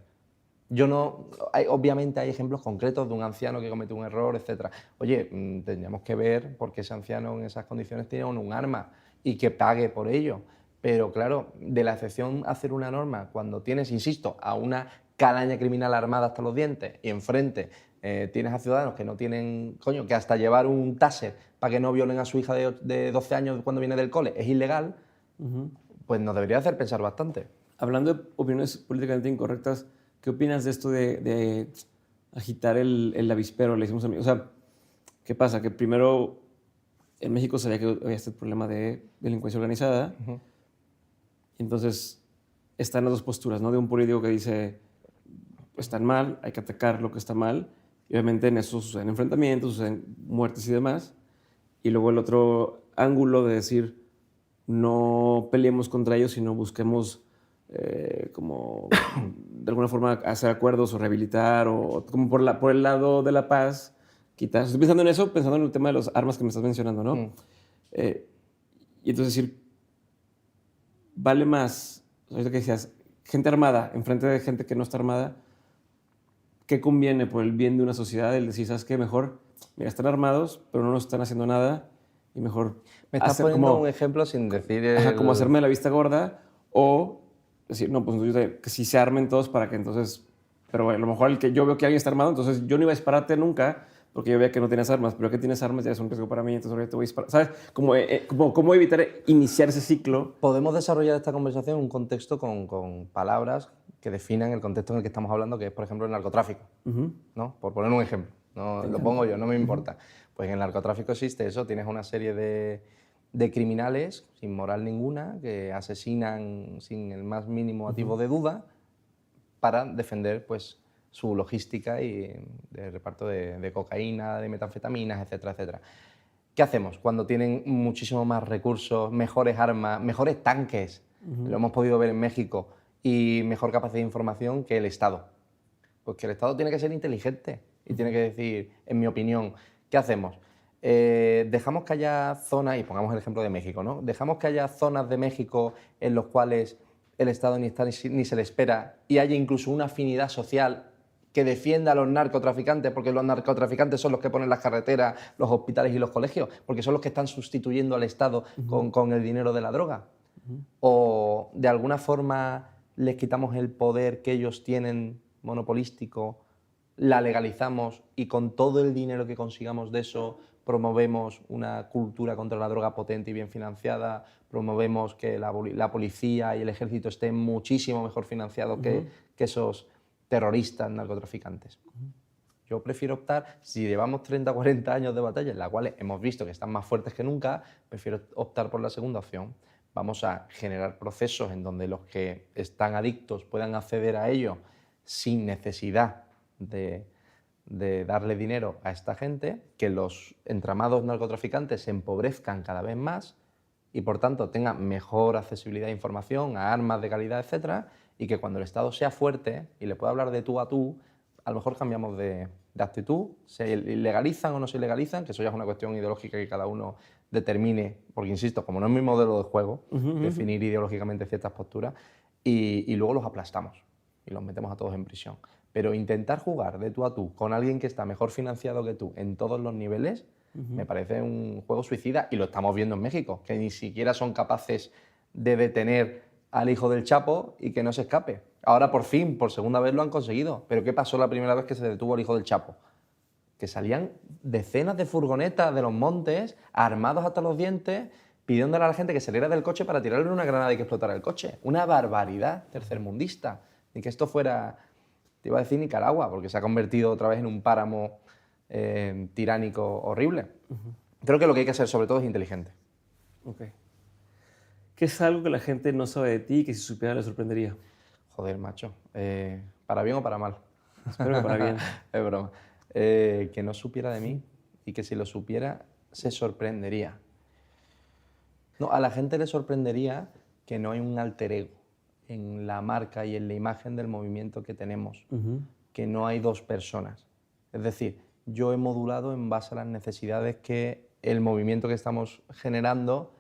Obviamente hay ejemplos concretos de un anciano que cometió un error, etc. Oye, tendríamos que ver por qué ese anciano en esas condiciones tiene un arma y que pague por ello. Pero claro, de la excepción hacer una norma cuando tienes, insisto, a una calaña criminal armada hasta los dientes y enfrente tienes a ciudadanos que no tienen, coño, que hasta llevar un taser para que no violen a su hija de 12 años cuando viene del cole es ilegal, pues nos debería hacer pensar bastante. Hablando de opiniones políticamente incorrectas, ¿qué opinas de esto de agitar el avispero? Le decimos a mí, o sea, ¿qué pasa? Que primero en México sabía que había este problema de delincuencia organizada. Entonces están las dos posturas, ¿no? De un político que dice, están mal, hay que atacar lo que está mal, Y obviamente en eso suceden enfrentamientos, suceden muertes y demás. Y luego el otro ángulo de decir, no peleemos contra ellos, sino busquemos como de alguna forma hacer acuerdos o rehabilitar o como por el lado de la paz, quitar. Estoy pensando en eso, pensando en el tema de las armas que me estás mencionando, ¿no? Eh, y entonces decir, vale más, ahorita que decías, gente armada enfrente de gente que no está armada, ¿qué conviene por el bien de una sociedad? El decir, ¿sabes qué? Mejor, mira, están armados, pero no nos están haciendo nada y mejor Me estás hacer poniendo como, un ejemplo sin decir como el... hacerme la vista gorda o decir, no, pues que si se armen todos para que entonces, pero a lo mejor el que yo veo que alguien está armado, entonces yo no iba a dispararte nunca porque yo veía que no tienes armas, pero que tienes armas ya es un riesgo para mí, entonces ahora te voy a disparar. ¿Sabes? Cómo evitar iniciar ese ciclo. Podemos desarrollar esta conversación en un contexto con palabras que definan el contexto en el que estamos hablando, que es, por ejemplo, el narcotráfico, ¿no? Por poner un ejemplo. No, lo pongo yo, no me importa. Pues en el narcotráfico existe eso, tienes una serie de criminales sin moral ninguna que asesinan sin el más mínimo atisbo de duda para defender pues, su logística y de reparto de cocaína, de metanfetaminas, etcétera, etcétera. ¿Qué hacemos cuando tienen muchísimo más recursos, mejores armas, mejores tanques? Lo hemos podido ver en México, y mejor capacidad de información que el Estado. Pues que el Estado tiene que ser inteligente y tiene que decir, en mi opinión, ¿qué hacemos? Dejamos que haya zonas, y pongamos el ejemplo de México, ¿no? Dejamos que haya zonas de México en los cuales el Estado ni está ni se le espera y haya incluso una afinidad social que defienda a los narcotraficantes, porque los narcotraficantes son los que ponen las carreteras, los hospitales y los colegios, porque son los que están sustituyendo al Estado con el dinero de la droga. O de alguna forma les quitamos el poder que ellos tienen monopolístico, la legalizamos y con todo el dinero que consigamos de eso promovemos una cultura contra la droga potente y bien financiada, promovemos que la policía y el ejército estén muchísimo mejor financiados que esos terroristas narcotraficantes. Yo prefiero optar, si llevamos 30 o 40 años de batalla en las cuales hemos visto que están más fuertes que nunca, prefiero optar por la segunda opción. Vamos a generar procesos en donde los que están adictos puedan acceder a ello sin necesidad de darle dinero a esta gente, que los entramados narcotraficantes se empobrezcan cada vez más y por tanto tengan mejor accesibilidad a información, a armas de calidad, etcétera, y que cuando el Estado sea fuerte y le pueda hablar de tú a tú, a lo mejor cambiamos de actitud, se legalizan o no se legalizan, que eso ya es una cuestión ideológica que cada uno determine, porque insisto, como no es mi modelo de juego, definir ideológicamente ciertas posturas, y luego los aplastamos y los metemos a todos en prisión. Pero intentar jugar de tú a tú con alguien que está mejor financiado que tú en todos los niveles, me parece un juego suicida, y lo estamos viendo en México, que ni siquiera son capaces de detener al hijo del Chapo y que no se escape. Ahora por fin, por segunda vez lo han conseguido. ¿Pero qué pasó la primera vez que se detuvo al hijo del Chapo? Que salían decenas de furgonetas de los montes, armados hasta los dientes, pidiéndole a la gente que saliera del coche para tirarle una granada y que explotara el coche. Una barbaridad tercermundista. Ni que esto fuera, te iba a decir Nicaragua, porque se ha convertido otra vez en un páramo tiránico horrible. Creo que lo que hay que hacer sobre todo es inteligente. Ok. ¿Qué es algo que la gente no sabe de ti y que si supiera le sorprendería? Joder, macho. ¿Para bien o para mal? Espero que para bien. Es broma. Que no supiera de mí y que si lo supiera se sorprendería. No, a la gente le sorprendería que no hay un alter ego en la marca y en la imagen del movimiento que tenemos, que no hay dos personas. Es decir, yo he modulado en base a las necesidades que el movimiento que estamos generando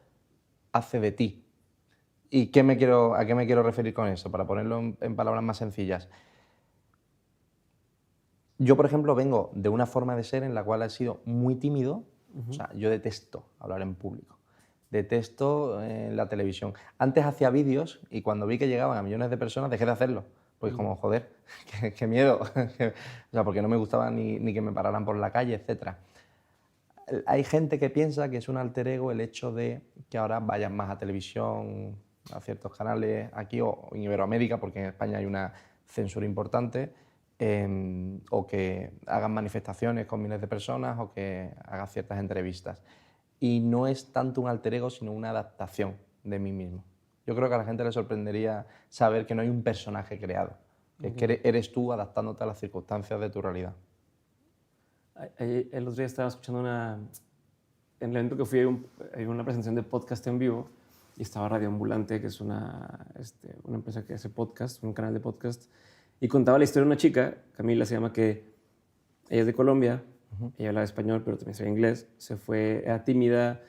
hace de ti. ¿Y a qué me quiero referir con eso? Para ponerlo en palabras más sencillas. Yo, por ejemplo, vengo de una forma de ser en la cual he sido muy tímido. O sea, yo detesto hablar en público. Detesto la televisión. Antes hacía vídeos y cuando vi que llegaban a millones de personas dejé de hacerlo. Pues como, joder, qué miedo. O sea, porque no me gustaba ni que me pararan por la calle, etc. Hay gente que piensa que es un alter ego el hecho de que ahora vayan más a televisión, a ciertos canales aquí o en Iberoamérica, porque en España hay una censura importante, o que hagan manifestaciones con miles de personas o que hagan ciertas entrevistas. Y no es tanto un alter ego, sino una adaptación de mí mismo. Yo creo que a la gente le sorprendería saber que no hay un personaje creado, que eres tú adaptándote a las circunstancias de tu realidad. El otro día estaba escuchando en el evento que fui, hay una presentación de podcast en vivo y estaba Radio Ambulante, que es una empresa que hace podcast, un canal de podcast, y contaba la historia de una chica, Camila se llama, que ella es de Colombia, ella hablaba español, pero también sabía inglés, era tímida,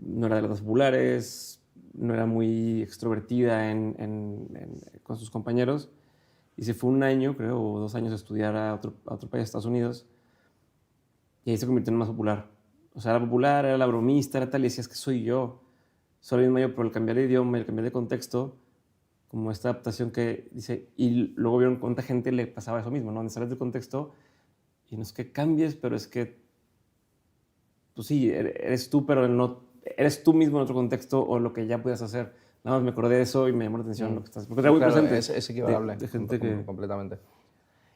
no era de las más populares, no era muy extrovertida con sus compañeros, y se fue un año, creo, o 2 años a estudiar a otro país, Estados Unidos, y ahí se convirtió en más popular. O sea, era popular, era la bromista, era tal, y decías que soy yo. Soy el mismo yo, pero el cambiar de idioma, el cambiar de contexto, como esta adaptación que dice, y luego vieron cuánta gente le pasaba eso mismo, ¿no? Donde sales del contexto y no es que cambies, pero es que, pues sí, eres tú, pero no, eres tú mismo en otro contexto o lo que ya puedes hacer. Nada más me acordé de eso y me llamó la atención lo que estás... Porque era muy Claro, presente. es equivalable, De gente que... completamente.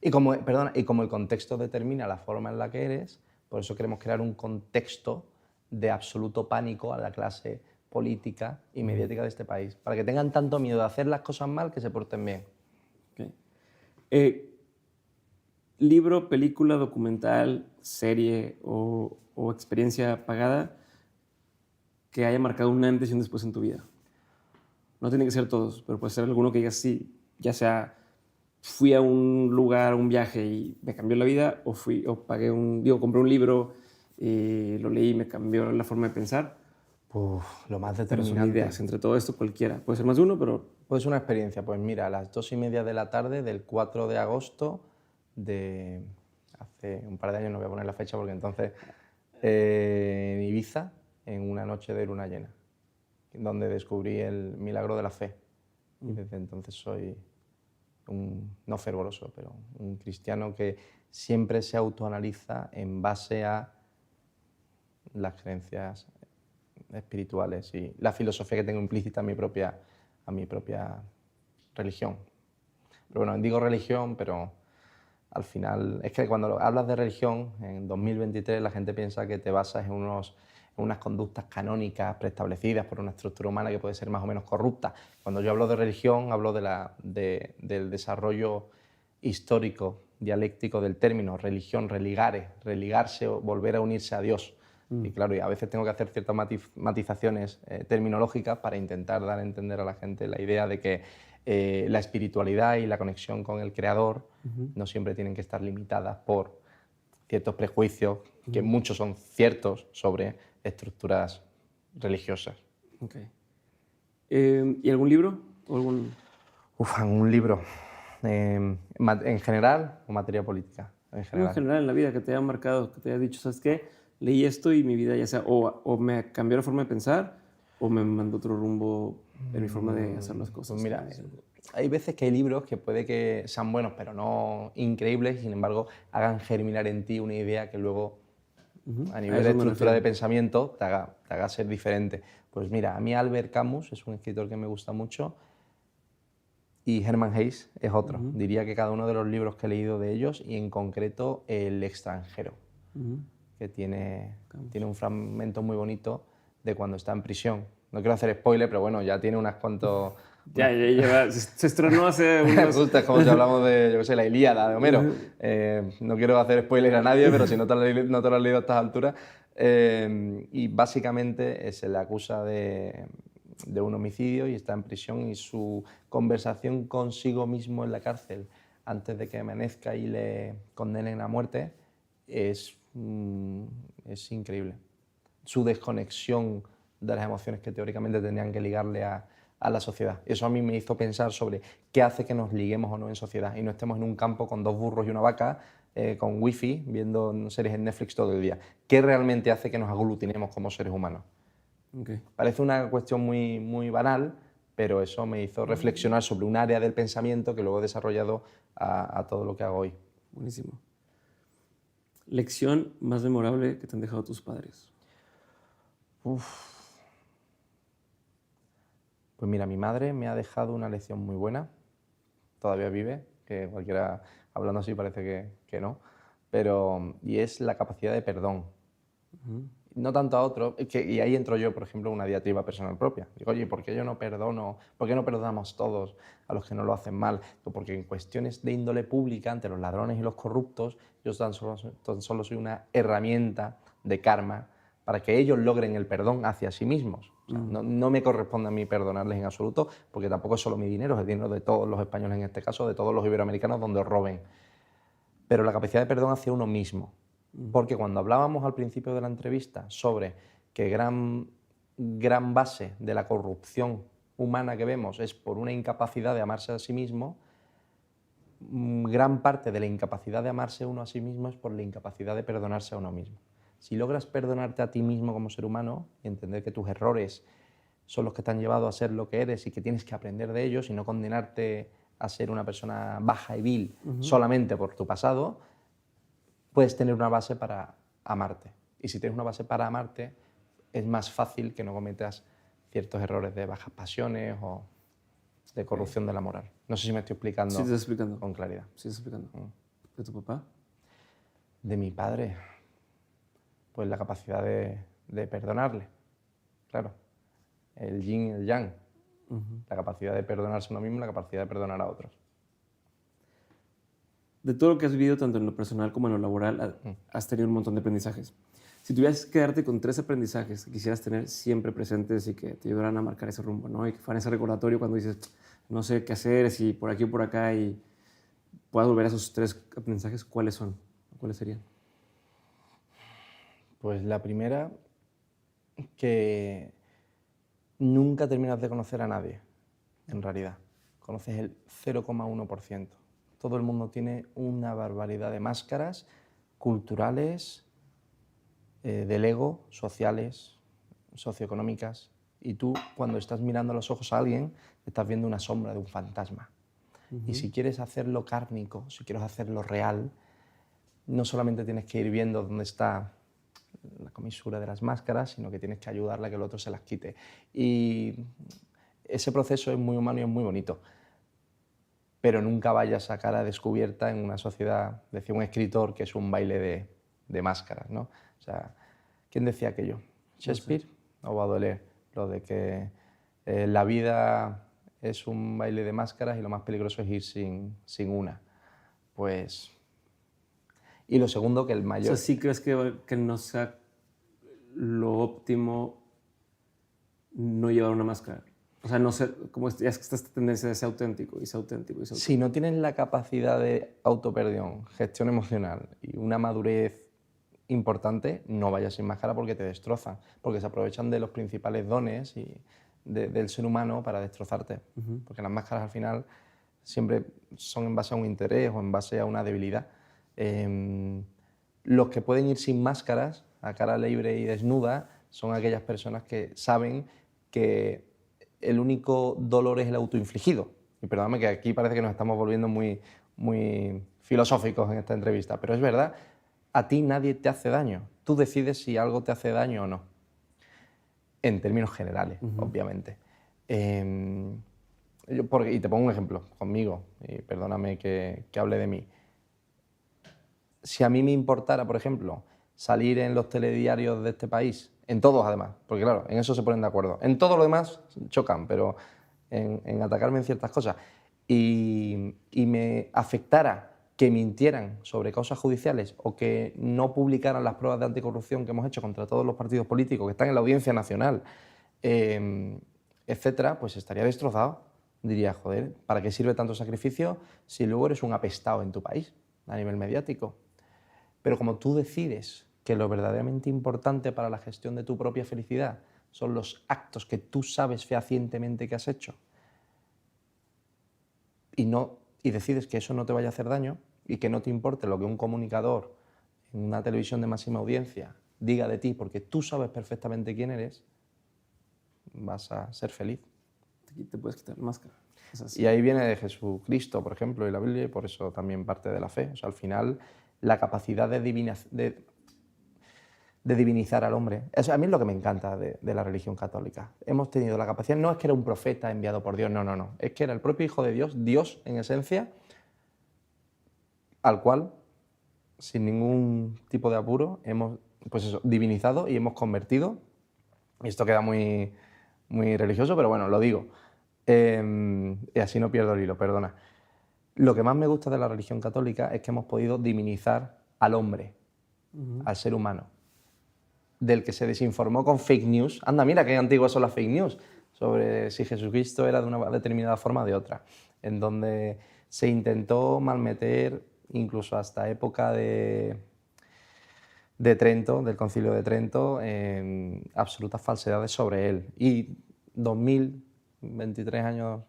Y como, perdona, y como el contexto determina la forma en la que eres, por eso queremos crear un contexto de absoluto pánico a la clase política y mediática de este país, para que tengan tanto miedo de hacer las cosas mal que se porten bien. Okay. Libro, película, documental, serie o experiencia pagada que haya marcado un antes y un después en tu vida. No tiene que ser todos, pero puede ser alguno que digas sí, ya sea fui a un lugar, un viaje y me cambió la vida, o compré un libro y lo leí y me cambió la forma de pensar. Lo más Pero son determinante. ideas, entre todo esto cualquiera. Puede ser más de uno, pero... Pues una experiencia, pues mira, a las 2:30 de la tarde del 4 de agosto de hace un par de años, no voy a poner la fecha porque entonces, en Ibiza, en una noche de luna llena, donde descubrí el milagro de la fe. Y desde entonces soy no fervoroso, pero un cristiano que siempre se autoanaliza en base a las creencias espirituales y la filosofía que tengo implícita a mi propia religión. Pero bueno, digo religión, pero al final es que cuando hablas de religión, en 2023 la gente piensa que te basas en unas conductas canónicas preestablecidas por una estructura humana que puede ser más o menos corrupta. Cuando yo hablo de religión, hablo del desarrollo histórico, dialéctico del término, religión, religare, religarse o volver a unirse a Dios. Y claro, y a veces tengo que hacer ciertas matizaciones terminológicas para intentar dar a entender a la gente la idea de que la espiritualidad y la conexión con el Creador no siempre tienen que estar limitadas por ciertos prejuicios, que muchos son ciertos, sobre estructuras religiosas. Okay. ¿Y algún libro? ¿O algún... Un libro. ¿En general o materia política? En En general, en la vida, que te haya marcado, que te haya dicho, ¿sabes qué? Leí esto y mi vida ya sea o me cambió la forma de pensar o me mandó otro rumbo en mi forma de hacer las cosas. Pues mira, hay veces que hay libros que puede que sean buenos, pero no increíbles, sin embargo, hagan germinar en ti una idea que luego, a nivel de estructura de pensamiento, te haga ser diferente. Pues mira, a mí Albert Camus es un escritor que me gusta mucho y Hermann Hesse es otro. Diría que cada uno de los libros que he leído de ellos, y en concreto El extranjero, que tiene un fragmento muy bonito de cuando está en prisión. No quiero hacer spoiler, pero bueno, ya tiene unas cuantos... Ya lleva, se estrenó hace unos... Justo es como si hablamos de, yo qué sé, la Ilíada de Homero. No quiero hacer spoiler a nadie, pero si no te lo has leído a estas alturas. Y básicamente se le acusa de un homicidio y está en prisión, y su conversación consigo mismo en la cárcel antes de que amanezca y le condenen a muerte es increíble. Su desconexión de las emociones que teóricamente tendrían que ligarle a la sociedad. Eso a mí me hizo pensar sobre qué hace que nos liguemos o no en sociedad y no estemos en un campo con 2 burros y una vaca, con wifi, viendo series en Netflix todo el día. ¿Qué realmente hace que nos aglutinemos como seres humanos? Okay. Parece una cuestión muy, muy banal, pero eso me hizo reflexionar sobre un área del pensamiento que luego he desarrollado a todo lo que hago hoy. Buenísimo. ¿Lección más memorable que te han dejado tus padres? Pues mira, mi madre me ha dejado una lección muy buena. Todavía vive, que cualquiera hablando así parece que no. Y es la capacidad de perdón. no tanto a otros, y ahí entro yo, por ejemplo, en una diatriba personal propia. Digo, oye, ¿por qué yo no perdono? ¿Por qué no perdonamos todos a los que no lo hacen mal? Digo, porque en cuestiones de índole pública, ante los ladrones y los corruptos, yo tan solo soy una herramienta de karma para que ellos logren el perdón hacia sí mismos. O sea, no me corresponde a mí perdonarles en absoluto, porque tampoco es solo mi dinero, es el dinero de todos los españoles en este caso, de todos los iberoamericanos donde os roben. Pero la capacidad de perdón hacia uno mismo. Porque cuando hablábamos al principio de la entrevista sobre que gran base de la corrupción humana que vemos es por una incapacidad de amarse a sí mismo, gran parte de la incapacidad de amarse uno a sí mismo es por la incapacidad de perdonarse a uno mismo. Si logras perdonarte a ti mismo como ser humano y entender que tus errores son los que te han llevado a ser lo que eres y que tienes que aprender de ellos y no condenarte a ser una persona baja y vil solamente por tu pasado, puedes tener una base para amarte. Y si tienes una base para amarte, es más fácil que no cometas ciertos errores de bajas pasiones o de corrupción de la moral. No sé si me estoy explicando, Sí, te estás explicando. con claridad. Sí, te estás explicando. ¿De tu papá? De mi padre, pues la capacidad de perdonarle, claro. El yin y el yang. La capacidad de perdonarse a uno mismo y la capacidad de perdonar a otros. De todo lo que has vivido, tanto en lo personal como en lo laboral, has tenido un montón de aprendizajes. Si tuvieras que quedarte con 3 aprendizajes que quisieras tener siempre presentes y que te ayudaran a marcar ese rumbo, ¿no? Y que fueran ese recordatorio cuando dices, no sé qué hacer, si por aquí o por acá, y puedas volver a esos 3 aprendizajes, ¿cuáles son? ¿Cuáles serían? Pues la primera, que nunca terminas de conocer a nadie, en realidad. Conoces el 0,1%. Todo el mundo tiene una barbaridad de máscaras culturales, del ego, sociales, socioeconómicas. Y tú, cuando estás mirando a los ojos a alguien, estás viendo una sombra de un fantasma. Y si quieres hacerlo kármico, si quieres hacerlo real, no solamente tienes que ir viendo dónde está la comisura de las máscaras, sino que tienes que ayudarle a que el otro se las quite. Y ese proceso es muy humano y es muy bonito. Pero nunca vayas a cara descubierta en una sociedad, decía un escritor, que es un baile de máscaras, ¿no? O sea, ¿quién decía aquello? ¿Shakespeare o Baudelaire? Lo de que la vida es un baile de máscaras y lo más peligroso es ir sin una. Pues... Y lo segundo, que el mayor... O sea, ¿sí crees que no sea lo óptimo no llevar una máscara? O sea, no sé, como ya es que está esta tendencia de ser auténtico y ser auténtico y ser auténtico. Si no tienes la capacidad de autoperdón, gestión emocional y una madurez importante, no vayas sin máscara porque te destrozan, porque se aprovechan de los principales dones del ser humano para destrozarte. Porque las máscaras al final siempre son en base a un interés o en base a una debilidad. Los que pueden ir sin máscaras, a cara libre y desnuda, son aquellas personas que saben que el único dolor es el autoinfligido. Y perdóname que aquí parece que nos estamos volviendo muy, muy filosóficos en esta entrevista, pero es verdad, a ti nadie te hace daño. Tú decides si algo te hace daño o no. En términos generales, obviamente. Y te pongo un ejemplo conmigo, y perdóname que hable de mí. Si a mí me importara, por ejemplo, salir en los telediarios de este país, en todos además, porque claro, en eso se ponen de acuerdo. En todo lo demás chocan, pero en atacarme en ciertas cosas. Y me afectara que mintieran sobre causas judiciales o que no publicaran las pruebas de anticorrupción que hemos hecho contra todos los partidos políticos que están en la Audiencia Nacional, etcétera, pues estaría destrozado. Diría, joder, ¿para qué sirve tanto sacrificio si luego eres un apestado en tu país a nivel mediático? Pero como tú decides que lo verdaderamente importante para la gestión de tu propia felicidad son los actos que tú sabes fehacientemente que has hecho y decides que eso no te vaya a hacer daño y que no te importe lo que un comunicador en una televisión de máxima audiencia diga de ti porque tú sabes perfectamente quién eres, vas a ser feliz. Te puedes quitar la máscara. Es así. Y ahí viene de Jesucristo, por ejemplo, y la Biblia, y por eso también parte de la fe. O sea, al final, la capacidad de divinizar al hombre. Eso a mí es lo que me encanta de la religión católica. Hemos tenido la capacidad, no es que era un profeta enviado por Dios, no. Es que era el propio Hijo de Dios, Dios en esencia, al cual, sin ningún tipo de apuro, hemos pues eso, divinizado y hemos convertido, y esto queda muy, muy religioso, pero bueno, lo digo, y así no pierdo el hilo, perdona. Lo que más me gusta de la religión católica es que hemos podido divinizar al hombre, al ser humano, del que se desinformó con fake news. Anda, mira qué antiguas son las fake news, sobre si Jesucristo era de una determinada forma o de otra, en donde se intentó malmeter incluso hasta época de Trento, del Concilio de Trento, en absolutas falsedades sobre él. Y 2023 años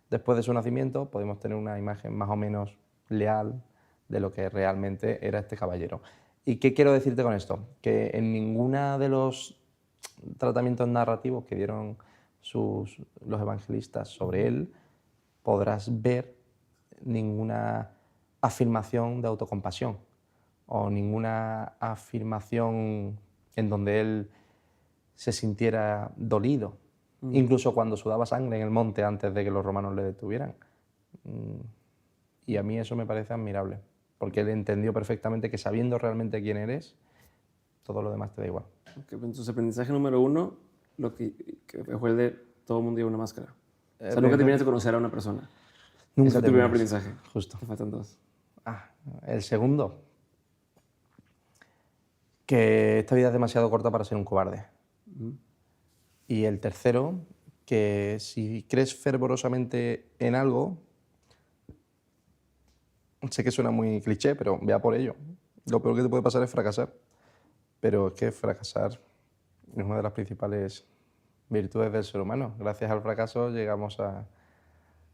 después de su nacimiento podemos tener una imagen más o menos leal de lo que realmente era este caballero. ¿Y qué quiero decirte con esto? Que en ninguna de los tratamientos narrativos que dieron los evangelistas sobre él podrás ver ninguna afirmación de autocompasión o ninguna afirmación en donde él se sintiera dolido, incluso cuando sudaba sangre en el monte antes de que los romanos le detuvieran. Y a mí eso me parece admirable, porque él entendió perfectamente que sabiendo realmente quién eres, todo lo demás te da igual. Okay, entonces, aprendizaje número 1, lo que fue el de todo el mundo lleva una máscara. O sea, nunca terminas de conocer a una persona. Nunca Ese es tu primer aprendizaje. Justo. Te faltan 2. El segundo, que esta vida es demasiado corta para ser un cobarde. Y el tercero, que si crees fervorosamente en algo, sé que suena muy cliché, pero vea por ello. Lo peor que te puede pasar es fracasar. Pero es que fracasar es una de las principales virtudes del ser humano. Gracias al fracaso llegamos a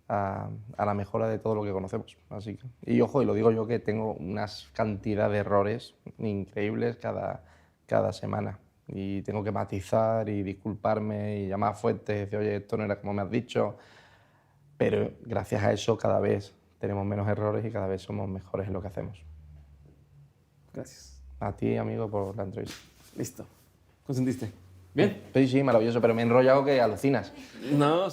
la mejora de todo lo que conocemos. Así que, y ojo, y lo digo yo que tengo unas cantidad de errores increíbles cada semana. Y tengo que matizar y disculparme y llamar a fuentes y decir, oye, esto no era como me has dicho. Pero gracias a eso cada vez tenemos menos errores y cada vez somos mejores en lo que hacemos. Gracias. A ti, amigo, por la entrevista. Listo. ¿Consentiste? ¿Bien? Sí, maravilloso, pero me he enrollado que alucinas. No.